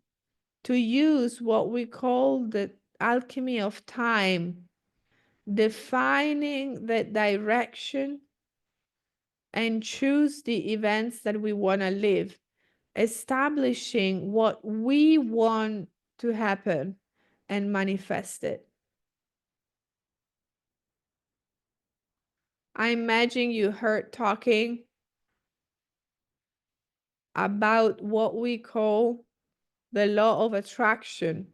to use what we call the alchemy of time, defining the direction and choose the events that we want to live, establishing what we want to happen and manifest it. I imagine you heard talking about what we call the law of attraction.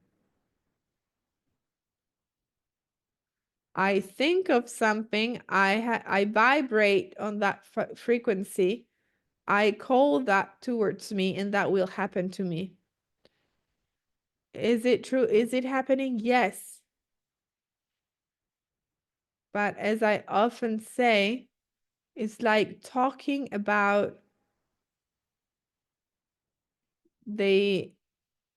I think of something, I vibrate on that frequency, I call that towards me, and that will happen to me. Is it true? Is it happening? Yes. But as I often say, it's like talking about the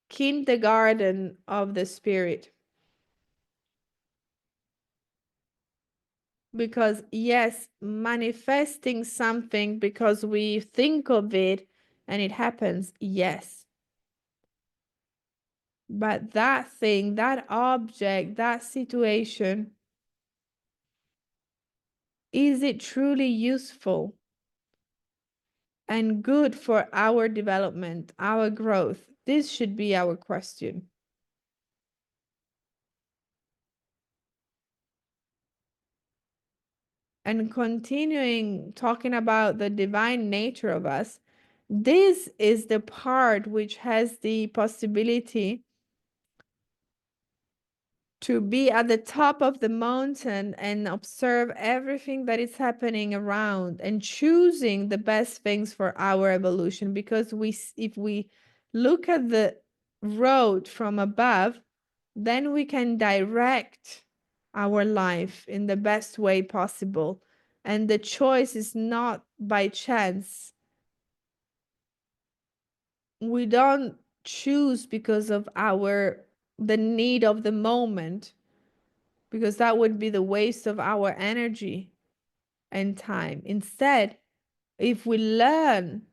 kindergarten of the spirit. Because yes, manifesting something because we think of it and it happens, yes. But that thing, that object, that situation, is it truly useful and good for our development, our growth? This should be our question. And continuing talking about the divine nature of us, this is the part which has the possibility to be at the top of the mountain and observe everything that is happening around and choosing the best things for our evolution. Because if we look at the road from above, then we can direct our life in the best way possible. And the choice is not by chance. We don't choose because of the need of the moment, because that would be the waste of our energy and time. Instead, if we learn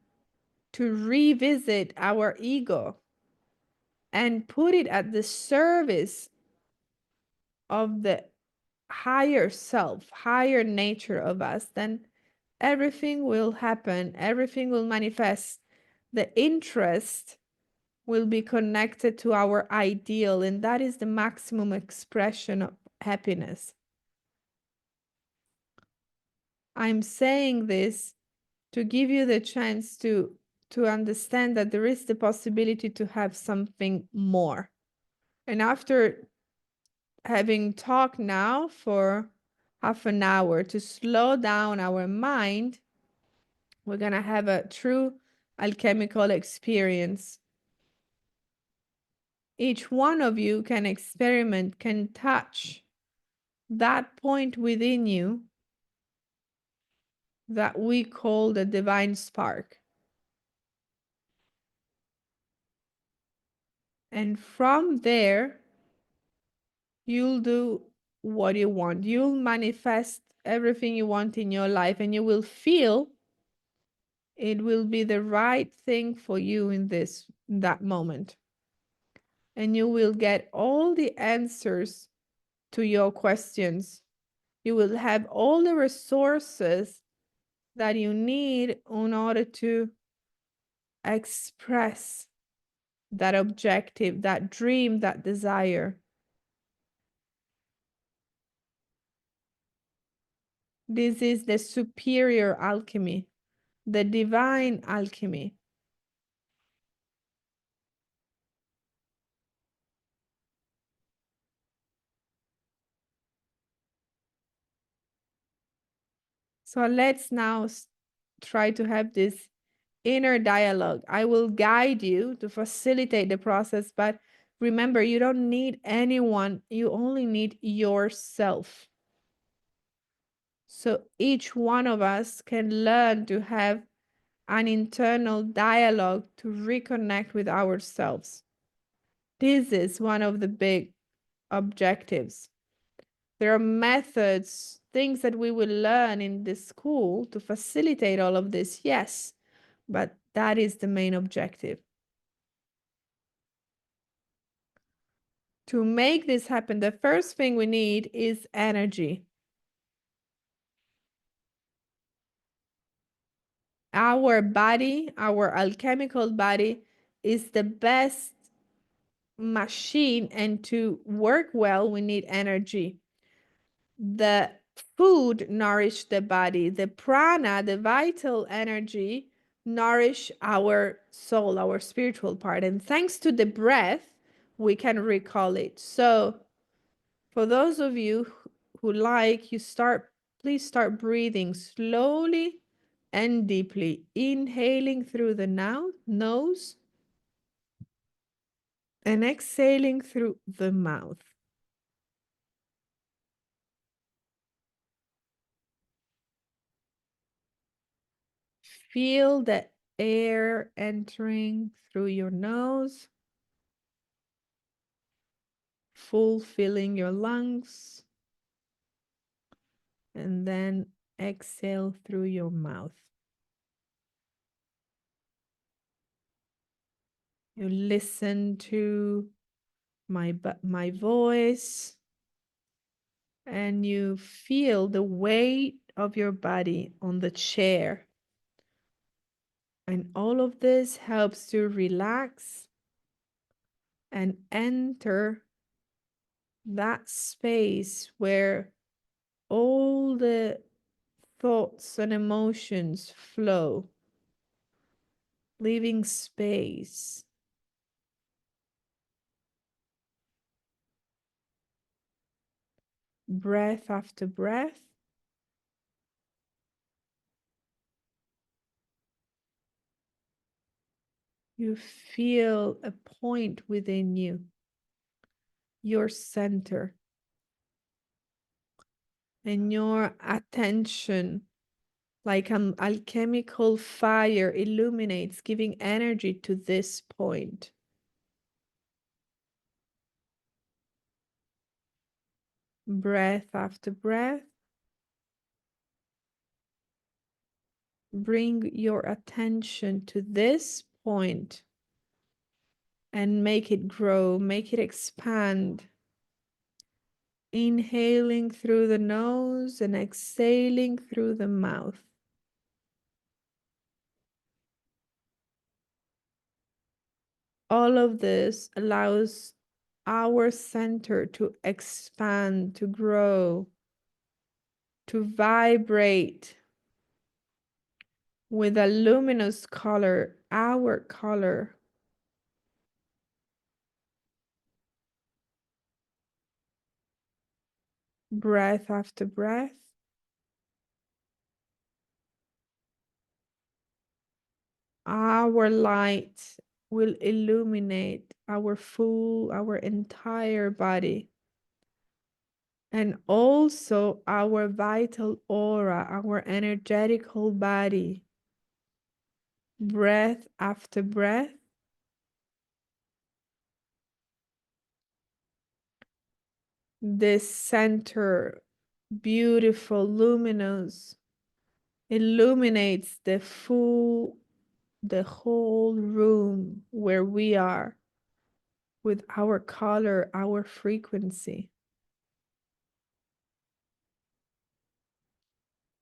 to revisit our ego and put it at the service of the higher self, higher nature of us, then everything will happen, everything will manifest. The interest will be connected to our ideal, and that is the maximum expression of happiness. I'm saying this to give you the chance to understand that there is the possibility to have something more. And after having talked now for half an hour to slow down our mind, we're going to have a true alchemical experience. Each one of you can experiment, can touch that point within you that we call the divine spark. And from there, you'll do what you want. You'll manifest everything you want in your life, and you will feel it will be the right thing for you in that moment. And you will get all the answers to your questions. You will have all the resources that you need in order to express that objective, that dream, that desire. This is the superior alchemy, the divine alchemy. So let's now try to have this inner dialogue. I will guide you to facilitate the process, but remember, you don't need anyone, you only need yourself. So each one of us can learn to have an internal dialogue to reconnect with ourselves. This is one of the big objectives. There are methods, things that we will learn in the school to facilitate all of this, yes, but that is the main objective. To make this happen, the first thing we need is energy. Our body, our alchemical body, is the best machine, and to work well, we need energy. The food nourish the body. The prana, the vital energy, nourish our soul, our spiritual part. And thanks to the breath, we can recall it. So for those of you who like, please start breathing slowly and deeply, inhaling through the nose and exhaling through the mouth. Feel the air entering through your nose, fulfilling your lungs, and then exhale through your mouth. You listen to my voice, and you feel the weight of your body on the chair. And all of this helps you relax and enter that space where all the thoughts and emotions flow, leaving space. Breath after breath. You feel a point within you, your center, and your attention, like an alchemical fire, illuminates, giving energy to this point. breath after breath. Bring your attention to this point and make it grow, make it expand. Inhaling through the nose and exhaling through the mouth. All of this allows our center to expand, to grow, to vibrate with a luminous color, our color. Breath after breath. Our light will illuminate our entire body. And also our vital aura, our energetical body. Breath after breath. This center, beautiful, luminous, illuminates the whole room where we are with our color, our frequency.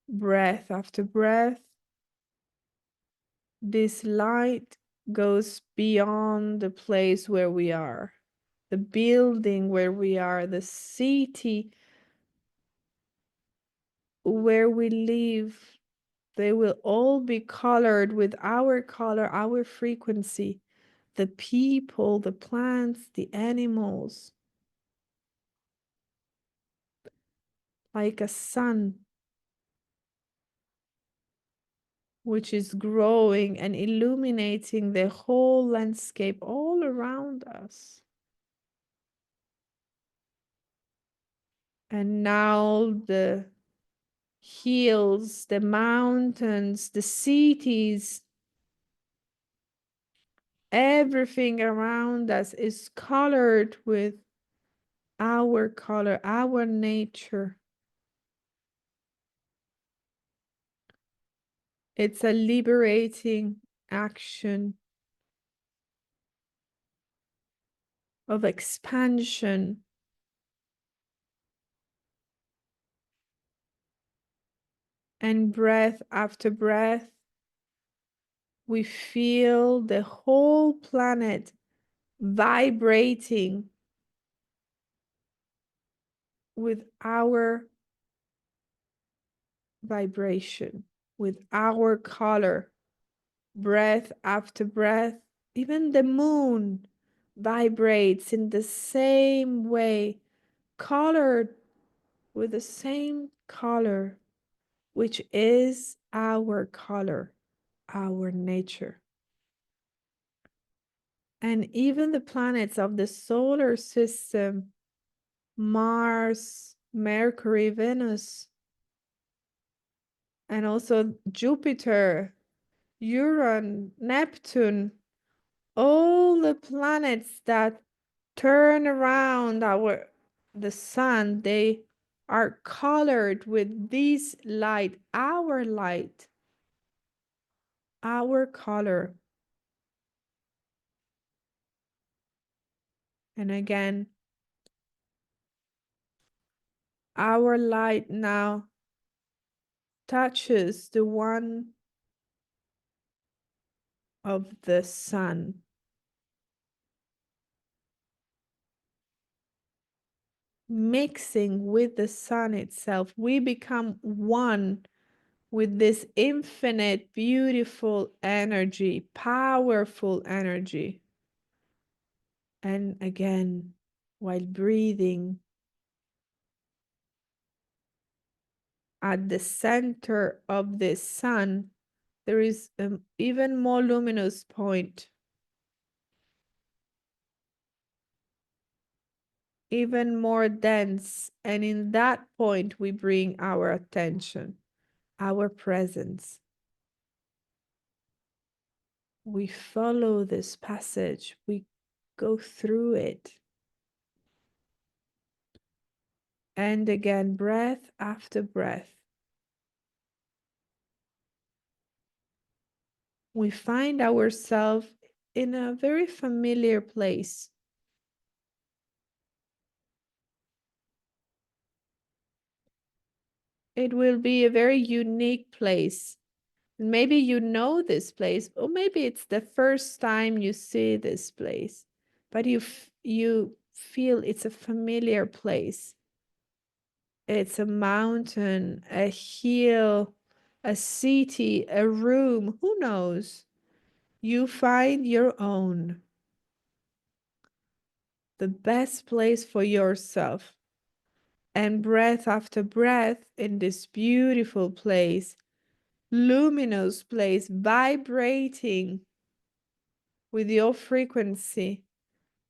Breath after breath. This light goes beyond the place where we are, the building where we are, the city where we live. They will all be colored with our color, our frequency, the people, the plants, the animals, like a sun, which is growing and illuminating the whole landscape all around us. And now the hills, the mountains, the cities, everything around us is colored with our color, our nature. It's a liberating action of expansion. And breath after breath, we feel the whole planet vibrating with our vibration, with our color. Breath after breath, even the moon vibrates in the same way, colored with the same color, which is our color, our nature. And even the planets of the solar system, Mars, Mercury, Venus, and also Jupiter, Uranus, Neptune, all the planets that turn around the sun, they are colored with this light, our color. And again, our light now touches the one of the sun. Mixing with the sun itself, we become one with this infinite, beautiful energy, powerful energy. And again, while breathing, at the center of this sun, there is an even more luminous point, even more dense. And in that point, we bring our attention, our presence. We follow this passage, we go through it. And again, breath after breath. We find ourselves in a very familiar place. It will be a very unique place. Maybe you know this place, or maybe it's the first time you see this place, but you feel it's a familiar place. It's a mountain, a hill, a city, a room, who knows? You find your own, the best place for yourself. And breath after breath in this beautiful place, luminous place, vibrating with your frequency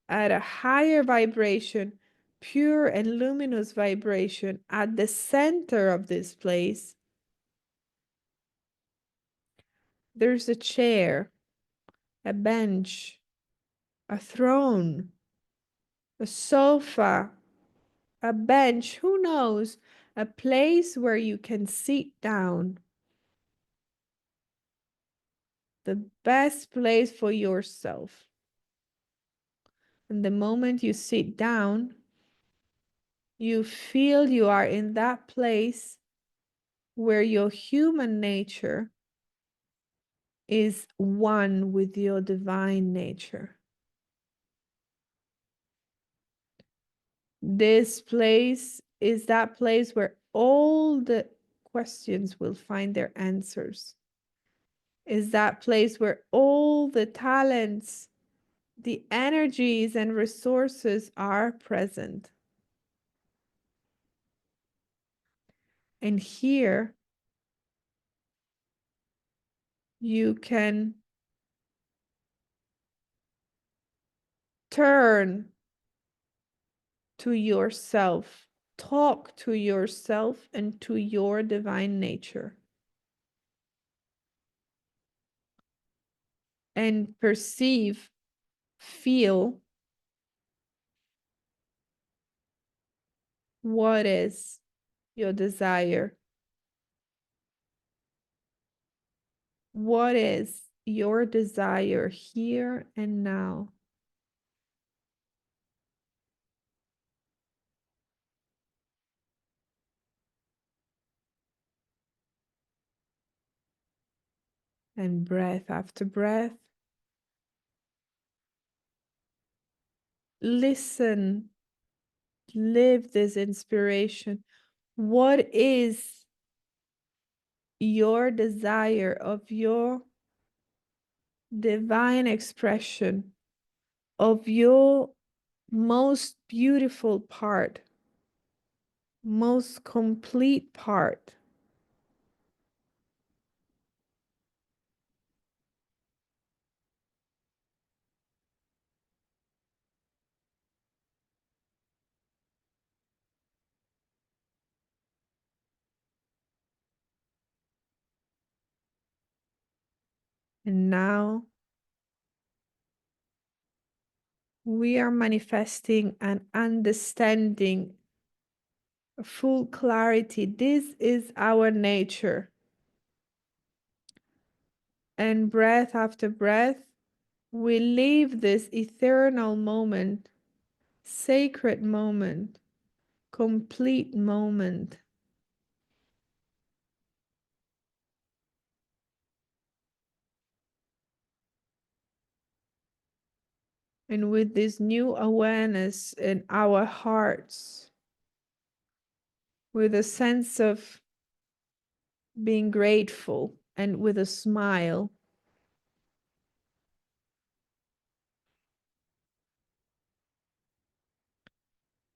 at a higher vibration, pure and luminous vibration at the center of this place. There's a chair, a bench, a throne, a sofa, a bench, who knows, a place where you can sit down. The best place for yourself. And the moment you sit down, you feel you are in that place where your human nature is one with your divine nature. This place is that place where all the questions will find their answers. Is that place where all the talents, the energies and resources are present. And here you can turn to yourself, talk to yourself and to your divine nature, and perceive, feel what is your desire. What is your desire here and now? And breath after breath, listen, live this inspiration. What is your desire of your divine expression, of your most beautiful part, most complete part? And now we are manifesting and understanding full clarity. This is our nature. And breath after breath, we live this eternal moment, sacred moment, complete moment. And with this new awareness in our hearts, with a sense of being grateful and with a smile,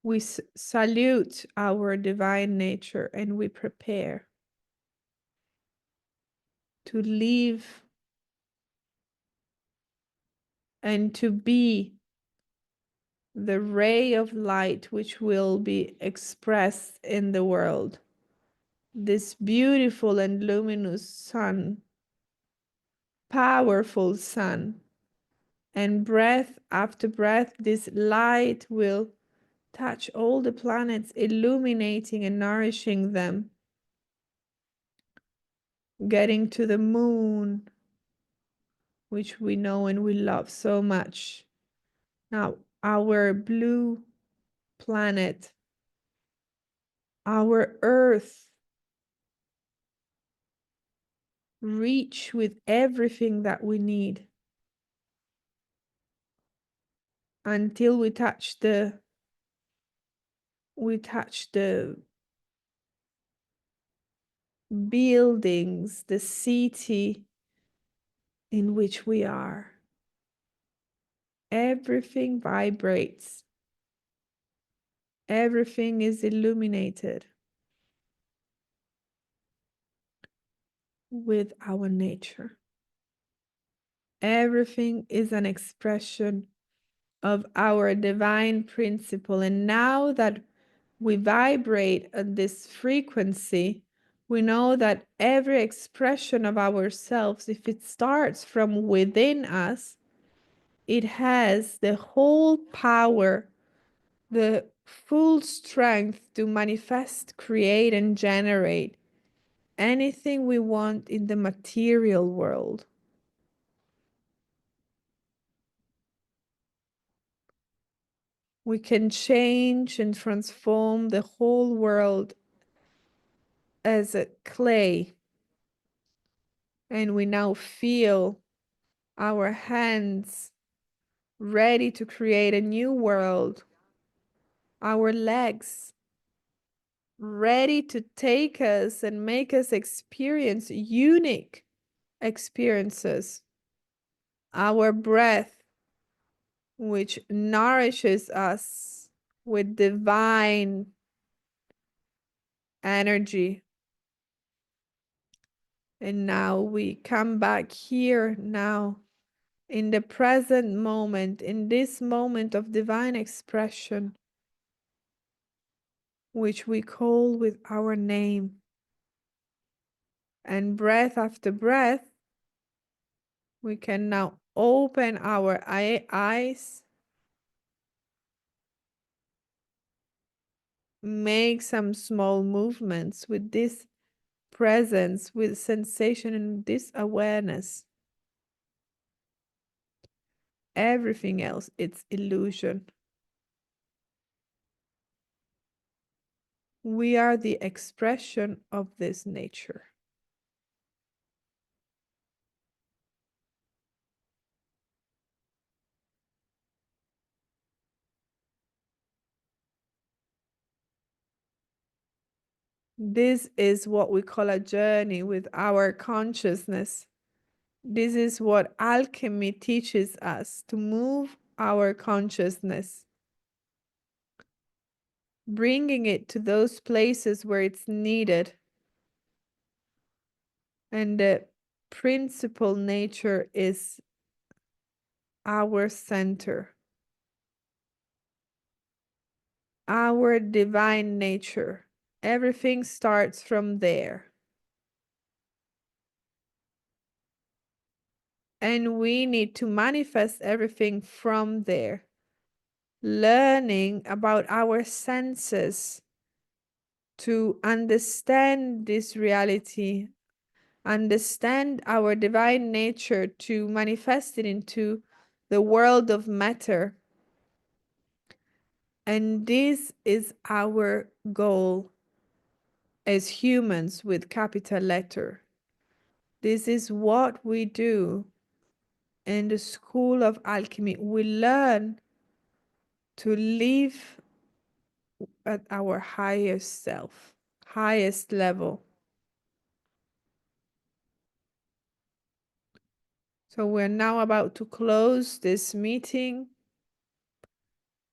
we salute our divine nature and we prepare to live and to be the ray of light which will be expressed in the world. This beautiful and luminous sun, powerful sun, and breath after breath, this light will Touch all the planets, illuminating and nourishing them. Getting to the moon, which we know and we love so much. Now, our blue planet, our Earth, reach with everything that we need until we touch the buildings, the city in which we are. Everything vibrates. Everything is illuminated with our nature. Everything is an expression of our divine principle. And now that we vibrate at this frequency, we know that every expression of ourselves, if it starts from within us, it has the whole power, the full strength to manifest, create, and generate anything we want in the material world. We can change and transform the whole world as a clay. And we now feel our hands ready to create a new world. Our legs ready to take us and make us experience unique experiences. Our breath, which nourishes us with divine energy. And now we come back here now in the present moment, in this moment of divine expression, which we call with our name. And breath after breath, we can now open our eyes, make some small movements with this presence, with sensation and this awareness. Everything else, it's illusion. We are the expression of this nature. This is what we call a journey with our consciousness. This is what alchemy teaches us, to move our consciousness, bringing it to those places where it's needed. And the principal nature is our center, our divine nature. Everything starts from there. And we need to manifest everything from there. Learning about our senses to understand this reality, understand our divine nature, to manifest it into the world of matter. And this is our goal as humans with capital letter. This is what we do in the school of alchemy. We learn to live at our highest self, highest level. So we're now about to close this meeting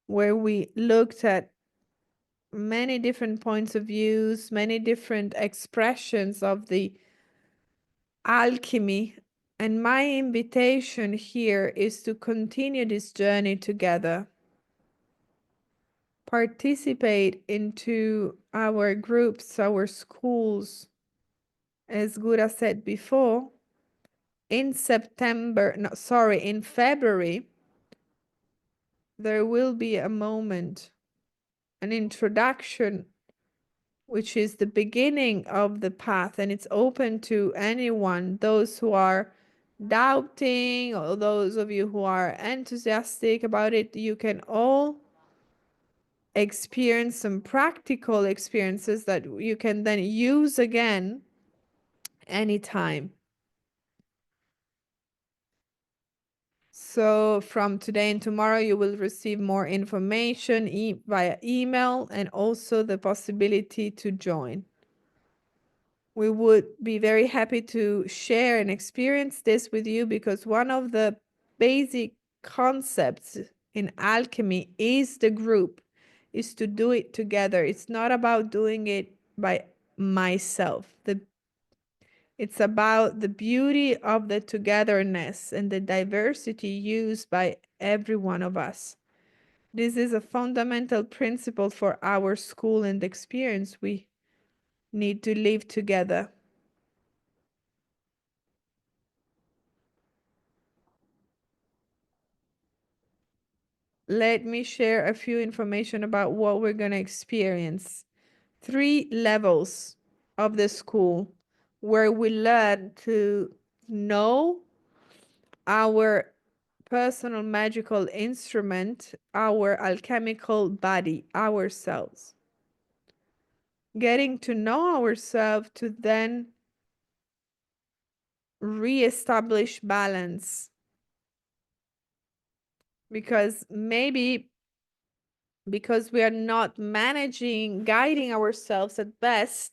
where we looked at many different points of views, many different expressions of the alchemy. And my invitation here is to continue this journey together. Participate into our groups, our schools. As Goura said before, in February, there will be a moment an introduction, which is the beginning of the path, and it's open to anyone, those who are doubting or those of you who are enthusiastic about it. You can all experience some practical experiences that you can then use again anytime. So from today and tomorrow, you will receive more information via email and also the possibility to join. We would be very happy to share and experience this with you, because one of the basic concepts in alchemy is the group, is to do it together. It's not about doing it by myself. It's about the beauty of the togetherness and the diversity used by every one of us. This is a fundamental principle for our school and experience. We need to live together. Let me share a few information about what we're going to experience. 3 levels of the school where we learn to know our personal magical instrument, our alchemical body, ourselves. Getting to know ourselves to then re-establish balance. Because maybe because we are not managing, guiding ourselves at best,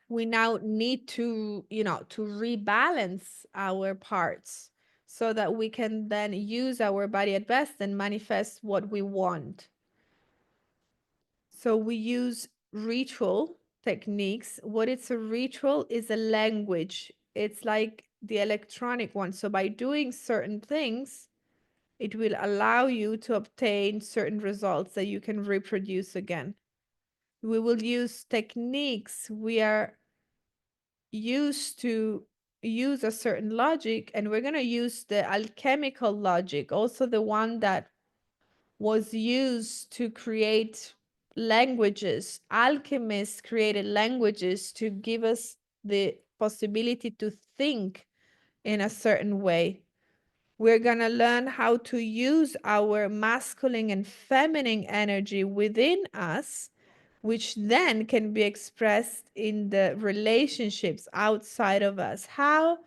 we now need to, to rebalance our parts so that we can then use our body at best and manifest what we want. So we use ritual techniques. What is a ritual is a language. It's like the electronic one. So by doing certain things, it will allow you to obtain certain results that you can reproduce again. We will use techniques. We are used to use a certain logic, and we're going to use the alchemical logic, also the one that was used to create languages. Alchemists created languages to give us the possibility to think in a certain way. We're going to learn how to use our masculine and feminine energy within us, which then can be expressed in the relationships outside of us. How?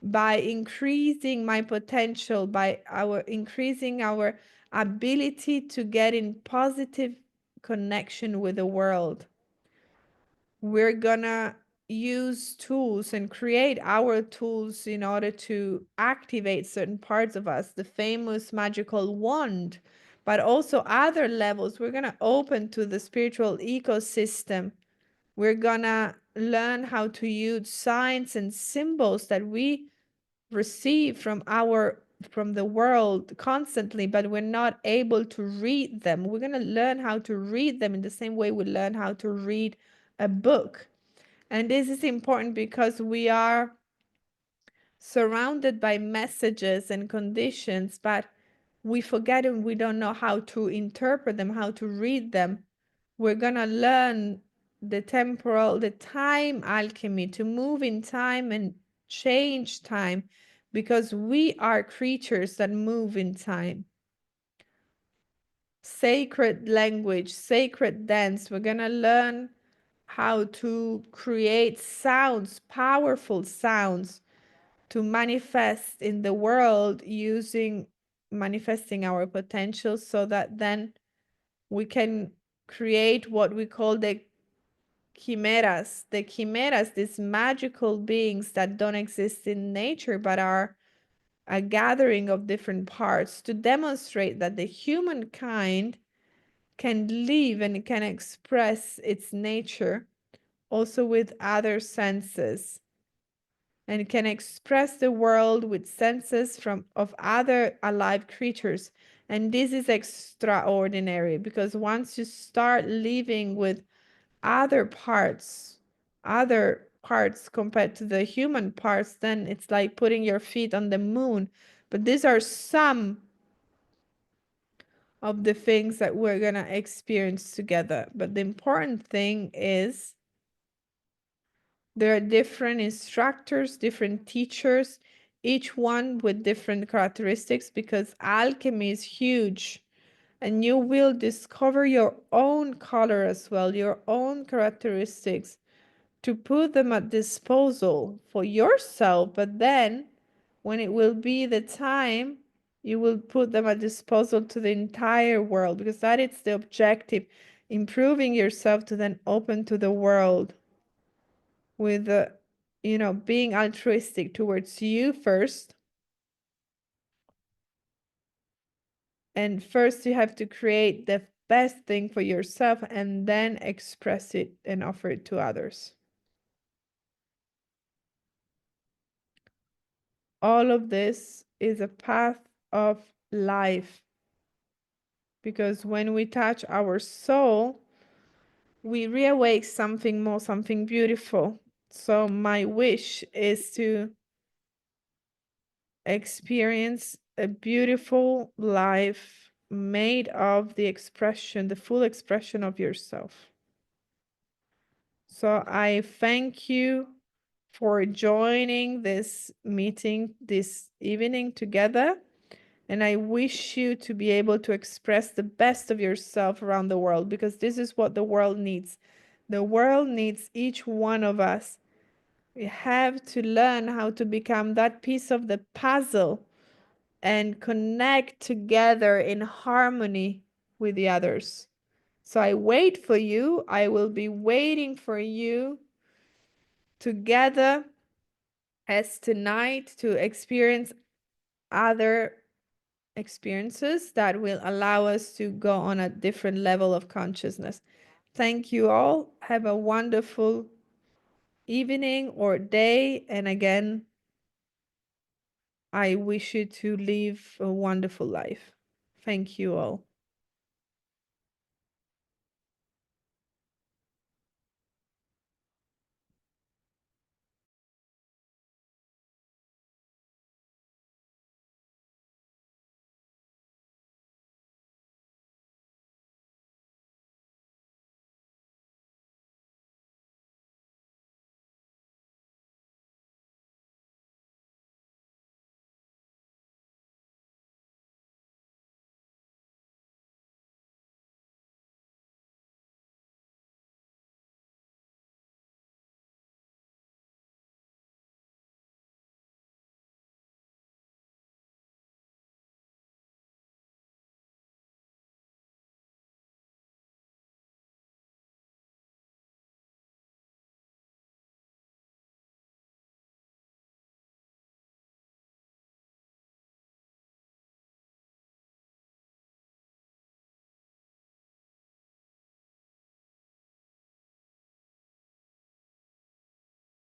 By increasing my potential, by increasing our ability to get in positive connection with the world. We're gonna use tools and create our tools in order to activate certain parts of us, the famous magical wand, but also other levels. We're gonna open to the spiritual ecosystem. We're gonna learn how to use signs and symbols that we receive from the world constantly, but we're not able to read them. We're going to learn how to read them in the same way we learn how to read a book. And this is important because we are surrounded by messages and conditions, but we forget and we don't know how to interpret them, how to read them. We're going to learn the time alchemy, to move in time and change time, because we are creatures that move in time. Sacred language, sacred dance. We're going to learn how to create sounds, powerful sounds, to manifest in the world using manifesting our potential, so that then we can create what we call the chimeras. The chimeras, these magical beings that don't exist in nature but are a gathering of different parts, to demonstrate that the humankind can live and can express its nature also with other senses, and can express the world with senses of other alive creatures. And this is extraordinary, because once you start living with other parts compared to the human parts, then it's like putting your feet on the moon. But these are some of the things that we're going to experience together. But the important thing is there are different instructors, different teachers, each one with different characteristics, because alchemy is huge. And you will discover your own color as well, your own characteristics, to put them at disposal for yourself. But then when it will be the time, you will put them at disposal to the entire world, because that is the objective, improving yourself to then open to the world with being altruistic towards you first. And first you have to create the best thing for yourself and then express it and offer it to others. All of this is a path of life, because when we touch our soul, we reawake something more, something beautiful. So my wish is to experience a beautiful life made of the expression, the full expression of yourself. So I thank you for joining this meeting this evening together. And I wish you to be able to express the best of yourself around the world, because this is what the world needs. The world needs each one of us. We have to learn how to become that piece of the puzzle and connect together in harmony with the others. So I wait for you. I will be waiting for you together as tonight to experience other experiences that will allow us to go on a different level of consciousness. Thank you all. Have a wonderful evening or day. And again, I wish you to live a wonderful life. Thank you all.